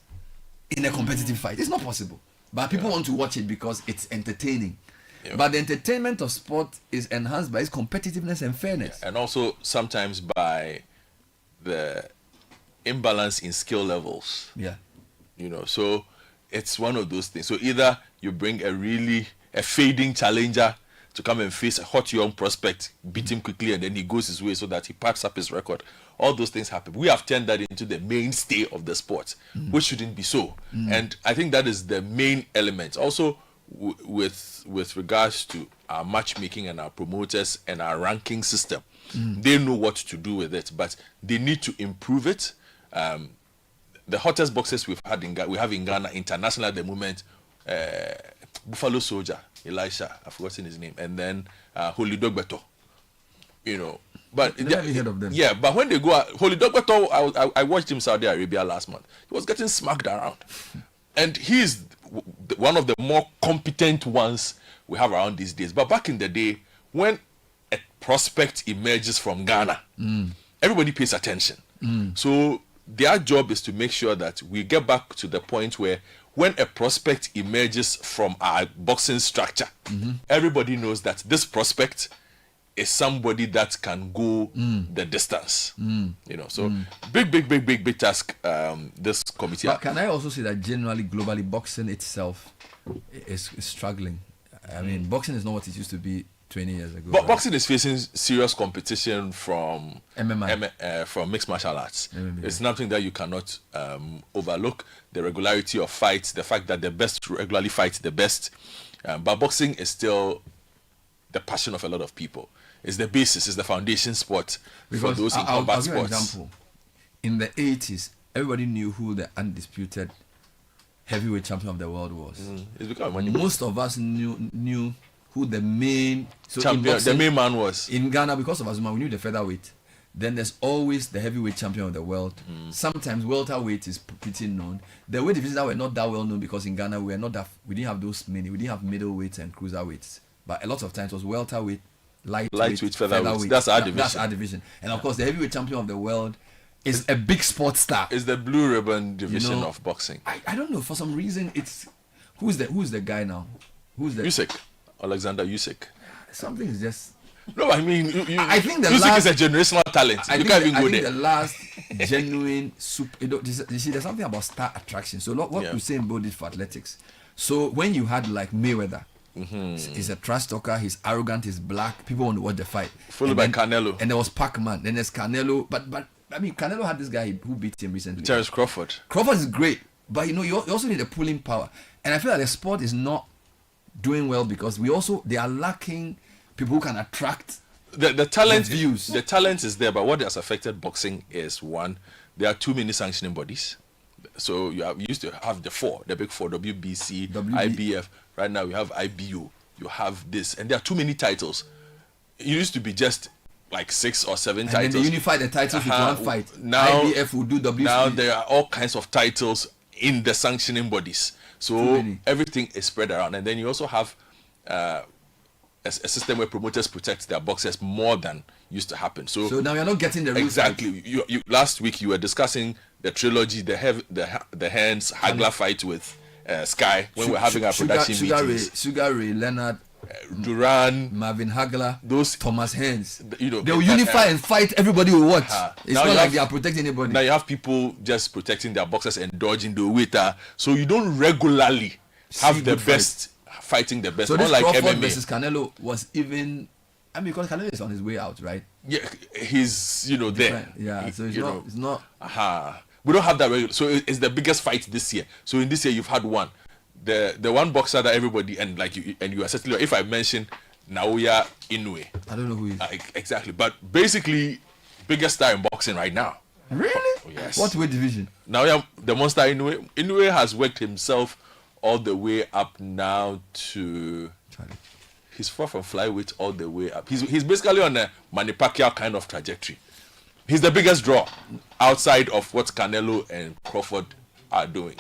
in a competitive fight? It's not possible. But people want to watch it because it's entertaining. Yeah. But the entertainment of sport is enhanced by its competitiveness and fairness. Yeah, and also sometimes by the imbalance in skill levels. Yeah. So it's one of those things. So either you bring a fading challenger to come and face a hot young prospect, beat him quickly, and then he goes his way so that he packs up his record. All those things happen. We have turned that into the mainstay of the sport, which shouldn't be so. And I think that is the main element. Also, with regards to our matchmaking and our promoters and our ranking system, they know what to do with it, but they need to improve it. The hottest boxers we have in Ghana international at the moment, Buffalo Soldier, Elisha, I've forgotten his name, and then Holy Dog Beto. You know, but heard of them. Yeah, but when they go out, Holy Dog Beto, I watched him in Saudi Arabia last month. He was getting smacked around, and he's one of the more competent ones we have around these days. But back in the day, when a prospect emerges from Ghana, everybody pays attention. So their job is to make sure that we get back to the point where when a prospect emerges from our boxing structure, everybody knows that this prospect is somebody that can go the distance. You know, so big task this committee. But can I also say that generally, globally, boxing itself is struggling? I mean, boxing is not what it used to be 20 years ago. But boxing is facing serious competition from MMA, from mixed martial arts. MMA. It's something that you cannot overlook. The regularity of fights, the fact that the best regularly fight the best. But boxing is still the passion of a lot of people. It's the basis, it's the foundation sport for those in combat I'll give you an sports. example. In the 80s, everybody knew who the undisputed heavyweight champion of the world was. It's because money. Most of us knew who the main champion, the main man was. In Ghana, because of Azuma, we knew the featherweight. Then there's always the heavyweight champion of the world. Sometimes welterweight is pretty known. The weight divisions that were not that well known because in Ghana we didn't have those many. We didn't have middleweights and cruiserweights. But a lot of times it was welterweight, lightweight, featherweight. That's our division. That's our division. And of course, the heavyweight champion of the world is a big sports star. It's the blue ribbon division of boxing. I don't know, for some reason it's who's the guy now? Who's the Usyk, Alexander Usyk. Something is just. No, I mean, I think the Usyk last is a generational talent. You can't even go there. The last genuine super. You see, there's something about star attraction. So what Usain Bolt did for athletics. So when you had like Mayweather, he's a trash talker, he's arrogant, he's black. People want to watch the fight. Followed by Canelo. And there was Pac-Man. Then there's Canelo. But I mean, Canelo had this guy who beat him recently. Terence Crawford. Crawford is great, but you also need a pulling power. And I feel like the sport is not doing well because they are lacking people who can attract the talent views. The talent is there, but what has affected boxing is one, there are too many sanctioning bodies. So you used to have the big four, WBC, IBF. Right now you have IBO, you have this, and there are too many titles. It used to be just like 6 or 7 titles. And then they unify the titles with one fight. Now IBF will do WBC. Now there are all kinds of titles in the sanctioning bodies. So everything is spread around, and then you also have a system where promoters protect their boxers more than used to happen. So now you're not getting the rules exactly. You last week you were discussing the trilogy, the Hands Hagler fight with Sky when we're having our production meetings. Sugar Ray Leonard, Duran, Marvin Hagler, those Thomas Haynes. You know, they'll unify and fight. Everybody will watch. It's not like they are protecting anybody. Now you have people just protecting their boxers and dodging the waiter, so you don't regularly have the best fighting the best. So this like Crawford MMA versus Canelo was even. I mean, because Canelo is on his way out, right? Yeah, he's there. Yeah, so it's not. We don't have that. So it's the biggest fight this year. So in this year you've had one. The one boxer that everybody and you are certainly, if I mention Naoya Inoue, I don't know who he is. Exactly, but basically biggest star in boxing right now. Really? Oh, yes. What weight division? Naoya, the monster Inoue. Inoue has worked himself all the way up now to. He's far from flyweight all the way up. He's basically on a Manny Pacquiao kind of trajectory. He's the biggest draw outside of what Canelo and Crawford are doing.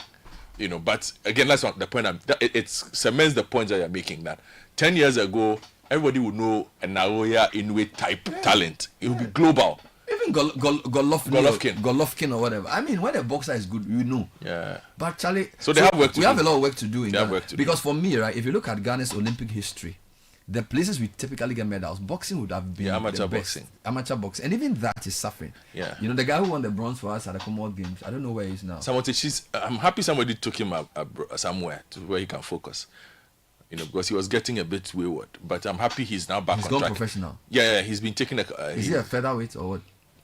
You know, but again, that's not the point. It cements the point that you're making, that 10 years ago, everybody would know a Naoya Inoue type talent. It would be global. Even Golovkin or whatever. I mean, when a boxer is good, you know. Yeah. But Charlie, so they have work to do. We have a lot of work to do in Ghana. Because for me, right, if you look at Ghana's Olympic history, the places we typically get medals, boxing would have been amateur the best. boxing. Amateur boxing. And even that is suffering. Yeah. You know, the guy who won the bronze for us at the Commonwealth Games, I don't know where he is now. I'm happy somebody took him up somewhere to where he can focus. because he was getting a bit wayward. But I'm happy he's now back he's on gone track. Professional. Yeah, he's been taking a. Is he a featherweight or what?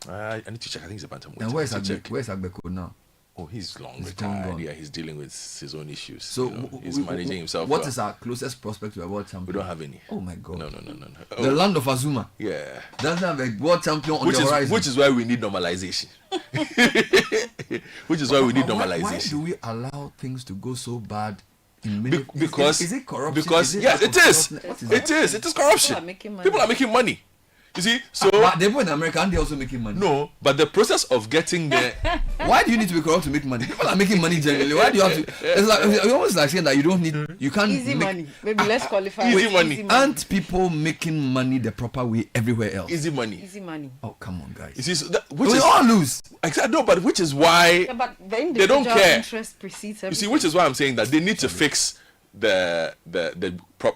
I need to check. I think he's a bantamweight. And where's Agbeko now? Oh, he's long retired. Yeah, he's dealing with his own issues. So he's managing himself. What is our closest prospect to a world champion? We don't have any. Oh my God. No. The land of Azuma. Yeah. Doesn't have a world champion on the horizon. Which is why we need normalization. Which is why we need normalization. Why do we allow things to go so bad? Because is it corruption? Because yes, it is. It is corruption. People are making money. You see, so but they in America and they're also making money. No, but the process of getting there. Why do you need to be corrupt to make money? People are making money generally. Why do you have to? It's like it's almost like saying that you don't need. You can't. Easy money. Maybe less qualified. Easy money. Aren't people making money the proper way everywhere else? Easy money. Easy money. Oh come on, guys. You see, so we all lose. Exactly. No, but which is why but the they don't care. Interest precedes everything. You see, which is why I'm saying that they need to fix the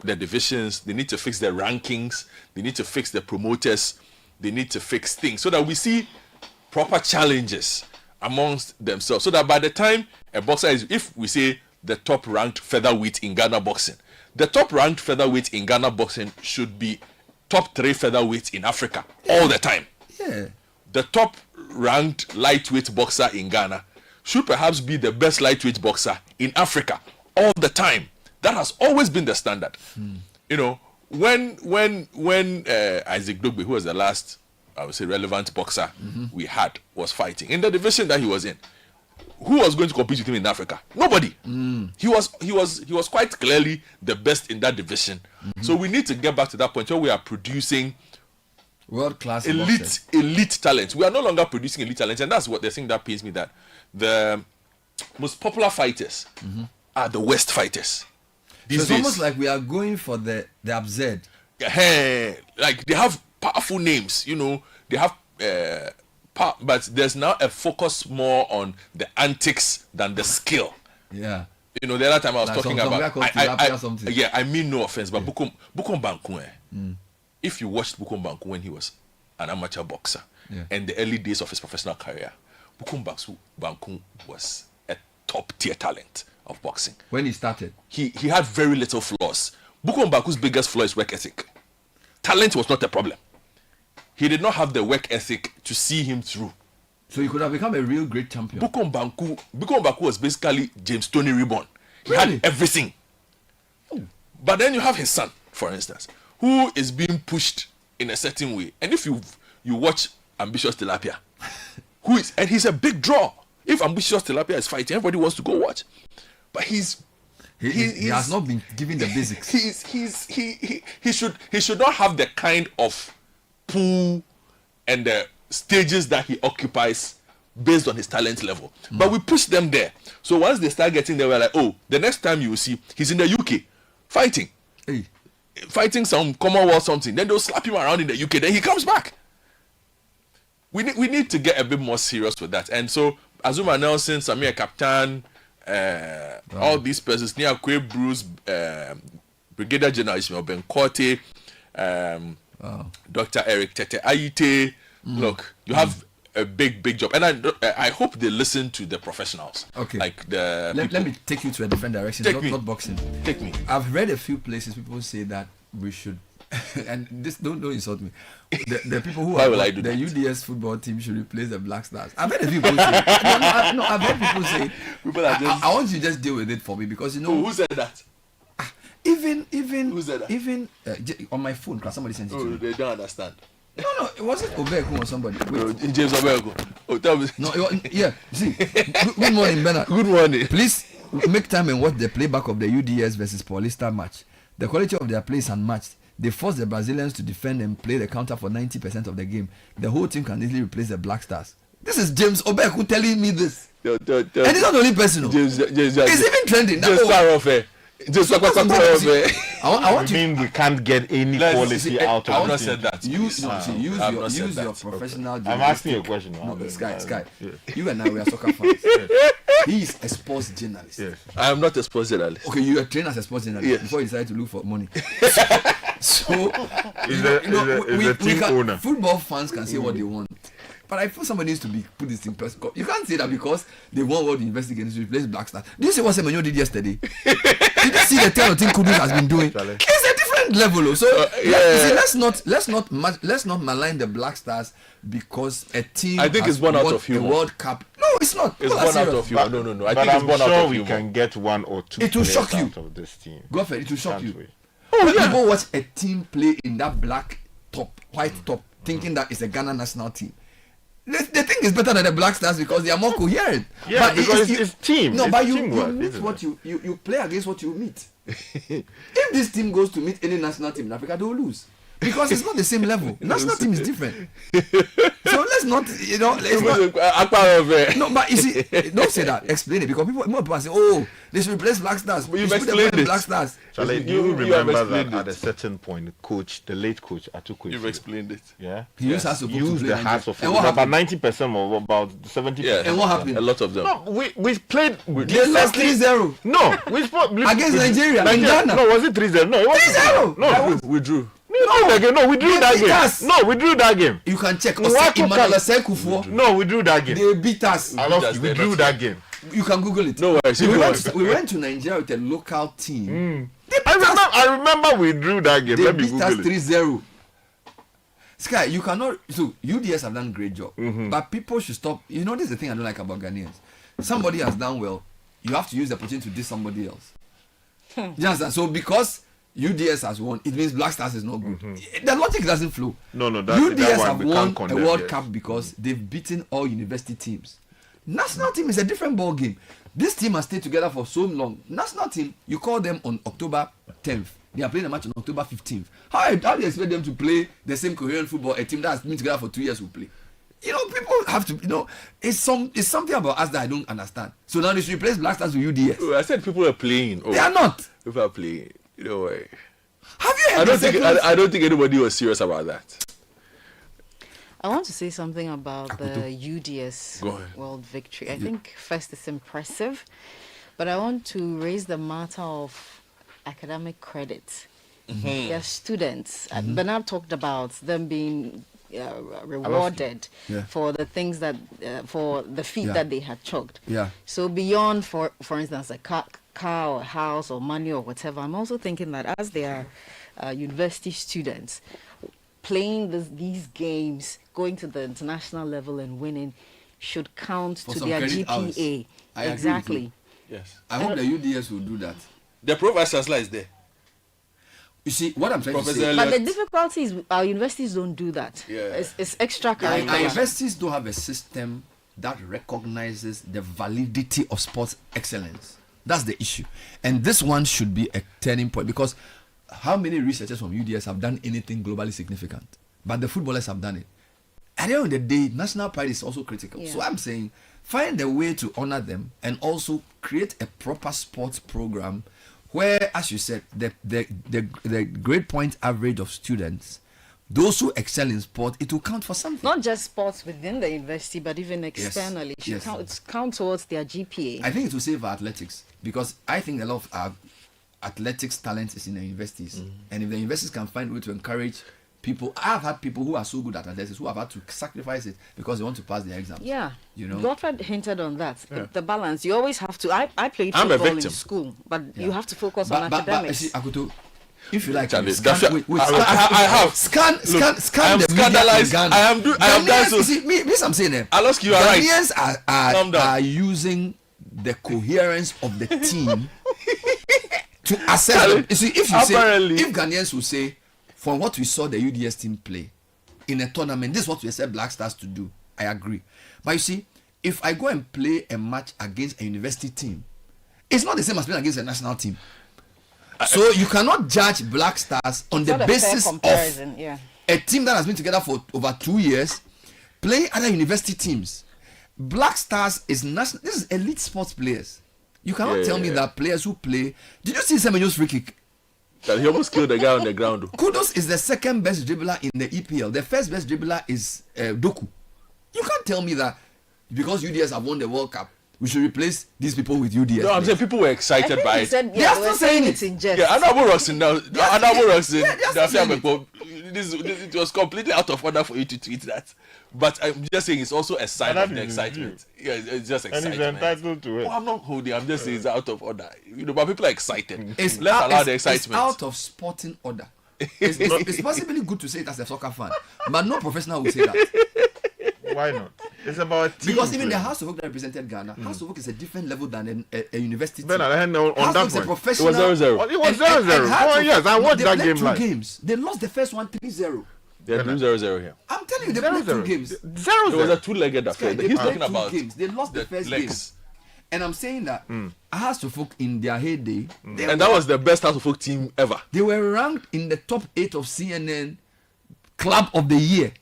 divisions. They need to fix the rankings. They need to fix the promoters. They need to fix things so that we see proper challenges amongst themselves. So that by the time a boxer is, if we say the top ranked featherweight in Ghana boxing, the top ranked featherweight in Ghana boxing should be top 3 featherweights in Africa all the time. Yeah. The top ranked lightweight boxer in Ghana should perhaps be the best lightweight boxer in Africa all the time. That has always been the standard. When Isaac Dogbe, who was the last, I would say, relevant boxer we had, was fighting in the division that he was in, who was going to compete with him in Africa? Nobody. He was quite clearly the best in that division. So we need to get back to that point where we are producing world-class elite talent. We are no longer producing elite talent, and that's what the thing that pains me, that the most popular fighters are the West fighters. So it's almost like we are going for the absurd. Like they have powerful names, they have but there's now a focus more on the antics than the skill. Yeah. The other time I was like talking about I mean no offense, but Bukom Banku, if you watched Bukom Banku when he was an amateur boxer and the early days of his professional career, Bukom Banku was a top tier talent of boxing. When he started, he had very little flaws. Bukom Banku's biggest flaw is work ethic. Talent was not a problem. He did not have the work ethic to see him through. So he could have become a real great champion. Bukom Banku was basically James Toney reborn. He had everything. But then you have his son, for instance, who is being pushed in a certain way. And if you watch Ambitious Tilapia, and he's a big draw. If Ambitious Tilapia is fighting, everybody wants to go watch. But he has not been given the basics. He should not have the kind of pool and the stages that he occupies based on his talent level. But we push them there. So once they start getting there, we're like, oh, the next time you will see he's in the UK fighting. Fighting some Commonwealth something. Then they'll slap him around in the UK. Then he comes back. We need to get a bit more serious with that. And so Azuma Nelson, Samir Captain, all these persons, Nia Kwe Bruce, Brigadier General Ismail Ben Korte, Dr. Eric Tete Ayite. Look, you have a big job, and I hope they listen to the professionals. Okay, like let me take you to a different direction. Not boxing. Take me. I've read a few places people say that we should, and this don't insult me. The people who are the UDS football team should replace the Black Stars. I've heard a few people say. I've heard people say. People are just. I want you to just deal with it for me because who said that? Even who said that? Even on my phone, because somebody sent it to me. They don't understand. No, it wasn't Obeku or somebody. James Obeku. Oh, tell me. No, yeah. See, good morning, Bernard. Good morning. Please make time and watch the playback of the UDS versus Paulista match. The quality of their play is unmatched. They forced the Brazilians to defend and play the counter for 90% of the game. The whole team can easily replace the Black Stars. This is James Obeku telling me this. And it's not the only person. It's even trending. Just start off here. I want we can't get any quality out of it. I've not said that. Use your professional journalist. I'm asking you a question. No, Sky. You and I, we are soccer fans. He is a sports journalist. Yes. I am not a sports journalist. Okay, you are trained as a sports journalist before you decided to look for money. So, is the team owner. Football fans can say what they want. But I feel somebody needs to be put this in perspective. You can't say that because they won World University Games to replace Black Stars. Do you see what Semenyo did yesterday? Did you see the kind of thing Kudus has been doing? It's a different level. So let's not malign the Black Stars because a team I think has it's born out won of humor. A World Cup. No, it's not. It's born out of humor. No. I but think it's I'm born sure out of we humor. can get one or two. It will shock you. Out of this team. Go for it. It will shock you. We? Oh yeah. Go watch a team play in that black top, white top, thinking that it's a Ghana national team. The thing is better than the Black Stars because they are more coherent. Yeah, but because it's team. No, it's but you teamwork, meet what you play against what you meet. If this team goes to meet any national team in Africa, they will lose. Because it's not the same level. National team is different. So let's not, no, but you see, don't say that. Explain it because more people say, oh, they should replace Black Stars. You've explained it. Black Stars. Charlie, you remember that at a certain point, the late coach Atuku. You've explained it. Yeah. He used the hearts of football. About 90% or about 70%. Yeah. And what happened? A lot of them. No, we played. They lost 3-0. No, we spoke against Nigeria. Ghana. No, was it 3-0? No, it was 3-0. No, we drew. No, we drew that game. No, we drew that game. You can check. No, we drew that game. They beat us. We drew that game. You can Google it. No worries. We went to Nigeria with a local team. I remember we drew that game. They beat us 3-0. Sky, you cannot. So UDS have done a great job, but people should stop. You know, this is the thing I don't like about Ghanaians. Somebody has done well, you have to use the opportunity to diss somebody else. You understand? So because UDS has won, it means Black Stars is not good. The logic doesn't flow. No, UDS have won a World Cup because they've beaten all university teams. National team is a different ball game. This team has stayed together for so long. National team, you call them on October 10th. They are playing a match on October 15th. How do you expect them to play the same coherent football a team that has been together for 2 years will play? You know, people have to, you know, it's something about us that I don't understand. So now they should replace Black Stars with UDS. Oh, I said people are playing. They are not. People are playing. You know why? Have you heard I don't think anybody was serious about that. I want to say something about the UDS World Victory. I think first it's impressive, but I want to raise the matter of academic credit. Their students. Bernard talked about them being rewarded for the things that for the feat that they had chalked. So beyond, for instance, a car or a house or money or whatever, I'm also thinking that as they are university students, playing these games, going to the international level and winning should count to their GPA. Exactly. Yes. I hope the UDS will do that. The Provost Chancellor is there. You see, what I'm trying to say... But the difficulty is our universities don't do that. Yeah. It's extra curricular. Our universities don't have a system that recognizes the validity of sports excellence. That's the issue. And this one should be a turning point because how many researchers from UDS have done anything globally significant? But the footballers have done it. At the end of the day, national pride is also critical. So I'm saying, find a way to honor them and also create a proper sports program where, as you said, the grade point average of students, those who excel in sport, it will count for something. Not just sports within the university, but even externally. It should count towards their GPA. I think it will save athletics because I think a lot of our athletics talent is in the universities. And if the universities can find a way to encourage people, I've had people who are so good at athletics who have had to sacrifice it because they want to pass their exams. Yeah, you know. Godfred hinted on that. The balance. You always have to. I played football in school, but you have to focus on academics. But Akuto, if you like, I have scan I am the scandalized. Ghana. I am done so. See, me, I'm saying that. I'll ask you. Ghanaians are using the coherence of the team to assess them. You see, if Ghanaians will say, from what we saw the UDS team play in a tournament, this is what we said Black Stars to do. I agree. But you see, if I go and play a match against a university team, it's not the same as playing against a national team. So you cannot judge Black Stars on the basis of a team that has been together for over 2 years playing other university teams. Black Stars is national. This is elite sports players. You cannot tell me that players who play. Did you see Semenyo's free kick? That he almost killed the guy on the ground. Kudos is the second best dribbler in the EPL. The first best dribbler is Doku. You can't tell me that because UDS have won the World Cup, we should replace these people with UDS. No, I'm saying people were excited by it. They are still saying it in jest. Yeah, Anabo Roxin now. Anabo Roxin. It was completely out of order for you to tweet that. But I'm just saying it's also a sign of the excitement. Yeah, it's just excitement. And he's entitled to it. I'm not holding. I'm just saying it's out of order. But people are excited. Let's allow the excitement. It's out of sporting order. It's possibly good to say it as a soccer fan, but no professional will say that. Why not? It's about team because even play. the House of Work that represented Ghana, House of Work is a different level than a university. But on House that is a point, professional. It was 0-0. It was 0-0. Yes, I watched that game live. Games. They lost the first one 3-0. They're doing 0-0 here. I'm telling you, they played 2 games. 0-0. It was a two-legged affair. He's talking about games. They lost the first game. And I'm saying that House of Folk in their heyday, and that was the best House of Folk team ever. They were ranked in the top 8 of CNN Club of the Year.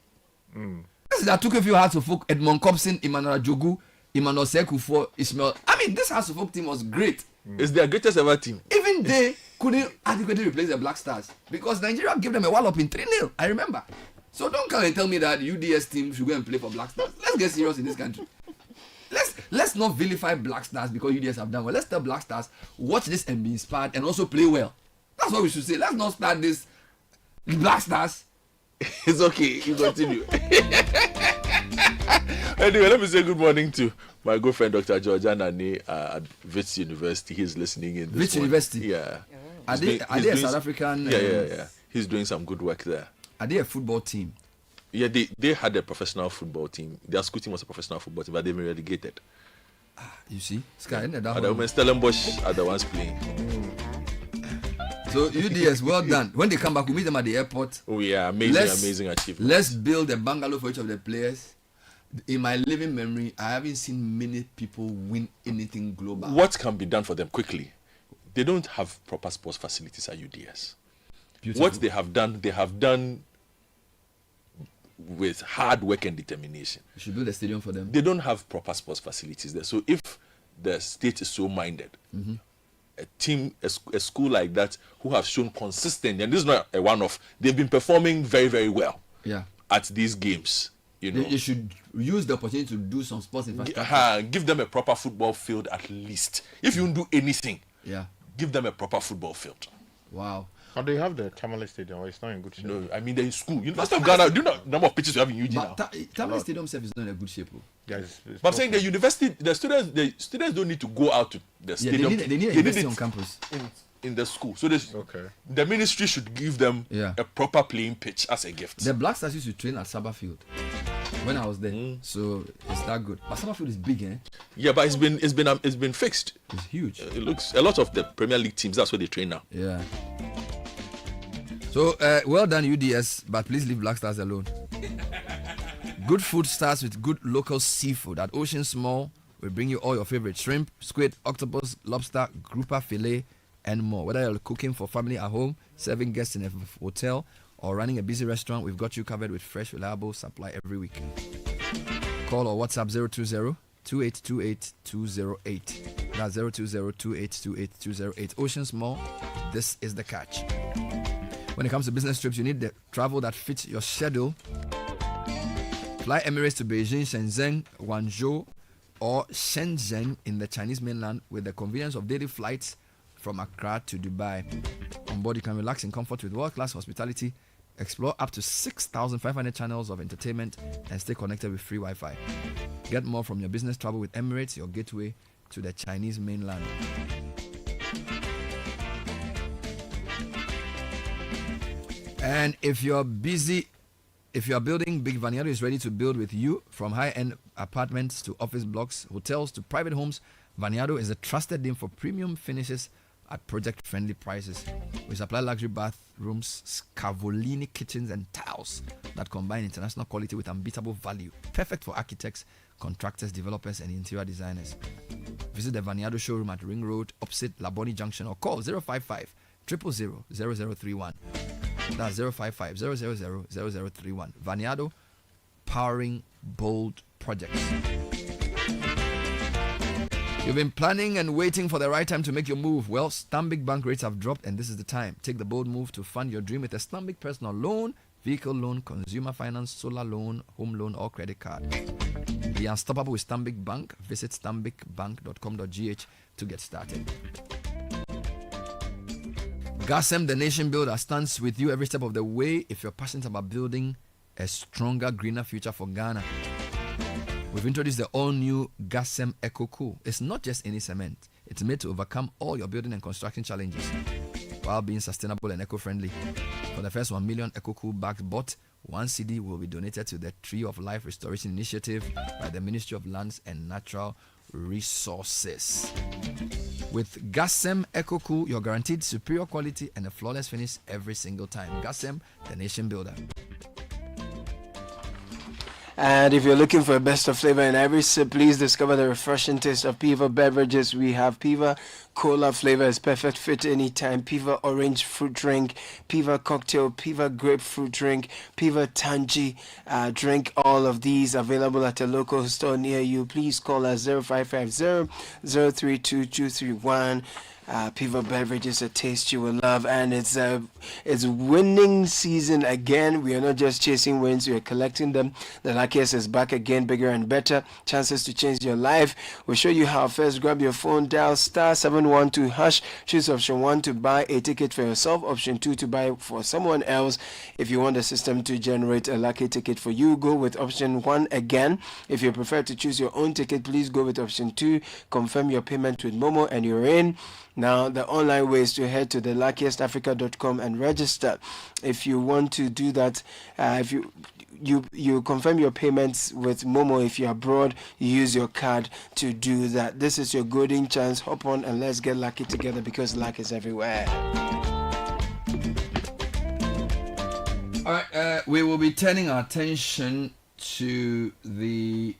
This is that took a few House of Folk: Edmond Cobson, Emmanuel Jogu, Emmanuel Sekufo, Ismail. I mean, this House of Folk team was great. It's their greatest ever team. Even they couldn't adequately replace the Black Stars because Nigeria gave them a wallop in 3-0. I remember. So don't come and tell me that UDS team should go and play for Black Stars. Let's get serious in this country. Let's not vilify Black Stars because UDS have done well. Let's tell Black Stars, watch this and be inspired and also play well. That's what we should say. Let's not start this Black Stars. It's okay. You continue. Anyway, let me say good morning to my good friend Dr. Georgia Nani at Wits University. He's listening in this Wits University? Yeah. Are they a South African? Yeah. He's doing some good work there. Are they a football team? Yeah, they had a professional football team. Their school team was a professional football team, but they've been relegated. You see? Sky, the women Stellenbosch are the ones playing. So UDS, well done. When they come back, we meet them at the airport. Oh yeah, amazing achievement. Let's build a bungalow for each of the players. In my living memory, I haven't seen many people win anything global. What can be done for them quickly? They don't have proper sports facilities at UDS. Beautiful. What they have done with hard work and determination. You should build a stadium for them. They don't have proper sports facilities there. So if the state is so minded, a team, a school like that who have shown consistent, and this is not a one-off, they've been performing very, very well at these games. You know, they should use the opportunity to do some sports infrastructure. Give them a proper football field at least. If you don't do anything, give them a proper football field. Wow. How do you have the Tamale Stadium? Or it's not in good shape? No, I mean they're in school. University of Ghana, do you know the number of pitches you have in UG now? Tamale Stadium itself is not in a good shape. Yes, but I'm saying the university, the students don't need to go out to the stadium. They need a university on campus. In the school. So the ministry should give them a proper playing pitch as a gift. The Black Stars used to train at Saba Field when I was there. So it's that good. But Saba Field is big, eh? Yeah, but it's been fixed. It's huge. It looks a lot of the Premier League teams, that's where they train now. Yeah. So well done UDS, but please leave Black Stars alone. Good food starts with good local seafood. At Ocean Small, we bring you all your favorite shrimp, squid, octopus, lobster, grouper, fillet, and more. Whether you're cooking for family at home, serving guests in a hotel, or running a busy restaurant, we've got you covered with fresh, reliable supply every week. Call or WhatsApp 020-2828-208. That's 020-2828-208. Oceans Mall, this is the catch. When it comes to business trips, you need the travel that fits your schedule. Fly Emirates to Beijing, Shenzhen, Guangzhou, or Shenzhen in the Chinese mainland with the convenience of daily flights from Accra to Dubai. On board, you can relax in comfort with world-class hospitality, explore up to 6,500 channels of entertainment, and stay connected with free Wi-Fi. Get more from your business travel with Emirates, your gateway to the Chinese mainland. And if you're busy, if you're building big, Vaniado is ready to build with you. From high-end apartments to office blocks, hotels to private homes, Vaniado is a trusted name for premium finishes at project-friendly prices. We supply luxury bathrooms, Scavolini kitchens, and tiles that combine international quality with unbeatable value. Perfect for architects, contractors, developers, and interior designers. Visit the Vaniado showroom at Ring Road, opposite Laboni Junction, or call 055 000 0031. That's 055 000 0031. Vaniado, powering bold projects. You've been planning and waiting for the right time to make your move. Well, Stanbic Bank rates have dropped, and this is the time. Take the bold move to fund your dream with a Stanbic personal loan vehicle loan, consumer finance, solar loan, home loan, or credit card. Be unstoppable with Stanbic Bank. Visit stanbicbank.com.gh to get started. GASM, the nation builder, stands with you every step of the way if you're passionate about building a stronger, greener future for Ghana. We've introduced the all-new GASM EcoCool. It's not just any cement. It's made to overcome all your building and construction challenges while being sustainable and eco-friendly. For the first 1 million EcoCool bags bought, 1 cedi will be donated to the Tree of Life Restoration Initiative by the Ministry of Lands and Natural Resources. With GASM EcoCool, you're guaranteed superior quality and a flawless finish every single time. GASM, the nation builder. And if you're looking for a best of flavor in every sip, please discover the refreshing taste of Piva beverages. We have Piva Cola flavor is perfect fit anytime. Piva Orange Fruit Drink, Piva Cocktail, Piva Grapefruit Drink, Piva Tangy Drink. All of these available at a local store near you. Please call us 0550 032 231. Piva beverages, a taste you will love, and it's winning season again. We are not just chasing wins, we are collecting them. The luckiest is back again, bigger and better. Chances to change your life. We'll show you how. First, grab your phone, dial *712#, choose option 1 to buy a ticket for yourself, option 2 to buy for someone else. If you want the system to generate a lucky ticket for you, go with option 1 again. If you prefer to choose your own ticket, please go with option 2. Confirm your payment with Momo and you're in. Now, the online way is to head to theluckiestafrica.com and register. If you want to do that, if you confirm your payments with Momo. If you're abroad, you use your card to do that. This is your golden chance. Hop on and let's get lucky together because luck is everywhere. All right, we will be turning our attention to the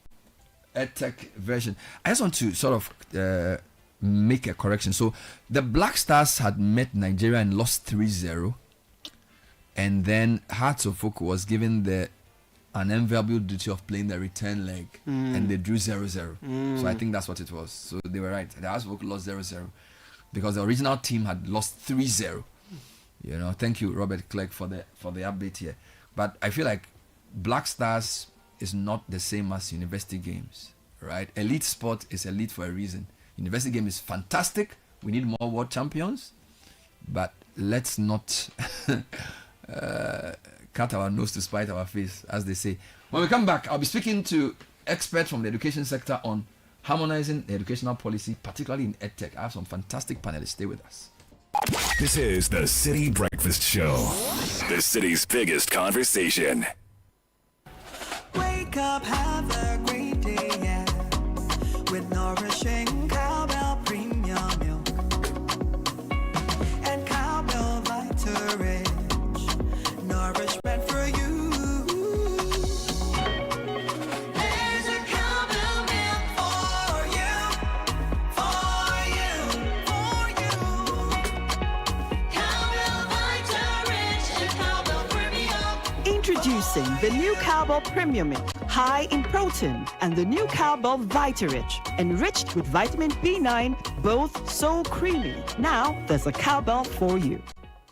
EdTech version. I just want to sort of make a correction. So the Black Stars had met Nigeria and lost 3-0, and then Hearts of Oak was given the unenviable duty of playing the return leg, and they drew 0-0. So I think that's what it was. So they were right. The Hearts of Oak lost 0-0 because the original team had lost 3-0. You know, thank you, Robert Clegg, for the update here. But I feel like Black Stars is not the same as university games, right? Elite sport is elite for a reason. University game is fantastic. We need more world champions, but let's not cut our nose to spite our face, as they say. When we come back, I'll be speaking to experts from the education sector on harmonizing the educational policy, particularly in EdTech. I have some fantastic panelists. Stay with us. This is the City Breakfast Show, the city's biggest conversation. Wake up, have a great day, yeah, with nourishing cowbell premium milk and cowbell Vita Rich, nourishment for you. There's a cowbell milk for you, for you, for you. Cowbell Vita Rich and cowbell premium. Introducing the new Cowbell Premium Milk, high in protein, and the new Cowbell Vita Rich, enriched with vitamin B9, both so creamy. Now there's a cowbell for you.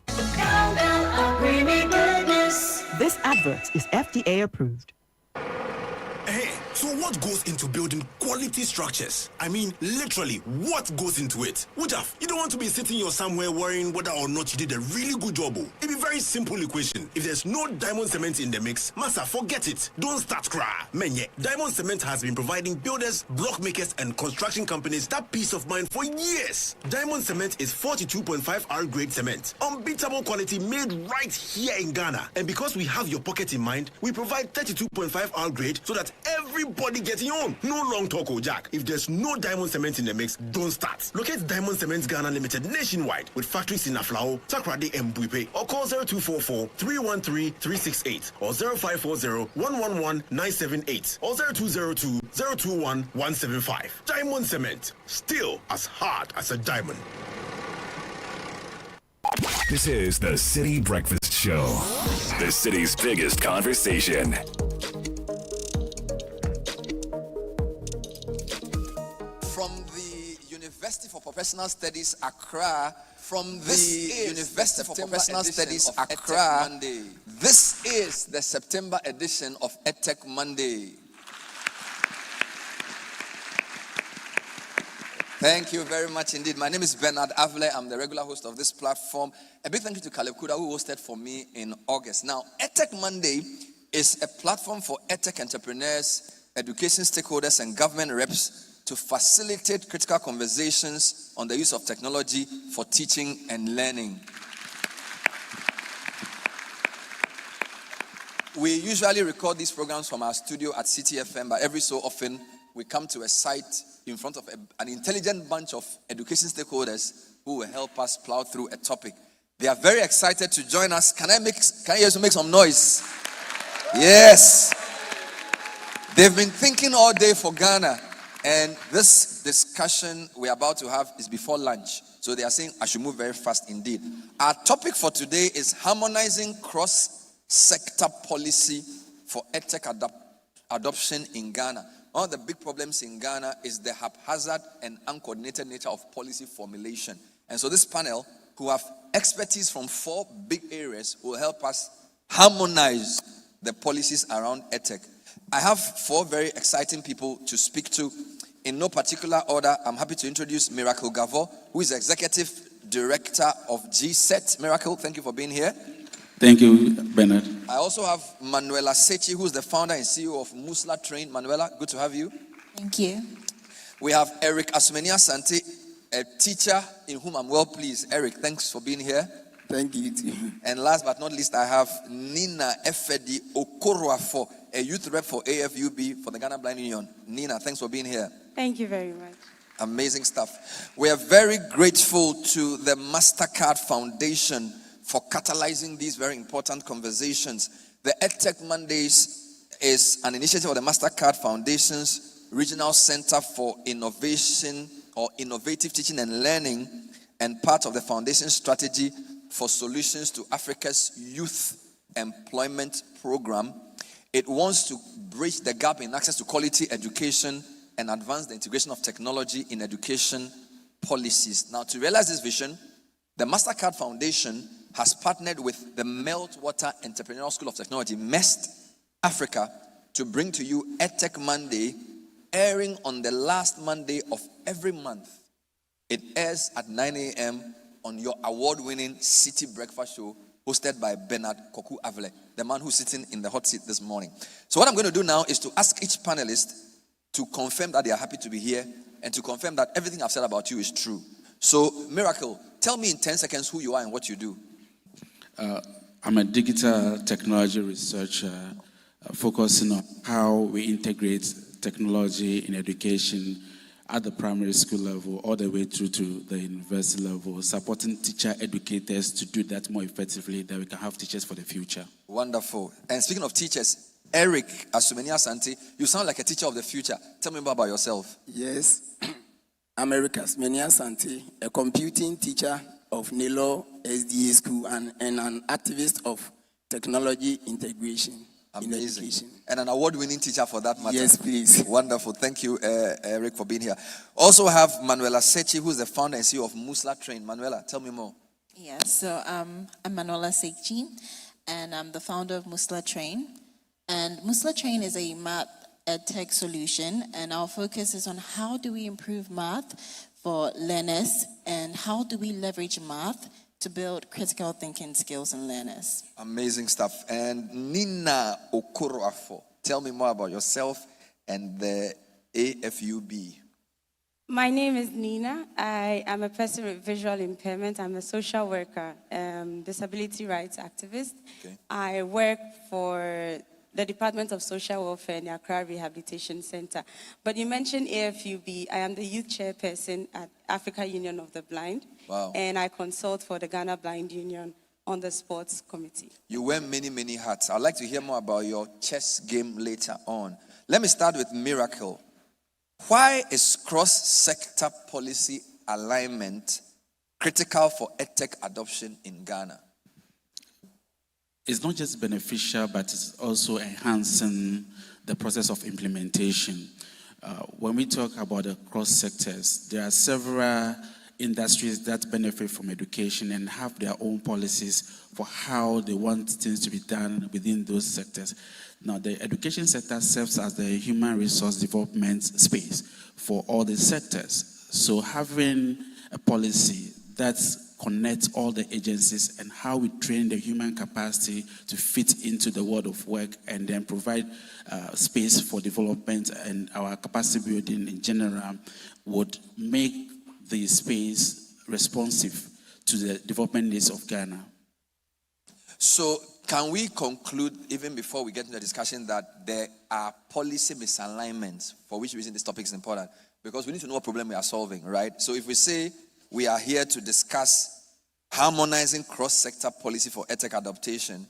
Cowbell of creamy goodness. This advert is FDA approved. Hey, so what goes into building quality structures? I mean, literally, what goes into it? Ujaf, you don't want to be sitting here somewhere worrying whether or not you did a really good job. It's a very simple equation. If there's no diamond cement in the mix, massa, forget it. Don't start cry. Menye, diamond cement has been providing builders, block makers, and construction companies that peace of mind for years. Diamond cement is 42.5 R grade cement, unbeatable quality made right here in Ghana. And because we have your pocket in mind, we provide 32.5 R grade so that everybody getting on. No long talk, Jack. If there's no diamond cement in the mix, don't start. Locate Diamond Cement Ghana Limited nationwide with factories in Aflao, Takrade, and Buipe, or call 0244-313-368 or 0540-111-978 or 0202-021-175. Diamond Cement, still as hard as a diamond. This is the City Breakfast Show, the city's biggest conversation. From the University for Professional Studies, Accra, From the University for Professional Studies, Accra, this is the September edition of EdTech Monday. Thank you very much indeed. My name is Bernard Avle. I'm the regular host of this platform. A big thank you to Caleb Kuda, who hosted for me in August. Now, EdTech Monday is a platform for EdTech entrepreneurs, education stakeholders, and government reps to facilitate critical conversations on the use of technology for teaching and learning. We usually record these programs from our studio at Citi FM, but every so often we come to a site in front of an intelligent bunch of education stakeholders who will help us plow through a topic. They are very excited to join us. Can you guys make some noise? Yes. They've been thinking all day for Ghana. And this discussion we're about to have is before lunch. So they are saying I should move very fast indeed. Our topic for today is harmonizing cross-sector policy for EdTech adoption in Ghana. One of the big problems in Ghana is the haphazard and uncoordinated nature of policy formulation. And so this panel, who have expertise from 4 big areas, will help us harmonize the policies around EdTech. I have 4 very exciting people to speak to. In no particular order, I'm happy to introduce Miracle Gavo, who is Executive Director of GSET. Miracle, thank you for being here. Thank you, Bernard. I also have Manuela Sechi, who is the founder and CEO of Musla Train. Manuela, good to have you. Thank you. We have Eric Asumenia Santi, a teacher in whom I'm well pleased. Eric, thanks for being here. Thank you. And last but not least, I have Nina Efedi Okoroafo, a youth rep for AFUB for the Ghana Blind Union. Nina, thanks for being here. Thank you very much. Amazing stuff. We are very grateful to the MasterCard Foundation for catalyzing these very important conversations. The EdTech Mondays is an initiative of the MasterCard Foundation's Regional Center for Innovation or Innovative Teaching and Learning, and part of the foundation's strategy for solutions to Africa's youth employment program. It wants to bridge the gap in access to quality education and advance the integration of technology in education policies. Now, to realize this vision, the MasterCard Foundation has partnered with the Meltwater Entrepreneurial School of Technology, MEST Africa, to bring to you EdTech Monday, airing on the last Monday of every month. It airs at 9 a.m. on your award-winning Citi Breakfast Show, hosted by Bernard Koku Avle, the man who's sitting in the hot seat this morning. So what I'm going to do now is to ask each panelist to confirm that they are happy to be here and to confirm that everything I've said about you is true. So, Miracle, tell me in 10 seconds who you are and what you do. I'm a digital technology researcher focusing on how we integrate technology in education at the primary school level all the way through to the university level, supporting teacher educators to do that more effectively, that we can have teachers for the future. Wonderful. And speaking of teachers, Eric Asumenia Santi, you sound like a teacher of the future. Tell me more about yourself. Yes, I'm Eric Asumenia Santi, a computing teacher of NILO SDA School and an activist of technology integration. Amazing. In education. And an award-winning teacher for that matter. Yes, please. Wonderful. Thank you, Eric, for being here. Also have Manuela Sechi, who's the founder and CEO of Musla Train. Manuela, tell me more. Yes, so I'm Manuela Sechi, and I'm the founder of Musla Train. And Musla Train is a math EdTech solution, and our focus is on how do we improve math for learners and how do we leverage math to build critical thinking skills in learners. Amazing stuff. And Nina Okoroafo, tell me more about yourself and the AFUB. My name is Nina. I am a person with visual impairment. I'm a social worker, disability rights activist. Okay. I work for the Department of Social Welfare in the Accra Rehabilitation Center. But you mentioned AFUB. I am the youth chairperson at Africa Union of the Blind. Wow. And I consult for the Ghana Blind Union on the sports committee. You wear many, many hats. I'd like to hear more about your chess game later on. Let me start with Miracle. Why is cross-sector policy alignment critical for EdTech adoption in Ghana? It's not just beneficial, but it's also enhancing the process of implementation. When we talk about the cross sectors, there are several industries that benefit from education and have their own policies for how they want things to be done within those sectors. Now, the education sector serves as the human resource development space for all the sectors. So having a policy that connects all the agencies and how we train the human capacity to fit into the world of work and then provide space for development and our capacity building in general would make the space responsive to the development needs of Ghana. So can we conclude, even before we get into the discussion, that there are policy misalignments, for which reason this topic is important? Because we need to know what problem we are solving, right? So if we say we are here to discuss harmonizing cross-sector policy for EdTech adaptation,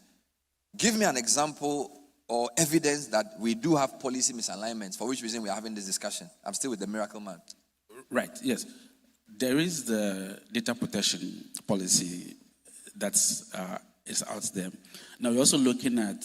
give me an example or evidence that we do have policy misalignments, for which reason we are having this discussion. I'm still with the miracle man. Right, yes. There is the data protection policy that's is out there. Now we're also looking at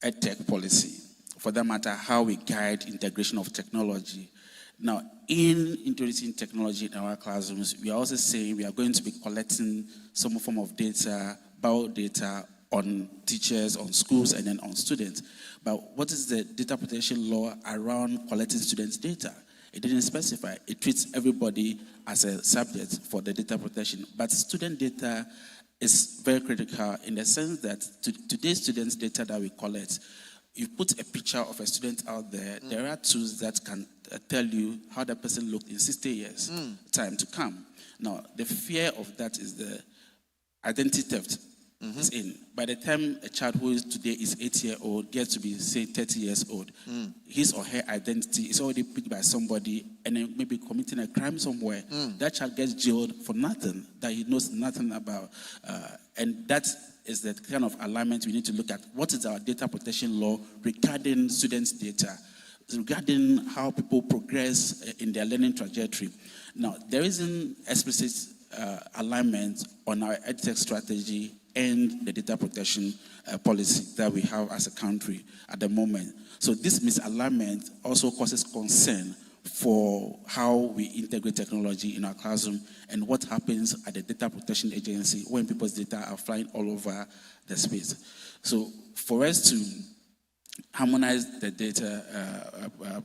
EdTech policy, for that matter, how we guide integration of technology. Now, in introducing technology in our classrooms, we are also saying we are going to be collecting some form of data, biodata on teachers, on schools, and then on students. But what is the data protection law around collecting students' data? It didn't specify. It treats everybody as a subject for the data protection. But student data is very critical in the sense that today's students' data that we collect, you put a picture of a student out there, there are tools that can tell you how that person looked in 60 years time to come. Now, the fear of that is the identity theft is in. By the time a child who is today is 8-year-old gets to be, say, 30 years old, his or her identity is already picked by somebody and then maybe committing a crime somewhere. That child gets jailed for nothing that he knows nothing about. And that is the kind of alignment we need to look at. What is our data protection law regarding students' data, regarding how people progress in their learning trajectory? Now, there isn't explicit alignment on our EdTech strategy and the data protection policy that we have as a country at the moment. So this misalignment also causes concern for how we integrate technology in our classroom and what happens at the data protection agency when people's data are flying all over the space. So for us to harmonize the data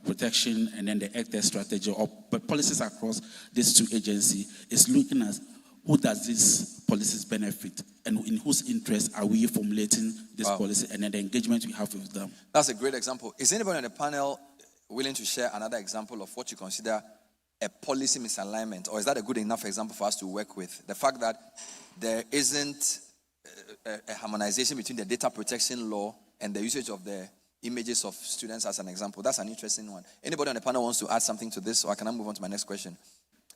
protection and then the EdTech strategy or policies across these two agencies is looking at who does these policies benefit and in whose interest are we formulating this policy and then the engagement we have with them. That's a great example. Is anybody on the panel willing to share another example of what you consider a policy misalignment, or is that a good enough example for us to work with? The fact that there isn't a harmonization between the data protection law and the usage of the images of students as an example. That's an interesting one. Anybody on the panel wants to add something to this, or can I move on to my next question?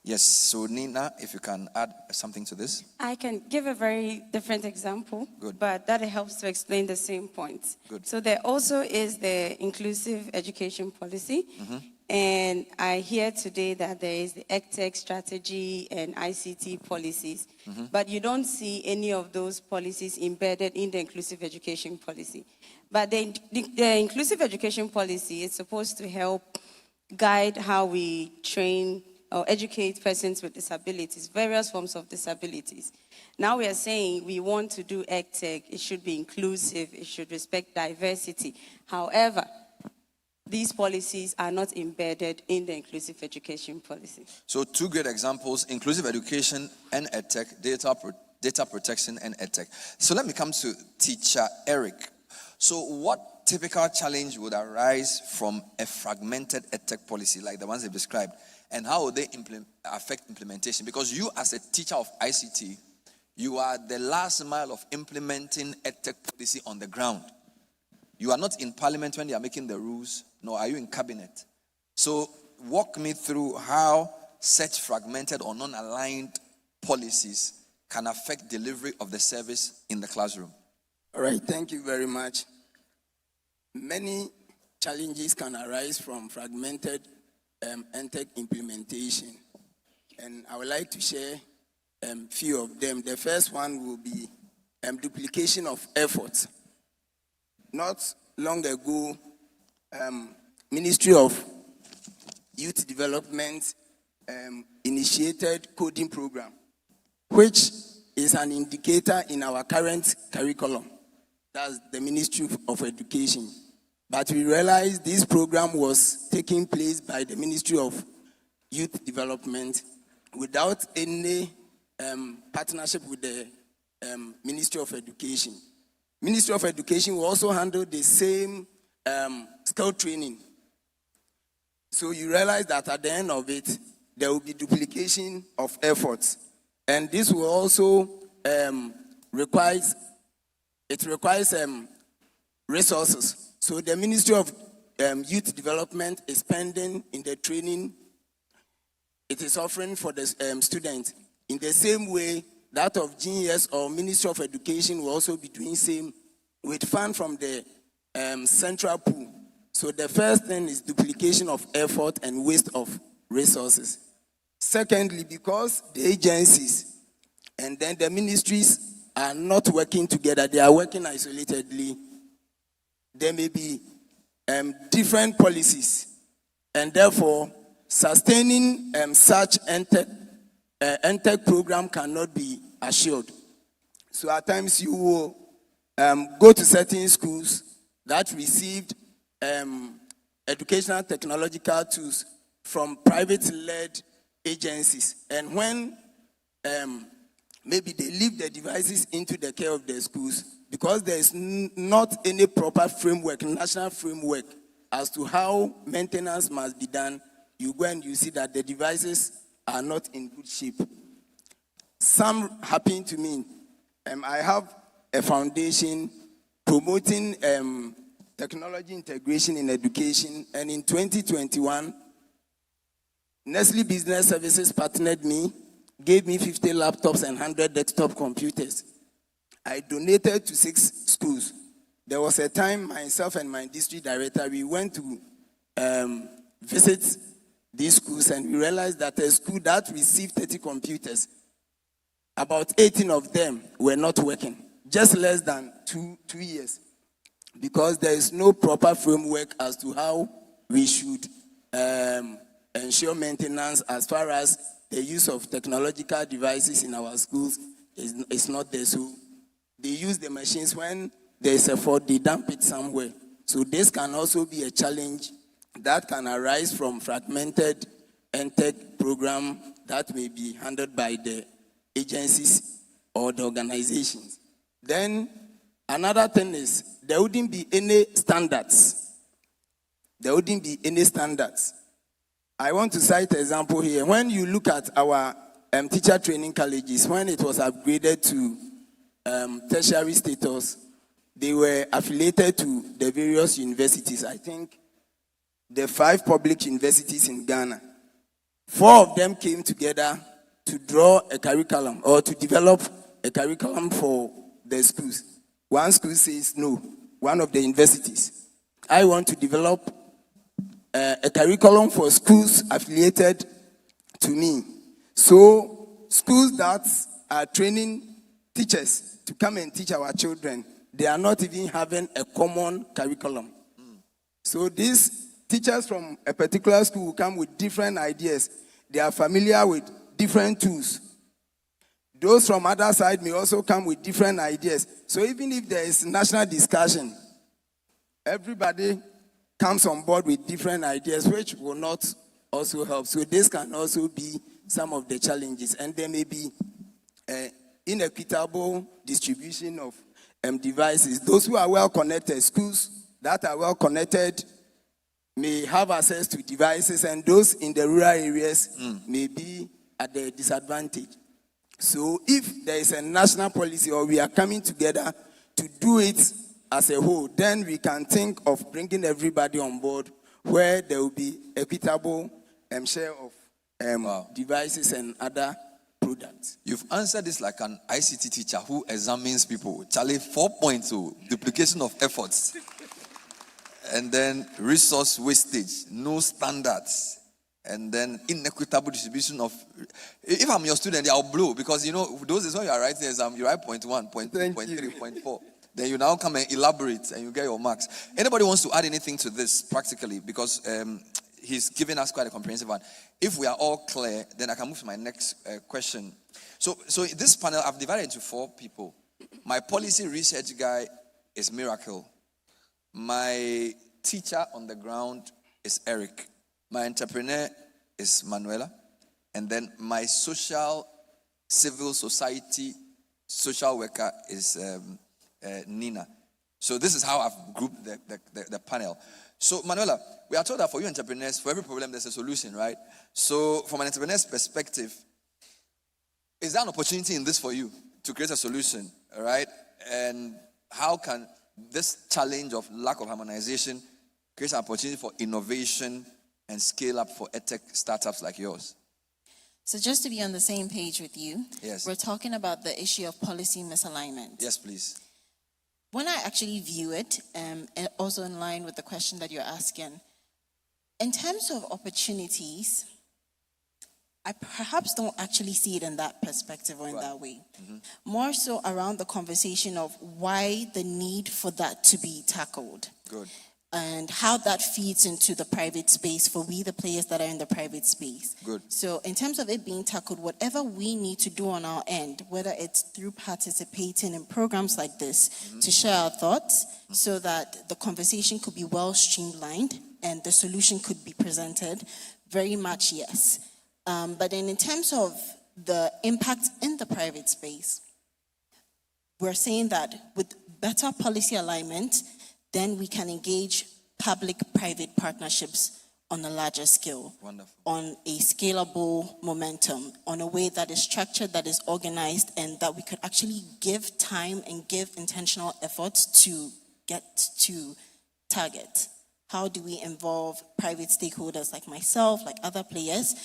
Yes, so Nina, if you can add something to this. I can give a very different example, but that helps to explain the same point. Good. So there also is the inclusive education policy, and I hear today that there is the EdTech strategy and ICT policies, but you don't see any of those policies embedded in the inclusive education policy. But the inclusive education policy is supposed to help guide how we train or educate persons with disabilities, various forms of disabilities. Now we are saying we want to do EdTech, it should be inclusive, it should respect diversity. However, these policies are not embedded in the inclusive education policy. So two great examples, inclusive education and EdTech, data protection and EdTech. So let me come to Teacher Eric. So what typical challenge would arise from a fragmented EdTech policy like the ones they've described? And how will they affect implementation? Because you, as a teacher of ICT, you are the last mile of implementing EdTech policy on the ground. You are not in parliament when they are making the rules, nor are you in cabinet. So walk me through how such fragmented or non-aligned policies can affect delivery of the service in the classroom. All right, thank you very much. Many challenges can arise from fragmented EdTech implementation, and I would like to share a few of them. The first one will be duplication of efforts. Not long ago, Ministry of Youth Development initiated coding program, which is an indicator in our current curriculum. That's the Ministry of Education. But we realized this program was taking place by the Ministry of Youth Development without any partnership with the Ministry of Education. Ministry of Education will also handle the same skill training. So you realize that at the end of it, there will be duplication of efforts. And this will also requires resources. So the Ministry of Youth Development is spending in the training it is offering for the students. In the same way, that of GES or Ministry of Education will also be doing same with fund from the central pool. So the first thing is duplication of effort and waste of resources. Secondly, because the agencies and then the ministries are not working together, they are working isolatedly, there may be different policies, and therefore sustaining such EdTech program cannot be assured. So at times you will go to certain schools that received educational technological tools from private-led agencies, and when maybe they leave the devices into the care of the schools, because there is not any proper framework, national framework, as to how maintenance must be done, you go and you see that the devices are not in good shape. Some happen to me. I have a foundation promoting technology integration in education, and in 2021, Nestle Business Services partnered me, gave me 50 laptops and 100 desktop computers. I donated to 6 schools. There was a time myself and my district director, we went to visit these schools, and we realized that a school that received 30 computers, about 18 of them were not working, just less than two years, because there is no proper framework as to how we should ensure maintenance as far as the use of technological devices in our schools is not there. So they use the machines when there is a fault, they dump it somewhere. So this can also be a challenge that can arise from fragmented EdTech program that may be handled by the agencies or the organizations. Then another thing is there wouldn't be any standards. There wouldn't be any standards. I want to cite an example here. When you look at our teacher training colleges, when it was upgraded to tertiary status, they were affiliated to the various universities. I think the 5 public universities in Ghana. 4 of them came together to draw a curriculum or to develop a curriculum for the schools. One school says no, one of the universities. I want to develop a curriculum for schools affiliated to me. So schools that are training teachers to come and teach our children, they are not even having a common curriculum. So these teachers from a particular school will come with different ideas. They are familiar with different tools. Those from other side may also come with different ideas. So even if there is national discussion, everybody comes on board with different ideas, which will not also help. So this can also be some of the challenges. And there may be inequitable distribution of devices. Those who are well connected, schools that are well connected may have access to devices, and those in the rural areas may be at the disadvantage. So if there is a national policy, or we are coming together to do it as a whole, then we can think of bringing everybody on board where there will be equitable share of devices and other products. You've answered this like an ICT teacher who examines people. Charlie, 4 points, duplication of efforts. And then resource wastage, no standards. And then inequitable distribution of... If I'm your student, I'll blow, because, those is when you are writing the exam, you write point 1, point 2, point 3, point 4. Then you now come and elaborate and you get your marks. Anybody wants to add anything to this practically? Because he's given us quite a comprehensive one. If we are all clear, then I can move to my next question. So this panel, I've divided into 4 people. My policy research guy is Miracle. My teacher on the ground is Eric. My entrepreneur is Manuela. And then my civil society social worker is Nina. So this is how I've grouped the panel. So Manuela, we are told that for you entrepreneurs, for every problem there's a solution, right? So from an entrepreneur's perspective, is there an opportunity in this for you to create a solution, all right? And how can this challenge of lack of harmonization create an opportunity for innovation and scale up for EdTech startups like yours? So just to be on the same page with you, yes, we're talking about the issue of policy misalignment. Yes, please. When I actually view it, and also in line with the question that you're asking, in terms of opportunities, I perhaps don't actually see it in that perspective or in that way. More so around the conversation of why the need for that to be tackled. Good. And how that feeds into the private space for we, the players that are in the private space. Good. So in terms of it being tackled, whatever we need to do on our end, whether it's through participating in programs like this to share our thoughts so that the conversation could be well streamlined and the solution could be presented, very much yes. But then in terms of the impact in the private space, we're saying that with better policy alignment, then we can engage public-private partnerships on a larger scale. Wonderful. On a scalable momentum, on a way that is structured, that is organized, and that we could actually give time and give intentional efforts to get to target. How do we involve private stakeholders like myself, like other players,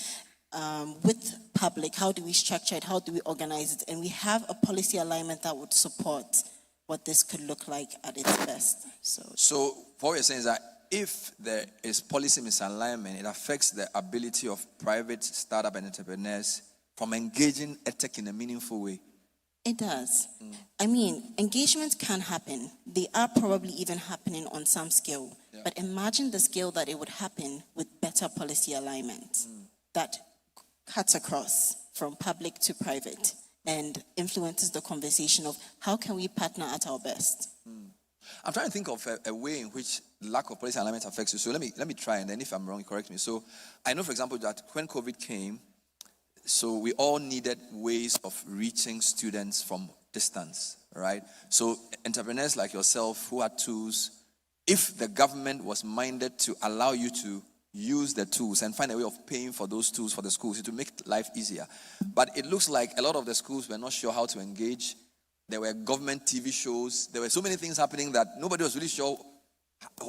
with public? How do we structure it? How do we organize it? And we have a policy alignment that would support what this could look like at its best. So what you're saying is that if there is policy misalignment, it affects the ability of private startup and entrepreneurs from engaging EdTech in a meaningful way. It does. I mean, engagements can happen. They are probably even happening on some scale. Yeah. But imagine the scale that it would happen with better policy alignment that cuts across from public to private and influences the conversation of how can we partner at our best. I'm trying to think of a way in which lack of policy alignment affects you. So let me try, and then if I'm wrong, correct me. So I know, for example, that when COVID came, so we all needed ways of reaching students from distance, right? So entrepreneurs like yourself who had tools, if the government was minded to allow you to use the tools and find a way of paying for those tools for the schools, it would make life easier. But it looks like a lot of the schools were not sure how to engage. There were government TV shows. There were so many things happening that nobody was really sure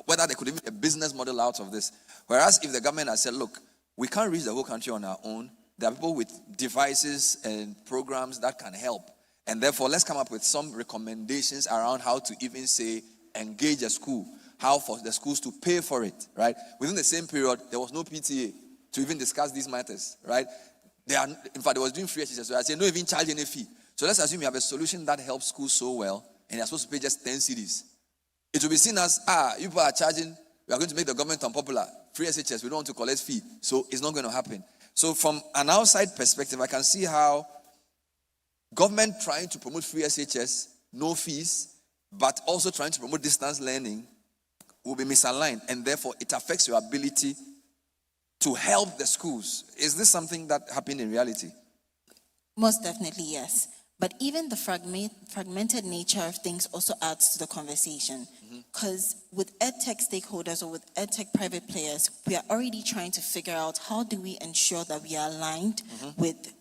whether they could even make a business model out of this. Whereas if the government had said, look, we can't reach the whole country on our own. There are people with devices and programs that can help. And therefore, let's come up with some recommendations around how to even say, engage a school. How for the schools to pay for it, right? Within the same period, there was no PTA to even discuss these matters, right? In fact, they was doing free exercise. So I said, no even charge any fee. So let's assume you have a solution that helps schools so well, and you're supposed to pay just 10 cedis. It will be seen as, you people are charging, we are going to make the government unpopular. Free SHS, we don't want to collect fee. So it's not going to happen. So from an outside perspective, I can see how government trying to promote free SHS, no fees, but also trying to promote distance learning will be misaligned, and therefore it affects your ability to help the schools. Is this something that happened in reality? Most definitely, yes. But even the fragmented nature of things also adds to the conversation. Because with EdTech stakeholders or with EdTech private players, we are already trying to figure out how do we ensure that we are aligned with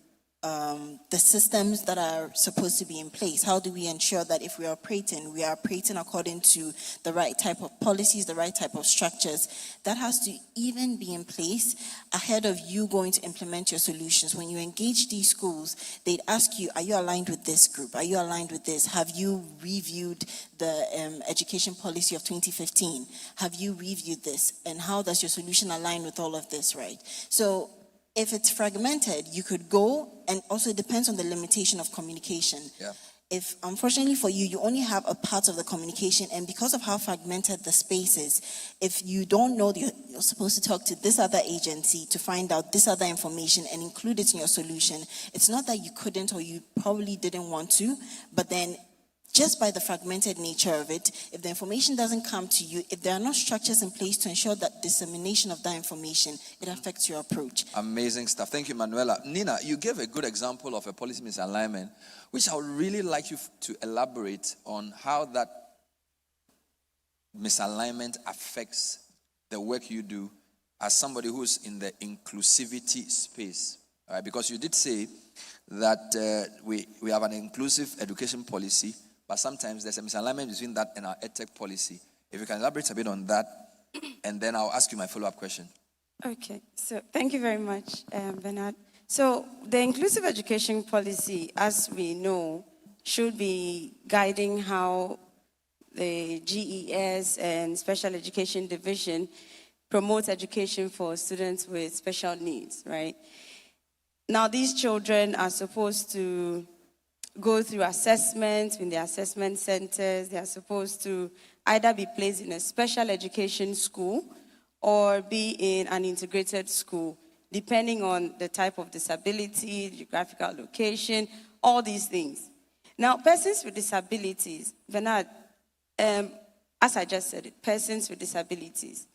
the systems that are supposed to be in place. How do we ensure that if we are operating according to the right type of policies, the right type of structures, that has to even be in place ahead of you going to implement your solutions. When you engage these schools, they'd ask you, are you aligned with this group? Are you aligned with this? Have you reviewed the education policy of 2015? Have you reviewed this? And how does your solution align with all of this, right? So if it's fragmented, you could go, and also it depends on the limitation of communication. Yeah. if unfortunately for you, you only have a part of the communication, and because of how fragmented the space is, if you don't know that you're supposed to talk to this other agency to find out this other information and include it in your solution, it's not that you couldn't or you probably didn't want to, but then just by the fragmented nature of it, if the information doesn't come to you, if there are no structures in place to ensure that dissemination of that information, it affects your approach. Amazing stuff. Thank you, Manuela. Nina, you gave a good example of a policy misalignment, which I would really like you to elaborate on how that misalignment affects the work you do as somebody who's in the inclusivity space. All right? Because you did say that we have an inclusive education policy, but sometimes there's a misalignment between that and our EdTech policy. If you can elaborate a bit on that, and then I'll ask you my follow-up question. Okay, so thank you very much, Bernard. So the inclusive education policy, as we know, should be guiding how the GES and Special Education Division promotes education for students with special needs, right? Now, these children are supposed to go through assessments in the assessment centers. They are supposed to either be placed in a special education school or be in an integrated school, depending on the type of disability, geographical location, all these things. Now, persons with disabilities, Bernard, as I just said it, persons with disabilities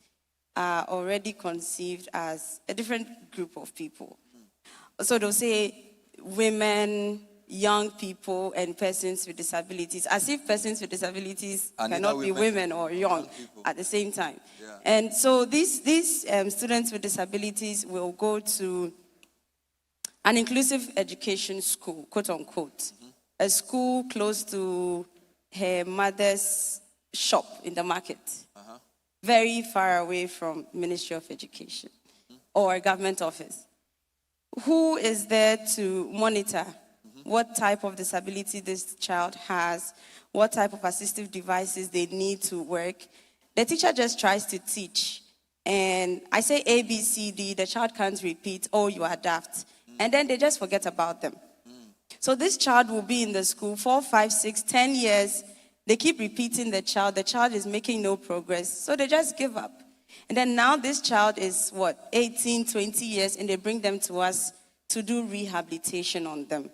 are already conceived as a different group of people. So they'll say women, young people, and persons with disabilities, as if persons with disabilities cannot be women or young at the same time. Yeah. And so these students with disabilities will go to an inclusive education school, quote unquote, a school close to her mother's shop in the market, very far away from Ministry of Education or a government office. Who is there to monitor what type of disability this child has, what type of assistive devices they need to work? The teacher just tries to teach. And I say A, B, C, D, the child can't repeat, oh, you are daft. And then they just forget about them. So this child will be in the school 4, 5, 6, 10 years. They keep repeating the child is making no progress. So they just give up. And then now this child is 18, 20 years, and they bring them to us to do rehabilitation on them.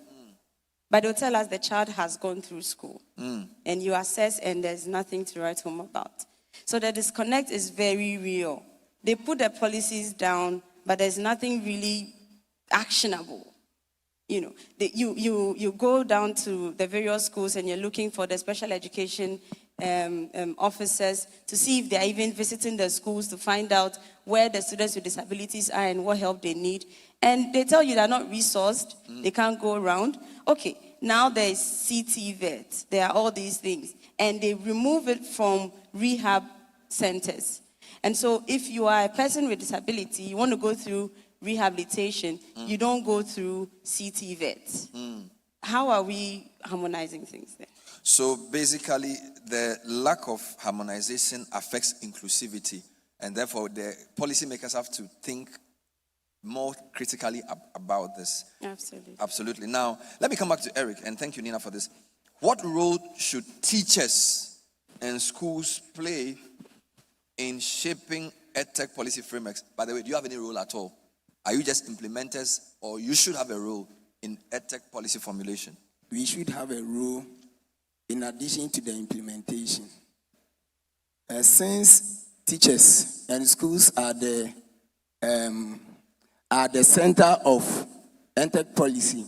But they'll tell us the child has gone through school. And you assess and there's nothing to write home about. So the disconnect is very real. They put the policies down, but there's nothing really actionable. You know, you go down to the various schools and you're looking for the special education officers to see if they're even visiting the schools to find out where the students with disabilities are and what help they need. And they tell you they're not resourced, they can't go around. Okay, now there's Citi vet, there are all these things. And they remove it from rehab centers. And so if you are a person with disability, you want to go through rehabilitation, you don't go through Citi vet. How are we harmonizing things there? So basically, the lack of harmonization affects inclusivity, and therefore the policymakers have to think more critically about this. Absolutely. Absolutely. Now, let me come back to Eric, and thank you, Nina, for this. What role should teachers and schools play in shaping EdTech policy frameworks? By the way, do you have any role at all? Are you just implementers, or you should have a role in EdTech policy formulation? We should have a role in addition to the implementation. Since teachers and schools are the center of EdTech policy,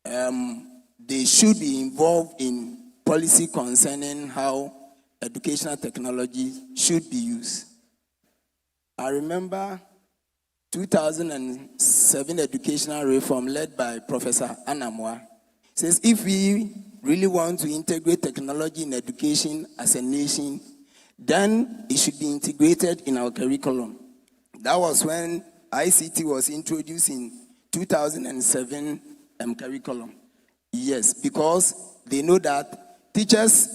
they should be involved in policy concerning how educational technology should be used. I remember 2007 educational reform led by Professor Anamwa says if we really want to integrate technology in education as a nation, then it should be integrated in our curriculum. That was when ICT was introduced in 2007 curriculum. Yes, because they know that teachers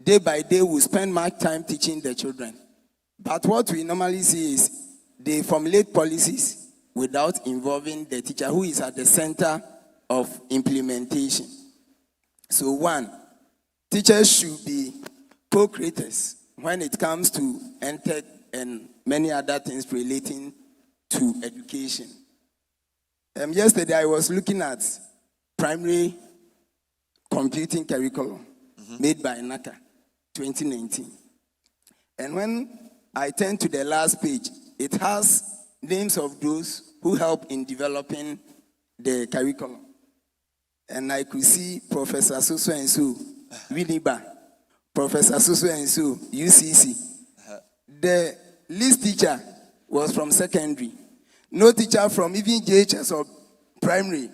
day by day will spend much time teaching the children. But what we normally see is they formulate policies without involving the teacher, who is at the center of implementation. So one, teachers should be co-creators when it comes to EdTech and many other things relating to education. Yesterday I was looking at primary computing curriculum made by NACA 2019. And when I turn to the last page, it has names of those who help in developing the curriculum. And I could see Professor Suso and Su, Winiba, Professor Suso and Su, UCC. The least teacher was from secondary. No teacher from even JHS or primary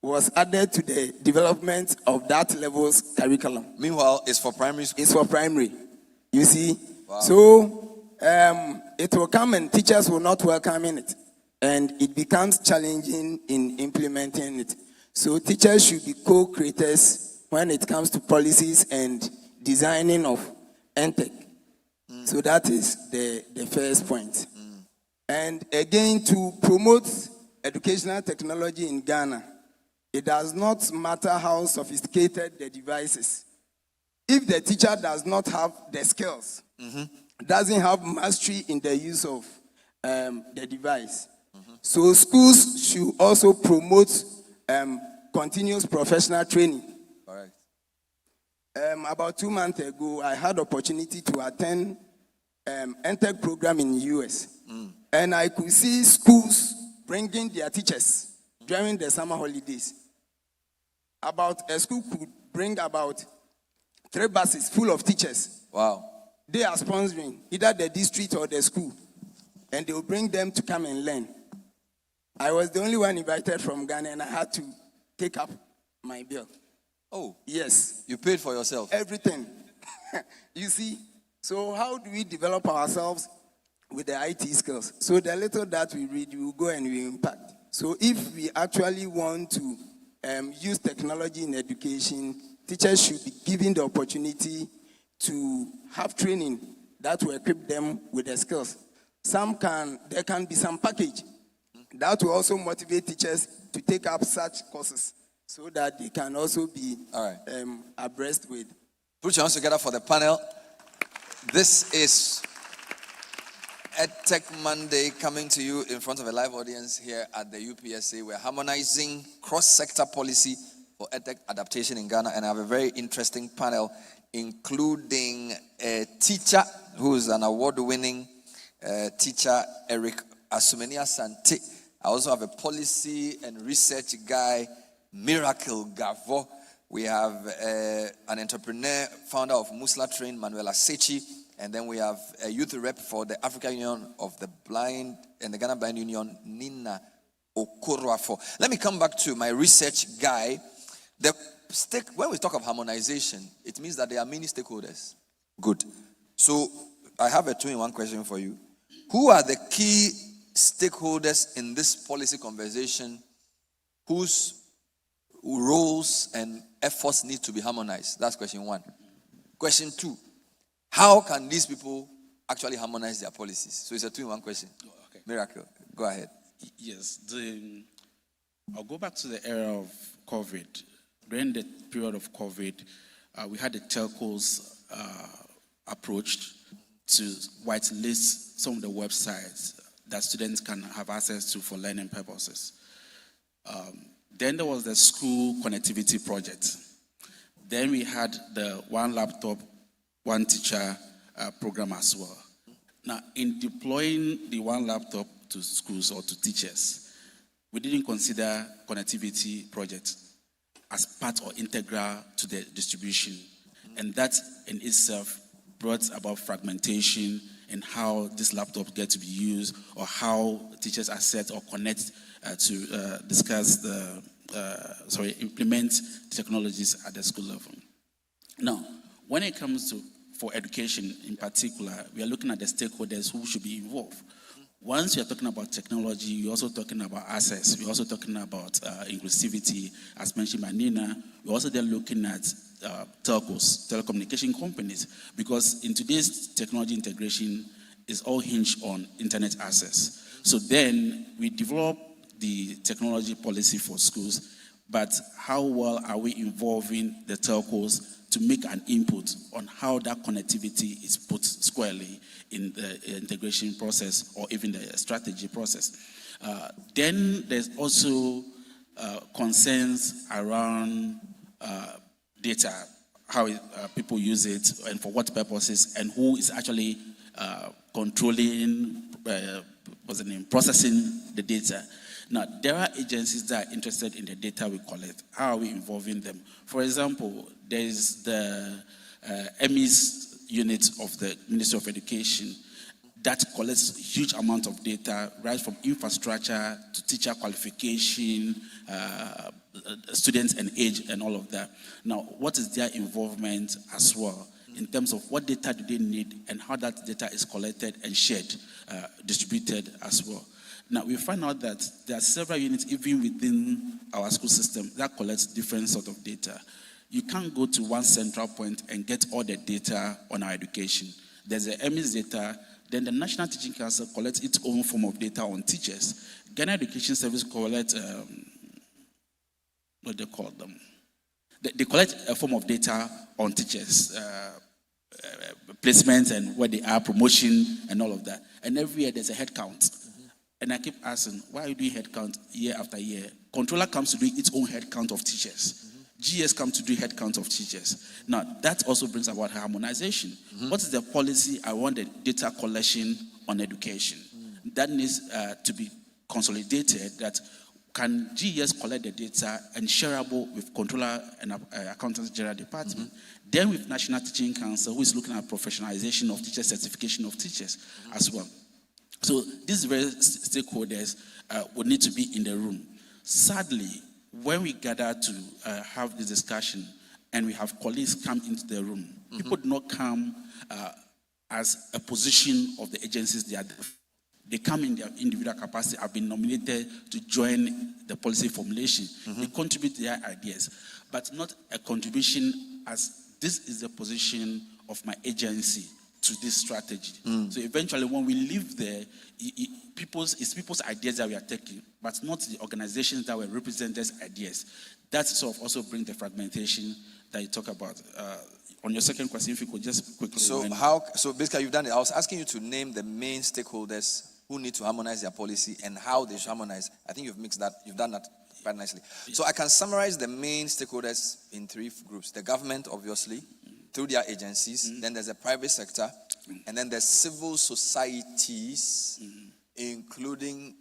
was added to the development of that level's curriculum. Meanwhile, it's for primary school. It's for primary. You see? Wow. So it will come and teachers will not welcome in it. And it becomes challenging in implementing it. So teachers should be co-creators when it comes to policies and designing of EdTech. So that is the first point. And again, to promote educational technology in Ghana, it does not matter how sophisticated the device is. If the teacher does not have the skills, doesn't have mastery in the use of the device. So schools should also promote continuous professional training. Correct. About 2 months ago, I had opportunity to attend EdTech program in the US. And I could see schools bringing their teachers during the summer holidays. A school could bring about 3 buses full of teachers. Wow. They are sponsoring either the district or the school. And they will bring them to come and learn. I was the only one invited from Ghana, and I had to take up my bill. Oh. Yes. You paid for yourself? Everything. You see? So how do we develop ourselves with the IT skills? So the little that we read, we will go and we impact. So if we actually want to use technology in education, teachers should be given the opportunity to have training that will equip them with the skills. There can be some package that will also motivate teachers to take up such courses so that they can also be abreast with. Put your hands together for the panel. This is EdTech Monday coming to you in front of a live audience here at the UPSA. We're harmonizing cross-sector policy for EdTech adaptation in Ghana, and I have a very interesting panel including a teacher who's an award-winning teacher, Eric Asumenia Sante. I also have a policy and research guy, Miracle Gavo. We have an entrepreneur, founder of Musla Train, Manuela Sechi. And then we have a youth rep for the African Union of the Blind and the Ghana Blind Union, Nina Okorwafo. Let me come back to my research guy. When we talk of harmonization, it means that there are many stakeholders. Good. So I have a 2-in-1 question for you. Who are the key stakeholders in this policy conversation whose roles and efforts need to be harmonized? That's question 1. Question 2, how can these people actually harmonize their policies? So it's a 2-in-1 question. Oh, okay. Miracle, go ahead. Yes, I'll go back to the era of COVID. During the period of COVID, we had the telcos approached to whitelist some of the websites that students can have access to for learning purposes. Then there was the school connectivity project. Then we had the one laptop, one teacher program as well. Now, in deploying the one laptop to schools or to teachers, we didn't consider connectivity projects as part or integral to the distribution. And that in itself brought about fragmentation in how this laptop gets to be used or how teachers access or connect to implement technologies at the school level. Now, when it comes to for education in particular, we are looking at the stakeholders who should be involved. Once you're talking about technology, you're also talking about access. We're also talking about inclusivity, as mentioned by Nina. We're also then looking at telcos, telecommunication companies, because in today's technology integration is all hinged on internet access. So then we develop the technology policy for schools but how well are we involving the telcos to make an input on how that connectivity is put squarely in the integration process or even the strategy process? Then there's also concerns around data, how people use it and for what purposes, and who is actually controlling, processing the data. Now, there are agencies that are interested in the data we collect. How are we involving them? For example, there is the EMIS unit of the Ministry of Education that collects huge amount of data, right from infrastructure to teacher qualification, students and age and all of that. Now, what is their involvement as well in terms of what data do they need and how that data is collected and shared, distributed as well? Now, we find out that there are several units even within our school system that collects different sort of data. You can't go to one central point and get all the data on our education. There's the EMIS data, then the National Teaching Council collects its own form of data on teachers. Ghana Education Service collects, what do they call them? They collect a form of data on teachers, placements and where they are, promotion and all of that. And every year there's a head count. And I keep asking, why are you doing head count year after year? Controller comes to do its own head count of teachers. GS comes to do head count of teachers. Now, that also brings about harmonization. What is the policy around the data collection on education? That needs to be consolidated. That can GS collect the data and shareable with controller and accountants general department, then with National Teaching Council, who is looking at professionalization of teachers, certification of teachers as well. So these various stakeholders would need to be in the room. Sadly, when we gather to have this discussion and we have colleagues come into the room, people do not come as a position of the agencies they are. They come in their individual capacity, have been nominated to join the policy formulation. They contribute their ideas, but not a contribution as this is the position of my agency to this strategy. So eventually when we leave there, it's people's ideas that we are taking, but not the organizations that were represented ideas. That sort of also brings the fragmentation that you talk about. On your second question, if you could just quickly... So basically you've done it. I was asking you to name the main stakeholders who need to harmonize their policy and how they should harmonize. I think you've mixed that. You've done that quite nicely. So I can summarize the main stakeholders in three groups. The government, obviously, through their agencies. Then there's the private sector. And then there's civil societies, including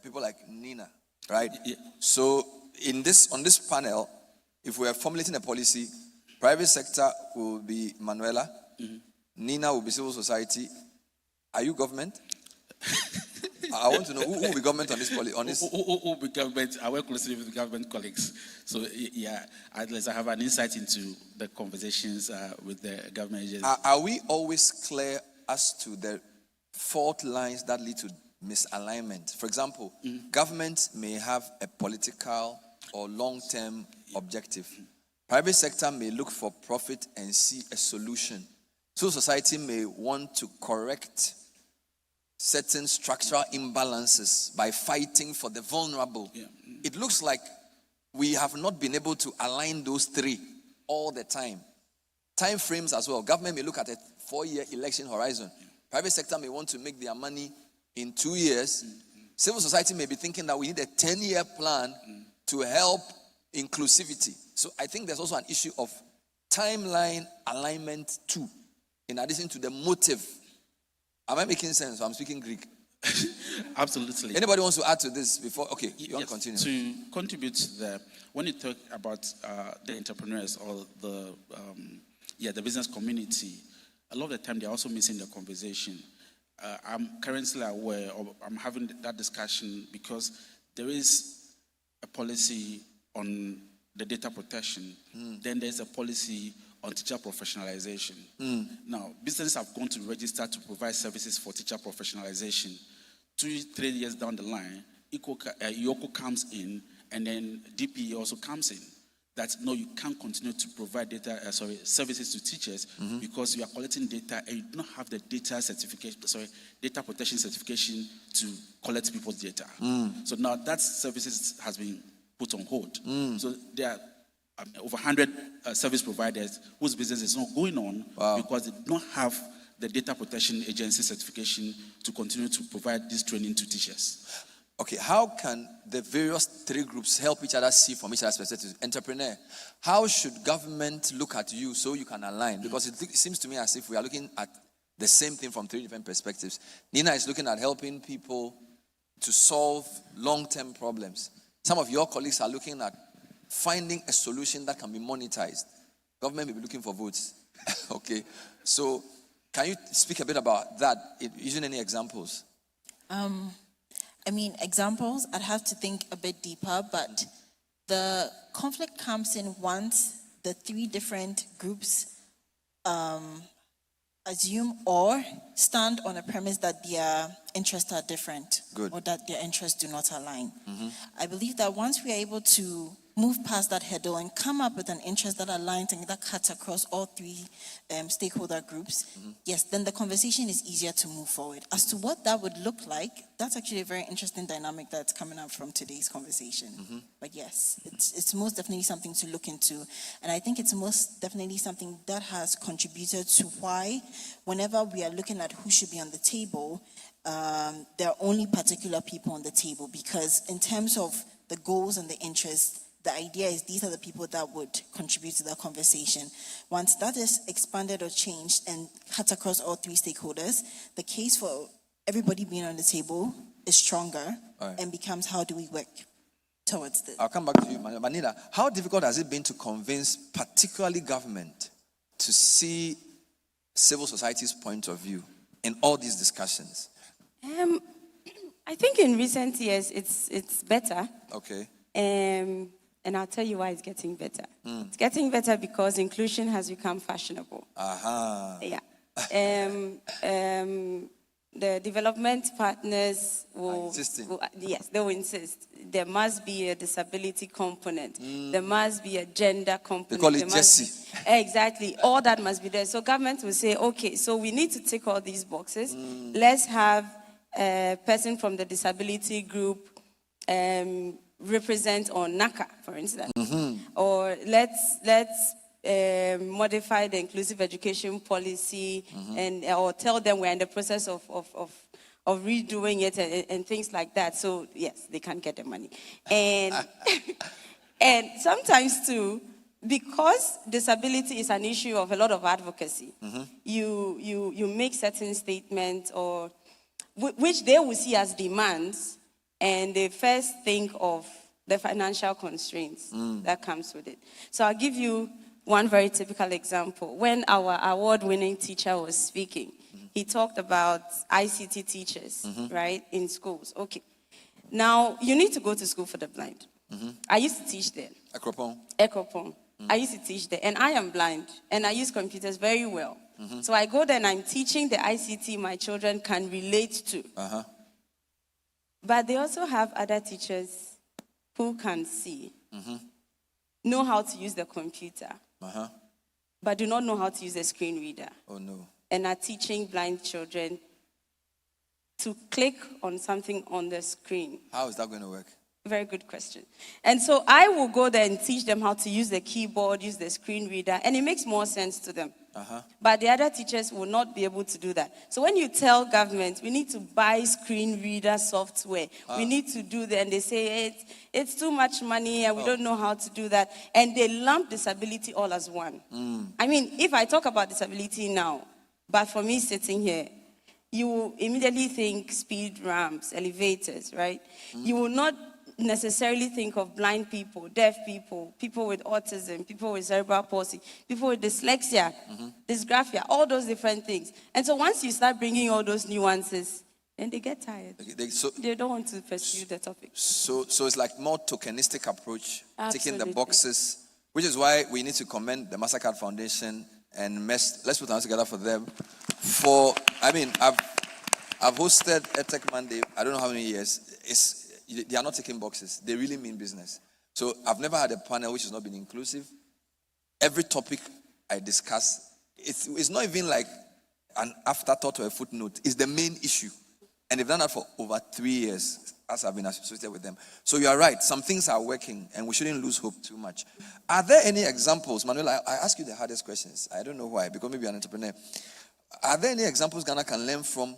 people like Nina, right? So on this panel, if we are formulating a policy, private sector will be Manuela, Nina will be civil society. Are you government? I want to know who will be government on this policy. Who will be government? I work closely with government colleagues. So yeah, at least I have an insight into the conversations with the government agencies. Are we always clear as to the fault lines that lead to misalignment? For example, government may have a political or long-term objective. Private sector may look for profit and see a solution. So society may want to correct certain structural imbalances by fighting for the vulnerable. It looks like we have not been able to align those three all the time. Time frames as well. Government may look at a 4-year election horizon. Private sector may want to make their money in 2 years. Civil society may be thinking that we need a 10-year plan to help inclusivity. So I think there's also an issue of timeline alignment too, in addition to the motive. Am I making sense? I'm speaking Greek. Absolutely. Anybody wants to add to this before? Okay, you want to continue. To contribute to that, when you talk about the entrepreneurs or the business community, a lot of the time they're also missing the conversation. I'm currently aware of, I'm having that discussion because there is a policy on the data protection. Then there's a policy on teacher professionalization. Now, businesses have gone to register to provide services for teacher professionalization. 2-3 years down the line, IOCO comes in, and then DPE also comes in. That no, you can't continue to provide services to teachers because you are collecting data and you do not have the data protection certification to collect people's data. So now that services has been put on hold. So there are over 100 service providers whose business is not going on because they do not have the data protection agency certification to continue to provide this training to teachers. Okay, how can the various three groups help each other see from each other's perspective? Entrepreneur, how should government look at you so you can align? Because it seems to me as if we are looking at the same thing from three different perspectives. Nina is looking at helping people to solve long-term problems. Some of your colleagues are looking at finding a solution that can be monetized. Government may be looking for votes. Okay, so can you speak a bit about that, using any examples? Examples, I'd have to think a bit deeper, but the conflict comes in once the three different groups assume or stand on a premise that their interests are different. Good. Or that their interests do not align. I believe that once we are able to move past that hurdle and come up with an interest that aligns and that cuts across all three stakeholder groups, yes, then the conversation is easier to move forward. As to what that would look like, that's actually a very interesting dynamic that's coming up from today's conversation. But yes, it's most definitely something to look into. And I think it's most definitely something that has contributed to why whenever we are looking at who should be on the table, there are only particular people on the table, because in terms of the goals and the interests, the idea is these are the people that would contribute to that conversation. Once that is expanded or changed and cut across all three stakeholders, the case for everybody being on the table is stronger and becomes how do we work towards this. I'll come back to you, Manila. How difficult has it been to convince particularly government to see civil society's point of view in all these discussions? I think in recent years it's better. Okay. And I'll tell you why it's getting better. It's getting better because inclusion has become fashionable. Yeah. The development partners will they will insist. There must be a disability component. There must be a gender component. They call it Jessie. Exactly. All that must be there. So government will say, okay, so we need to tick all these boxes. Let's have a person from the disability group represent on NACA, for instance. Or let's modify the inclusive education policy and or tell them we're in the process of redoing it and things like that. So yes, they can get the money. And and sometimes too, because disability is an issue of a lot of advocacy, you make certain statements or which they will see as demands, and they first think of the financial constraints that comes with it. So I'll give you one very typical example. When our award-winning teacher was speaking, he talked about ICT teachers, right, in schools. Okay. Now, you need to go to school for the blind. I used to teach there. Ekropon. I used to teach there. And I am blind, and I use computers very well. So I go there and I'm teaching the ICT my children can relate to. But they also have other teachers who can see, know how to use the computer, but do not know how to use a screen reader. Oh, no. And are teaching blind children to click on something on the screen. How is that going to work? Very good question. And so I will go there and teach them how to use the keyboard, use the screen reader, and it makes more sense to them. But the other teachers will not be able to do that. So when you tell government, we need to buy screen reader software, we need to do that, and they say it's too much money and we don't know how to do that, and they lump disability all as one. I mean, if I talk about disability now, but for me sitting here, you will immediately think speed ramps, elevators, right? You will not necessarily think of blind people, deaf people, people with autism, people with cerebral palsy, people with dyslexia, dysgraphia, all those different things. And so once you start bringing all those nuances, then they get tired. They don't want to pursue the topic. So it's like more tokenistic approach, ticking the Absolutely. boxes, which is why we need to commend the MasterCard Foundation and let's put our hands together for them. I've hosted EdTech Monday, I don't know how many years. They are not taking boxes. They really mean business. So I've never had a panel which has not been inclusive. Every topic I discuss, it's not even like an afterthought or a footnote. It's the main issue. And they've done that for over 3 years. as I've been associated with them. So you are right. Some things are working, and we shouldn't lose hope too much. Are there any examples, Manuel? I ask you the hardest questions. I don't know why, because maybe you're an entrepreneur. Are there any examples Ghana can learn from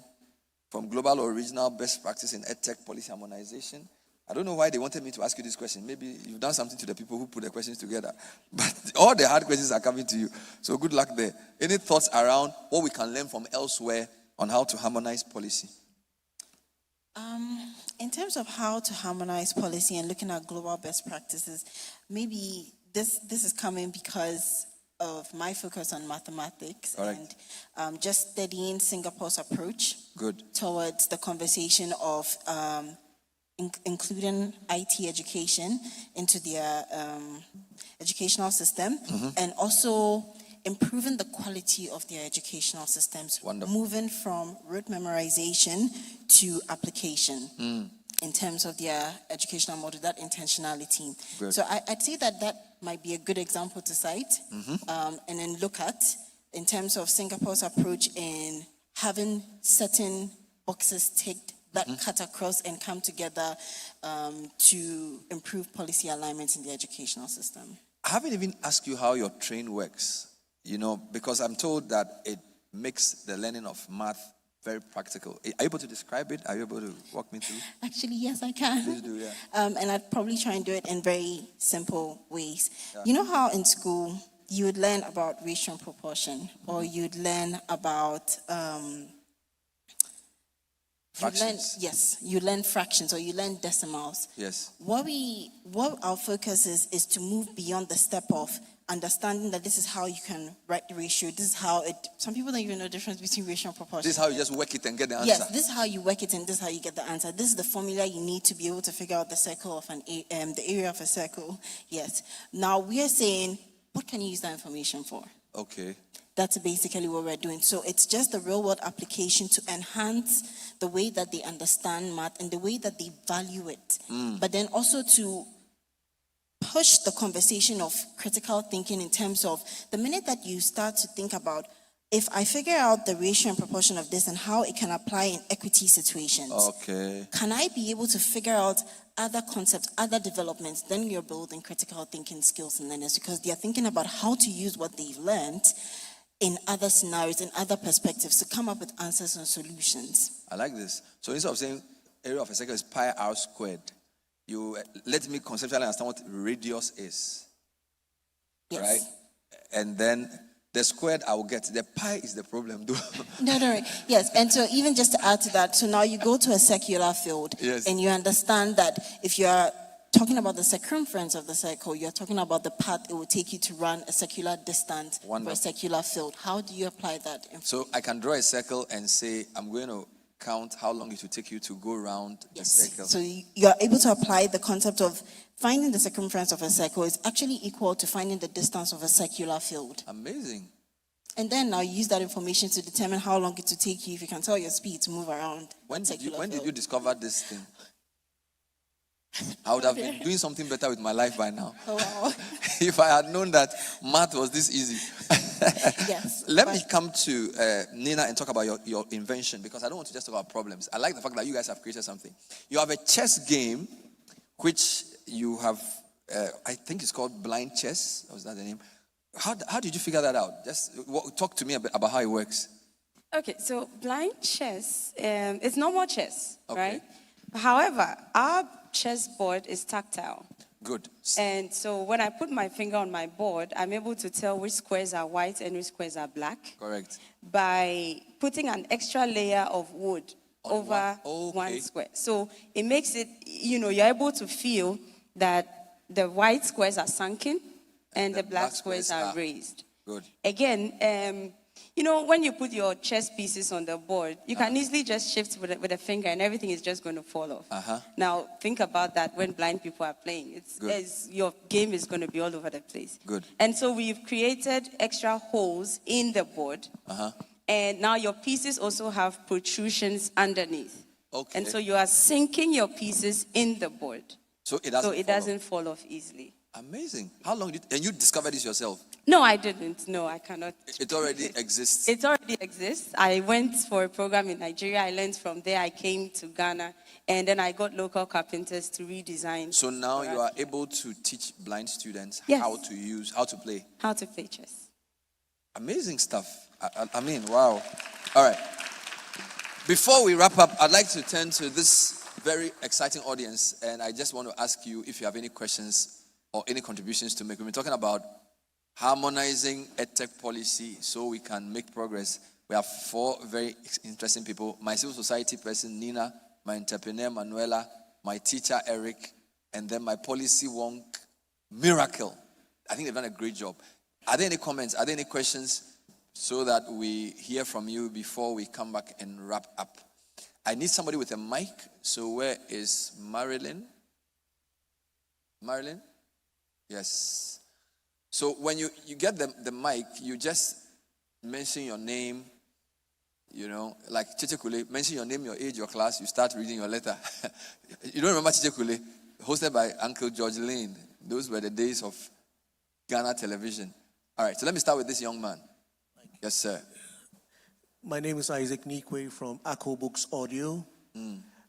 global or regional best practice in EdTech policy harmonization? I don't know why they wanted me to ask you this question. Maybe you've done something to the people who put the questions together. But all the hard questions are coming to you. So good luck there. Any thoughts around what we can learn from elsewhere on how to harmonize policy? In terms of how to harmonize policy and looking at global best practices, maybe this is coming because of my focus on mathematics and just studying Singapore's approach towards the conversation of including IT education into their educational system, and also improving the quality of their educational systems, moving from rote memorization to application in terms of their educational model, that intentionality. So I'd say that might be a good example to cite, and then look at in terms of Singapore's approach in having certain boxes ticked that cut across and come together to improve policy alignment in the educational system. I haven't even asked you how your train works, because I'm told that it makes the learning of math very practical. Are you able to describe it? Are you able to walk me through? Actually, yes, I can. Please do, yeah. And I'd probably try and do it in very simple ways. Yeah. You know how in school you would learn about ratio and proportion, or you'd learn about fractions. You learn fractions, or you learn decimals. Yes. What our focus is to move beyond the step of understanding that this is how you can write the ratio. This is how some people don't even know the difference between ratio and proportion. This is how you just work it and get the answer. Yes, this is how you work it and this is how you get the answer. This is the formula you need to be able to figure out the circle of the area of a circle. Yes. Now we are saying, what can you use that information for? Okay. That's basically what we're doing. So it's just a real-world application to enhance the way that they understand math and the way that they value it. But then also to push the conversation of critical thinking in terms of the minute that you start to think about, if I figure out the ratio and proportion of this and how it can apply in equity situations, can I be able to figure out other concepts, other developments? Then you're building critical thinking skills in learners, because they are thinking about how to use what they've learned in other scenarios, in other perspectives, to come up with answers and solutions. I like this. So instead of saying area of a circle is pi r squared, you let me conceptually understand what radius is. Yes. Right? And then the squared I will get. The pi is the problem, though. No. Yes, and so even just to add to that, so now you go to a circular field, and you understand that if you are talking about the circumference of the circle, you're talking about the path it will take you to run a circular distance for a circular field. How do you apply that? So I can draw a circle and say, I'm going to count how long it will take you to go around the circle. So you're able to apply the concept of finding the circumference of a circle is actually equal to finding the distance of a circular field. Amazing. And then now you use that information to determine how long it will take you, if you can tell your speed, to move around. When did you discover this thing? I would have been doing something better with my life by now. Oh, wow. If I had known that math was this easy. Yes. Let me come to Nina and talk about your invention, because I don't want to just talk about problems. I like the fact that you guys have created something. You have a chess game, which you have, I think it's called blind chess. Was that the name? How did you figure that out? Just talk to me about how it works. Okay, so blind chess, it's normal chess, right? However, our chessboard is tactile. Good. And so when I put my finger on my board, I'm able to tell which squares are white and which squares are black. Correct. By putting an extra layer of wood over one square. So it makes it, you're able to feel that the white squares are sunken and the black squares are raised. Good. Again, when you put your chess pieces on the board, you can easily just shift with a finger and everything is just going to fall off. Now, think about that when blind people are playing. Your game is going to be all over the place. Good. And so we've created extra holes in the board. And now your pieces also have protrusions underneath. Okay. And so you are sinking your pieces in the board. So it doesn't fall fall off easily. Amazing. How long and you discovered this yourself? No, I didn't. No, I cannot. It already exists. It already exists. I went for a program in Nigeria. I learned from there. I came to Ghana, and then I got local carpenters to redesign. So now you are able to teach blind students how to play chess. Amazing stuff. I mean, wow. All right. Before we wrap up, I'd like to turn to this very exciting audience, and I just want to ask you if you have any questions or any contributions to make. We've been talking about harmonizing EdTech policy so we can make progress. We have 4 very interesting people. My civil society person, Nina, my entrepreneur, Manuela, my teacher, Eric, and then my policy wonk, Miracle. I think they've done a great job. Are there any comments? Are there any questions so that we hear from you before we come back and wrap up? I need somebody with a mic. So where is Marilyn? Marilyn? Yes. So when you get the mic, you just mention your name, like Chichekule, mention your name, your age, your class, you start reading your letter. You don't remember Chichekule? Hosted by Uncle George Lane. Those were the days of Ghana television. All right, so let me start with this young man. Yes, sir. My name is Isaac Nikwe from Akko Books Audio.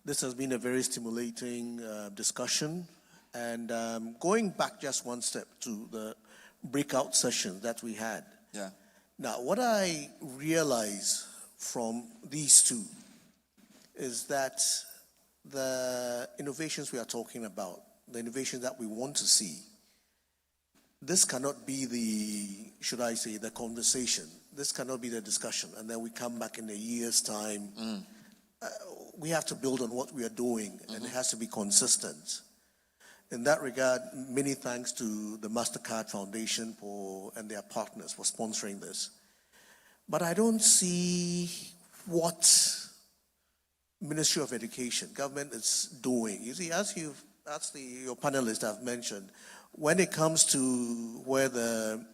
This has been a very stimulating discussion. And going back just one step to the breakout session that we had. Yeah. Now, what I realize from these two is that the innovations we are talking about, the innovations that we want to see, this cannot be the conversation. This cannot be the discussion. And then we come back in a year's time. We have to build on what we are doing, and it has to be consistent. In that regard, many thanks to the MasterCard Foundation and their partners for sponsoring this. But I don't see what Ministry of Education, government is doing. You see, as your panelists have mentioned, when it comes to where the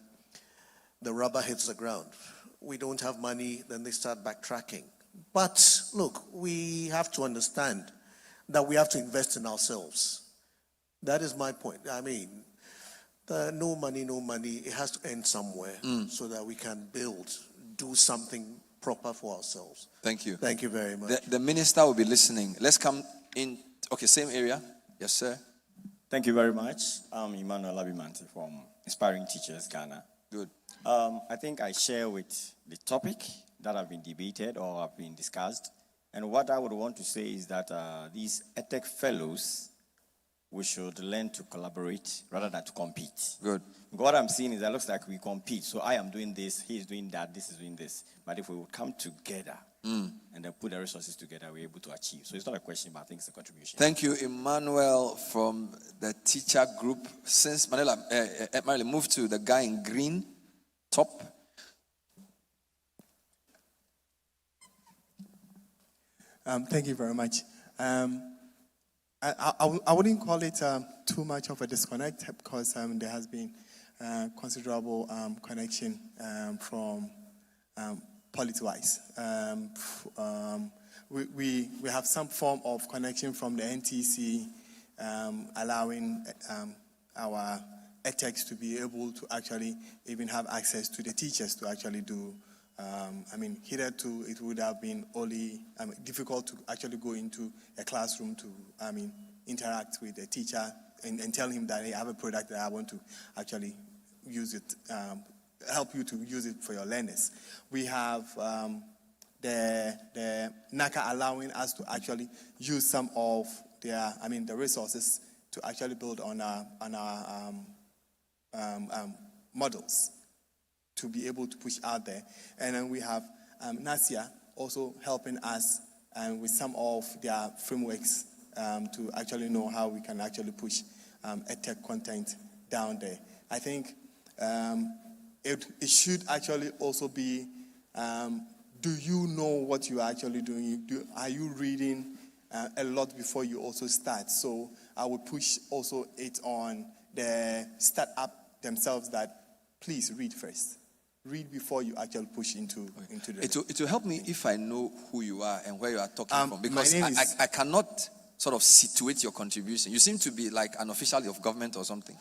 rubber hits the ground, we don't have money, then they start backtracking. But look, we have to understand that we have to invest in ourselves. That is my point. I mean, no money, it has to end somewhere so that we can do something proper for ourselves. Thank you. Thank you very much. The minister will be listening. Let's come in. Okay, same area. Yes, sir. Thank you very much. I'm Emmanuel Abimante from Inspiring Teachers, Ghana. Good. I think I share with the topic that have been debated or have been discussed. And what I would want to say is that these EdTech fellows, we should learn to collaborate rather than to compete. Good. What I'm seeing is that it looks like we compete. So I am doing this, he's doing that, this is doing this. But if we would come together and then put the resources together, we're able to achieve. So it's not a question, but I think it's a contribution. Thank you, Emmanuel, from the teacher group. Since Marilyn moved to the guy in green top. Thank you very much. I wouldn't call it too much of a disconnect because there has been considerable connection from policy-wise. We have some form of connection from the NTC allowing our EdTechs to be able to actually even have access to the teachers to actually do. Hitherto it would have been only difficult to actually go into a classroom to, interact with a teacher and tell him that, hey, I have a product that I want to actually use it, help you to use it for your learners. We have the NACA allowing us to actually use some of the resources to actually build on our models, to be able to push out there. And then we have NASIA also helping us with some of their frameworks to actually know how we can actually push EdTech content down there. I think it should actually also be, do you know what you are actually doing? Are you reading a lot before you also start? So I would push also it on the startup themselves that please read first. Read before you actually push into the... It will help me if I know who you are and where you are talking from, because I cannot sort of situate your contribution? You seem to be like an official of government or something.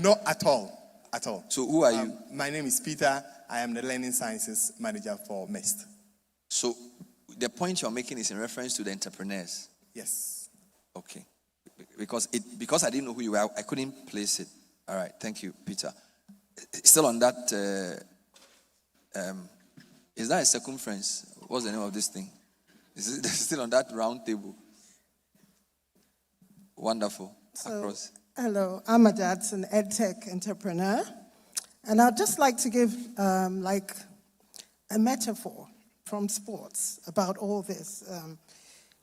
Not at all. At all. So who are you? My name is Peter. I am the Learning Sciences Manager for MIST. So the point you're making is in reference to the entrepreneurs? Yes. Okay. Because I didn't know who you were, I couldn't place it. All right. Thank you, Peter. Still on that, is that a circumference? What's the name of this thing? Is it still on that round table? Wonderful. Across. Hello, I'm an EdTech entrepreneur, and I'd just like to give like a metaphor from sports about all this.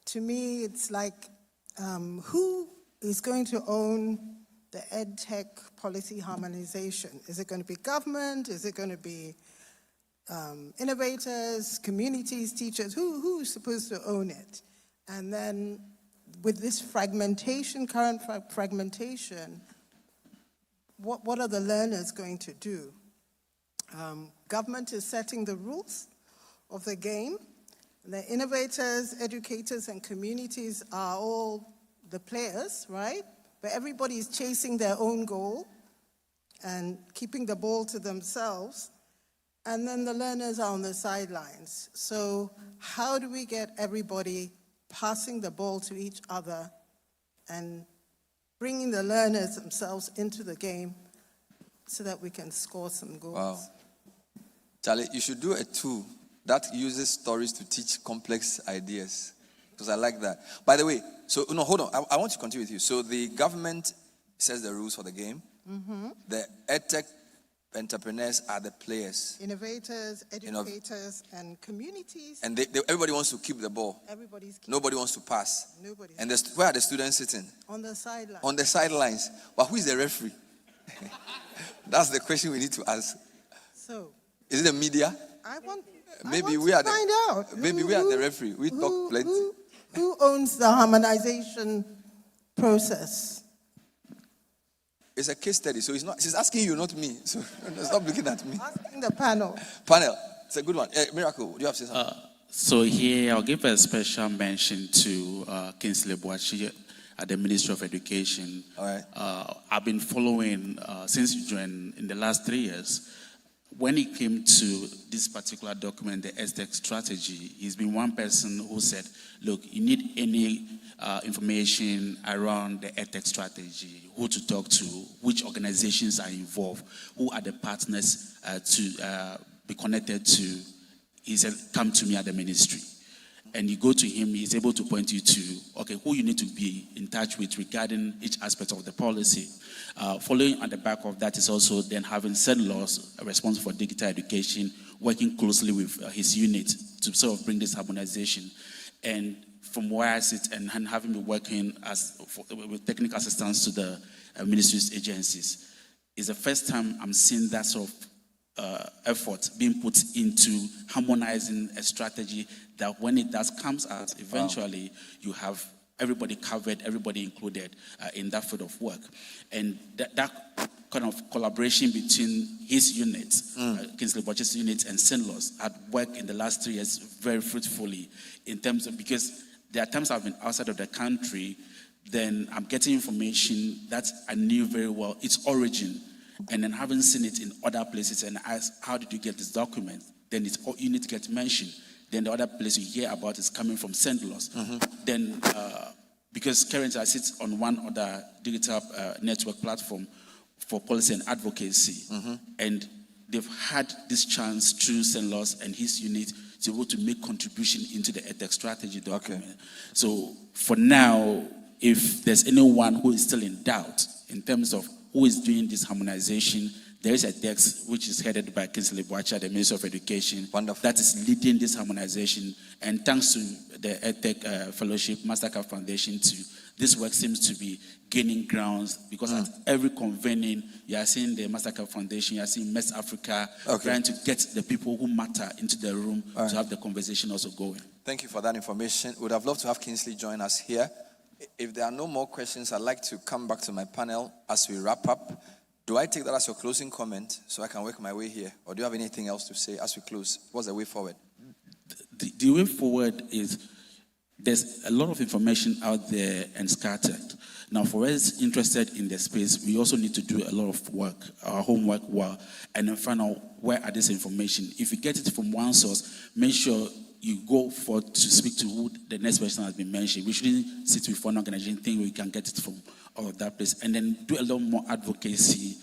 To me, it's like who is going to own the EdTech policy harmonization? Is it going to be government? Is it going to be innovators, communities, teachers? Who's supposed to own it? And then with this fragmentation, current fragmentation, what are the learners going to do? Government is setting the rules of the game. The innovators, educators, and communities are all the players, right? But everybody is chasing their own goal and keeping the ball to themselves. And then the learners are on the sidelines. So how do we get everybody passing the ball to each other and bringing the learners themselves into the game so that we can score some goals? Wow. Charlie, you should do a tool that uses stories to teach complex ideas, because I like that. By the way, so no, hold on. I want to continue with you. So the government sets the rules for the game. Mm-hmm. The EdTech entrepreneurs are the players. Innovators, educators, and communities. And everybody wants to keep the ball. Nobody wants to pass. And where are the students sitting? On the sidelines. On the sidelines. But who is the referee? That's the question we need to ask. So, is it the media? Maybe we are the referee. We talk plenty. Who owns the harmonization process? It's a case study, so she's asking you, not me. So stop looking at me. Asking the panel. Panel, it's a good one. Miracle, do you have to say something? So here, I'll give a special mention to Kingsley Boachi at the Ministry of Education. All right. I've been following since you joined in the last 3 years. When it came to this particular document, the EdTech strategy, he's been one person who said, look, you need any information around the EdTech strategy, who to talk to, which organizations are involved, who are the partners to be connected to. He said, come to me at the ministry. And you go to him, he's able to point you to, okay, who you need to be in touch with regarding each aspect of the policy. Following on the back of that is also then having CENLOS responsible for digital education, working closely with his unit to sort of bring this harmonization. And from where I sit and having been working with technical assistance to the ministry's agencies, is the first time I'm seeing that sort of effort being put into harmonizing a strategy that when it comes out, eventually you have everybody covered, everybody included in that field of work. And that kind of collaboration between his units, Kingsley Boachi's unit and CENLOS, had worked in the last 3 years very fruitfully in terms of, because there are times I've been outside of the country, then I'm getting information that I knew very well, its origin, and then having seen it in other places and ask, how did you get this document? Then it's all unit gets mentioned. Then the other place you hear about is coming from CENLOS. Then, because currently I sit on one other digital network platform for policy and advocacy, and they've had this chance through CENLOS and his unit to be able to make contribution into the EdTech strategy document. Okay. So for now, if there's anyone who is still in doubt in terms of who is doing this harmonization, there is a desk which is headed by Kingsley Boachi, the Minister of Education, that is leading this harmonization. And thanks to the EdTech Fellowship, Mastercard Foundation, this work seems to be gaining grounds, because at every convening, you are seeing the Mastercard Foundation, you are seeing West Africa, trying to get the people who matter into the room to have the conversation also going. Thank you for that information. Would have loved to have Kingsley join us here. If there are no more questions, I'd like to come back to my panel as we wrap up. Do I take that as your closing comment so I can work my way here? Or do you have anything else to say as we close? What's the way forward? The way forward is there's a lot of information out there and scattered. Now, for us interested in the space, we also need to do a lot of work, our homework, and then find out where are this information. If you get it from one source, make sure you go for to speak to who the next person has been mentioned. We shouldn't sit with one organization think we can get it from all of that place, and then do a lot more advocacy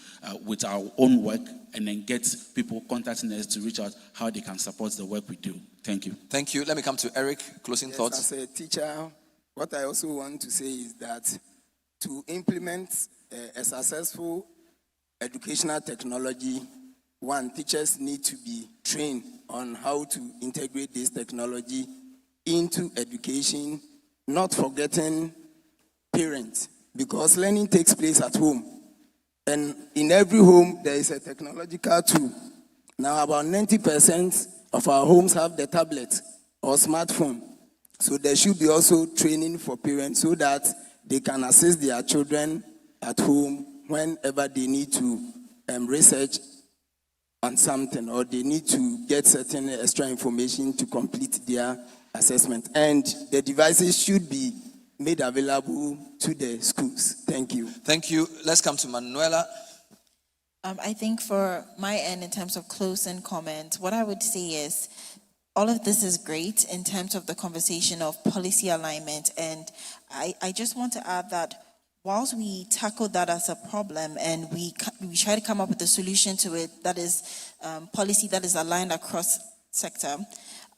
with our own work, and then get people contacting us to reach out how they can support the work we do. Thank you. Thank you. Let me come to Eric. Closing thoughts. As a teacher, what I also want to say is that to implement a successful educational technology, one, teachers need to be trained on how to integrate this technology into education, not forgetting parents, because learning takes place at home. And in every home, there is a technological tool. Now, about 90% of our homes have the tablet or smartphone. So there should be also training for parents so that they can assist their children at home whenever they need to research on something, or they need to get certain extra information to complete their assessment. And the devices should be made available to the schools. Thank you. Thank you. Let's come to Manuela. I think for my end, in terms of closing comments, what I would say is all of this is great in terms of the conversation of policy alignment. And I just want to add that whilst we tackle that as a problem and we try to come up with a solution to it that is policy that is aligned across sector,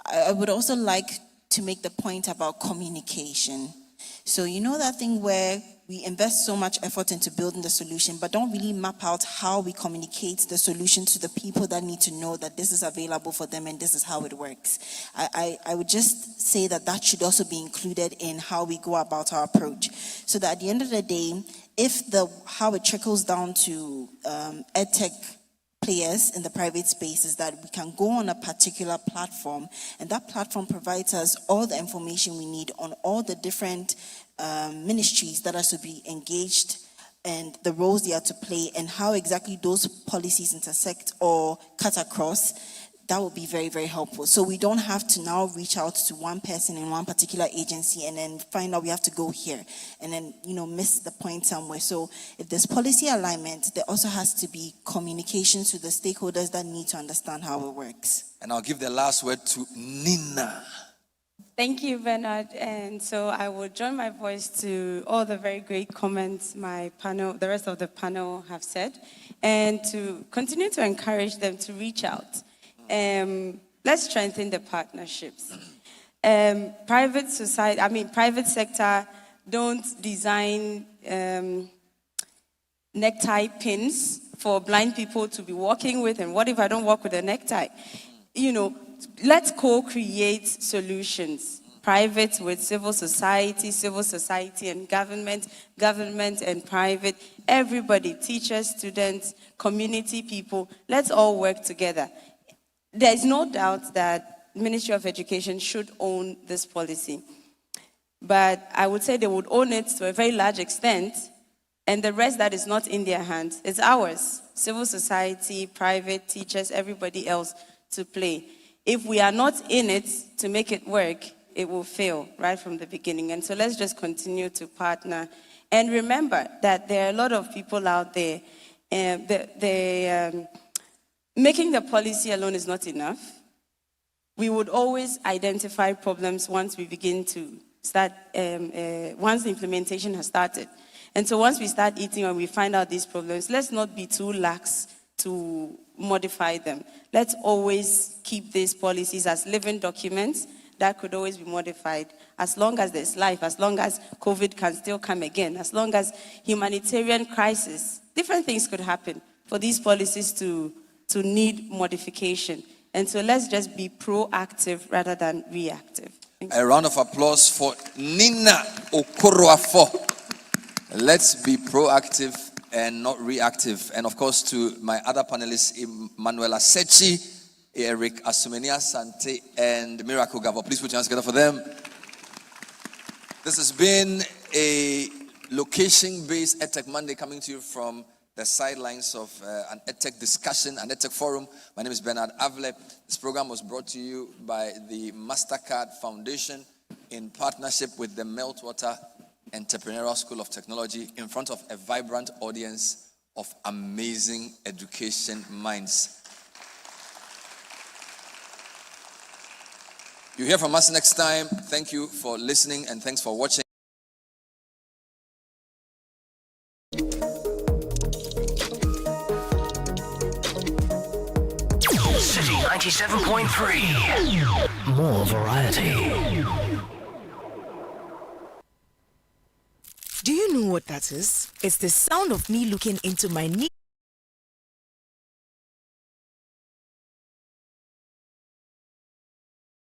I would also like to make the point about communication. So you know that thing where we invest so much effort into building the solution, but don't really map out how we communicate the solution to the people that need to know that this is available for them and this is how it works. I would just say that should also be included in how we go about our approach. So that at the end of the day, if how it trickles down to EdTech players in the private space is that we can go on a particular platform, and that platform provides us all the information we need on all the different ministries that are to be engaged and the roles they are to play and how exactly those policies intersect or cut across. That would be very, very helpful. So we don't have to now reach out to one person in one particular agency and then find out we have to go here and then, miss the point somewhere. So if there's policy alignment, there also has to be communication to the stakeholders that need to understand how it works. And I'll give the last word to Nina. Thank you, Bernard. And so I will join my voice to all the very great comments the rest of the panel have said, and to continue to encourage them to reach out. Let's strengthen the partnerships. Private sector don't design necktie pins for blind people to be walking with, and what if I don't walk with a necktie? Let's co-create solutions. Private with civil society and government and private, everybody, teachers, students, community people, let's all work together. There is no doubt that Ministry of Education should own this policy. But I would say they would own it to a very large extent, and the rest that is not in their hands is ours. Civil society, private, teachers, everybody else to play. If we are not in it to make it work, it will fail right from the beginning. And so let's just continue to partner. And remember that there are a lot of people out there, making the policy alone is not enough. We would always identify problems once we begin to start, once the implementation has started. And so once we start eating and we find out these problems, let's not be too lax to modify them. Let's always keep these policies as living documents that could always be modified as long as there's life, as long as COVID can still come again, as long as humanitarian crisis, different things could happen for these policies to need modification. And so let's just be proactive rather than reactive. A round of applause for Nina Okoroafo. Let's be proactive and not reactive. And of course, to my other panelists, Manuela Sechi, Eric Asumenia Sante, and Miracle Gabo. Please put your hands together for them. This has been a location-based EdTech Monday coming to you from the sidelines of an EdTech discussion, an EdTech forum. My name is Bernard Avle. This program was brought to you by the MasterCard Foundation in partnership with the Meltwater Entrepreneurial School of Technology in front of a vibrant audience of amazing education minds. You hear from us next time. Thank you for listening and thanks for watching. City 97.3. More variety. Do you know what that is? It's the sound of me looking into my knee.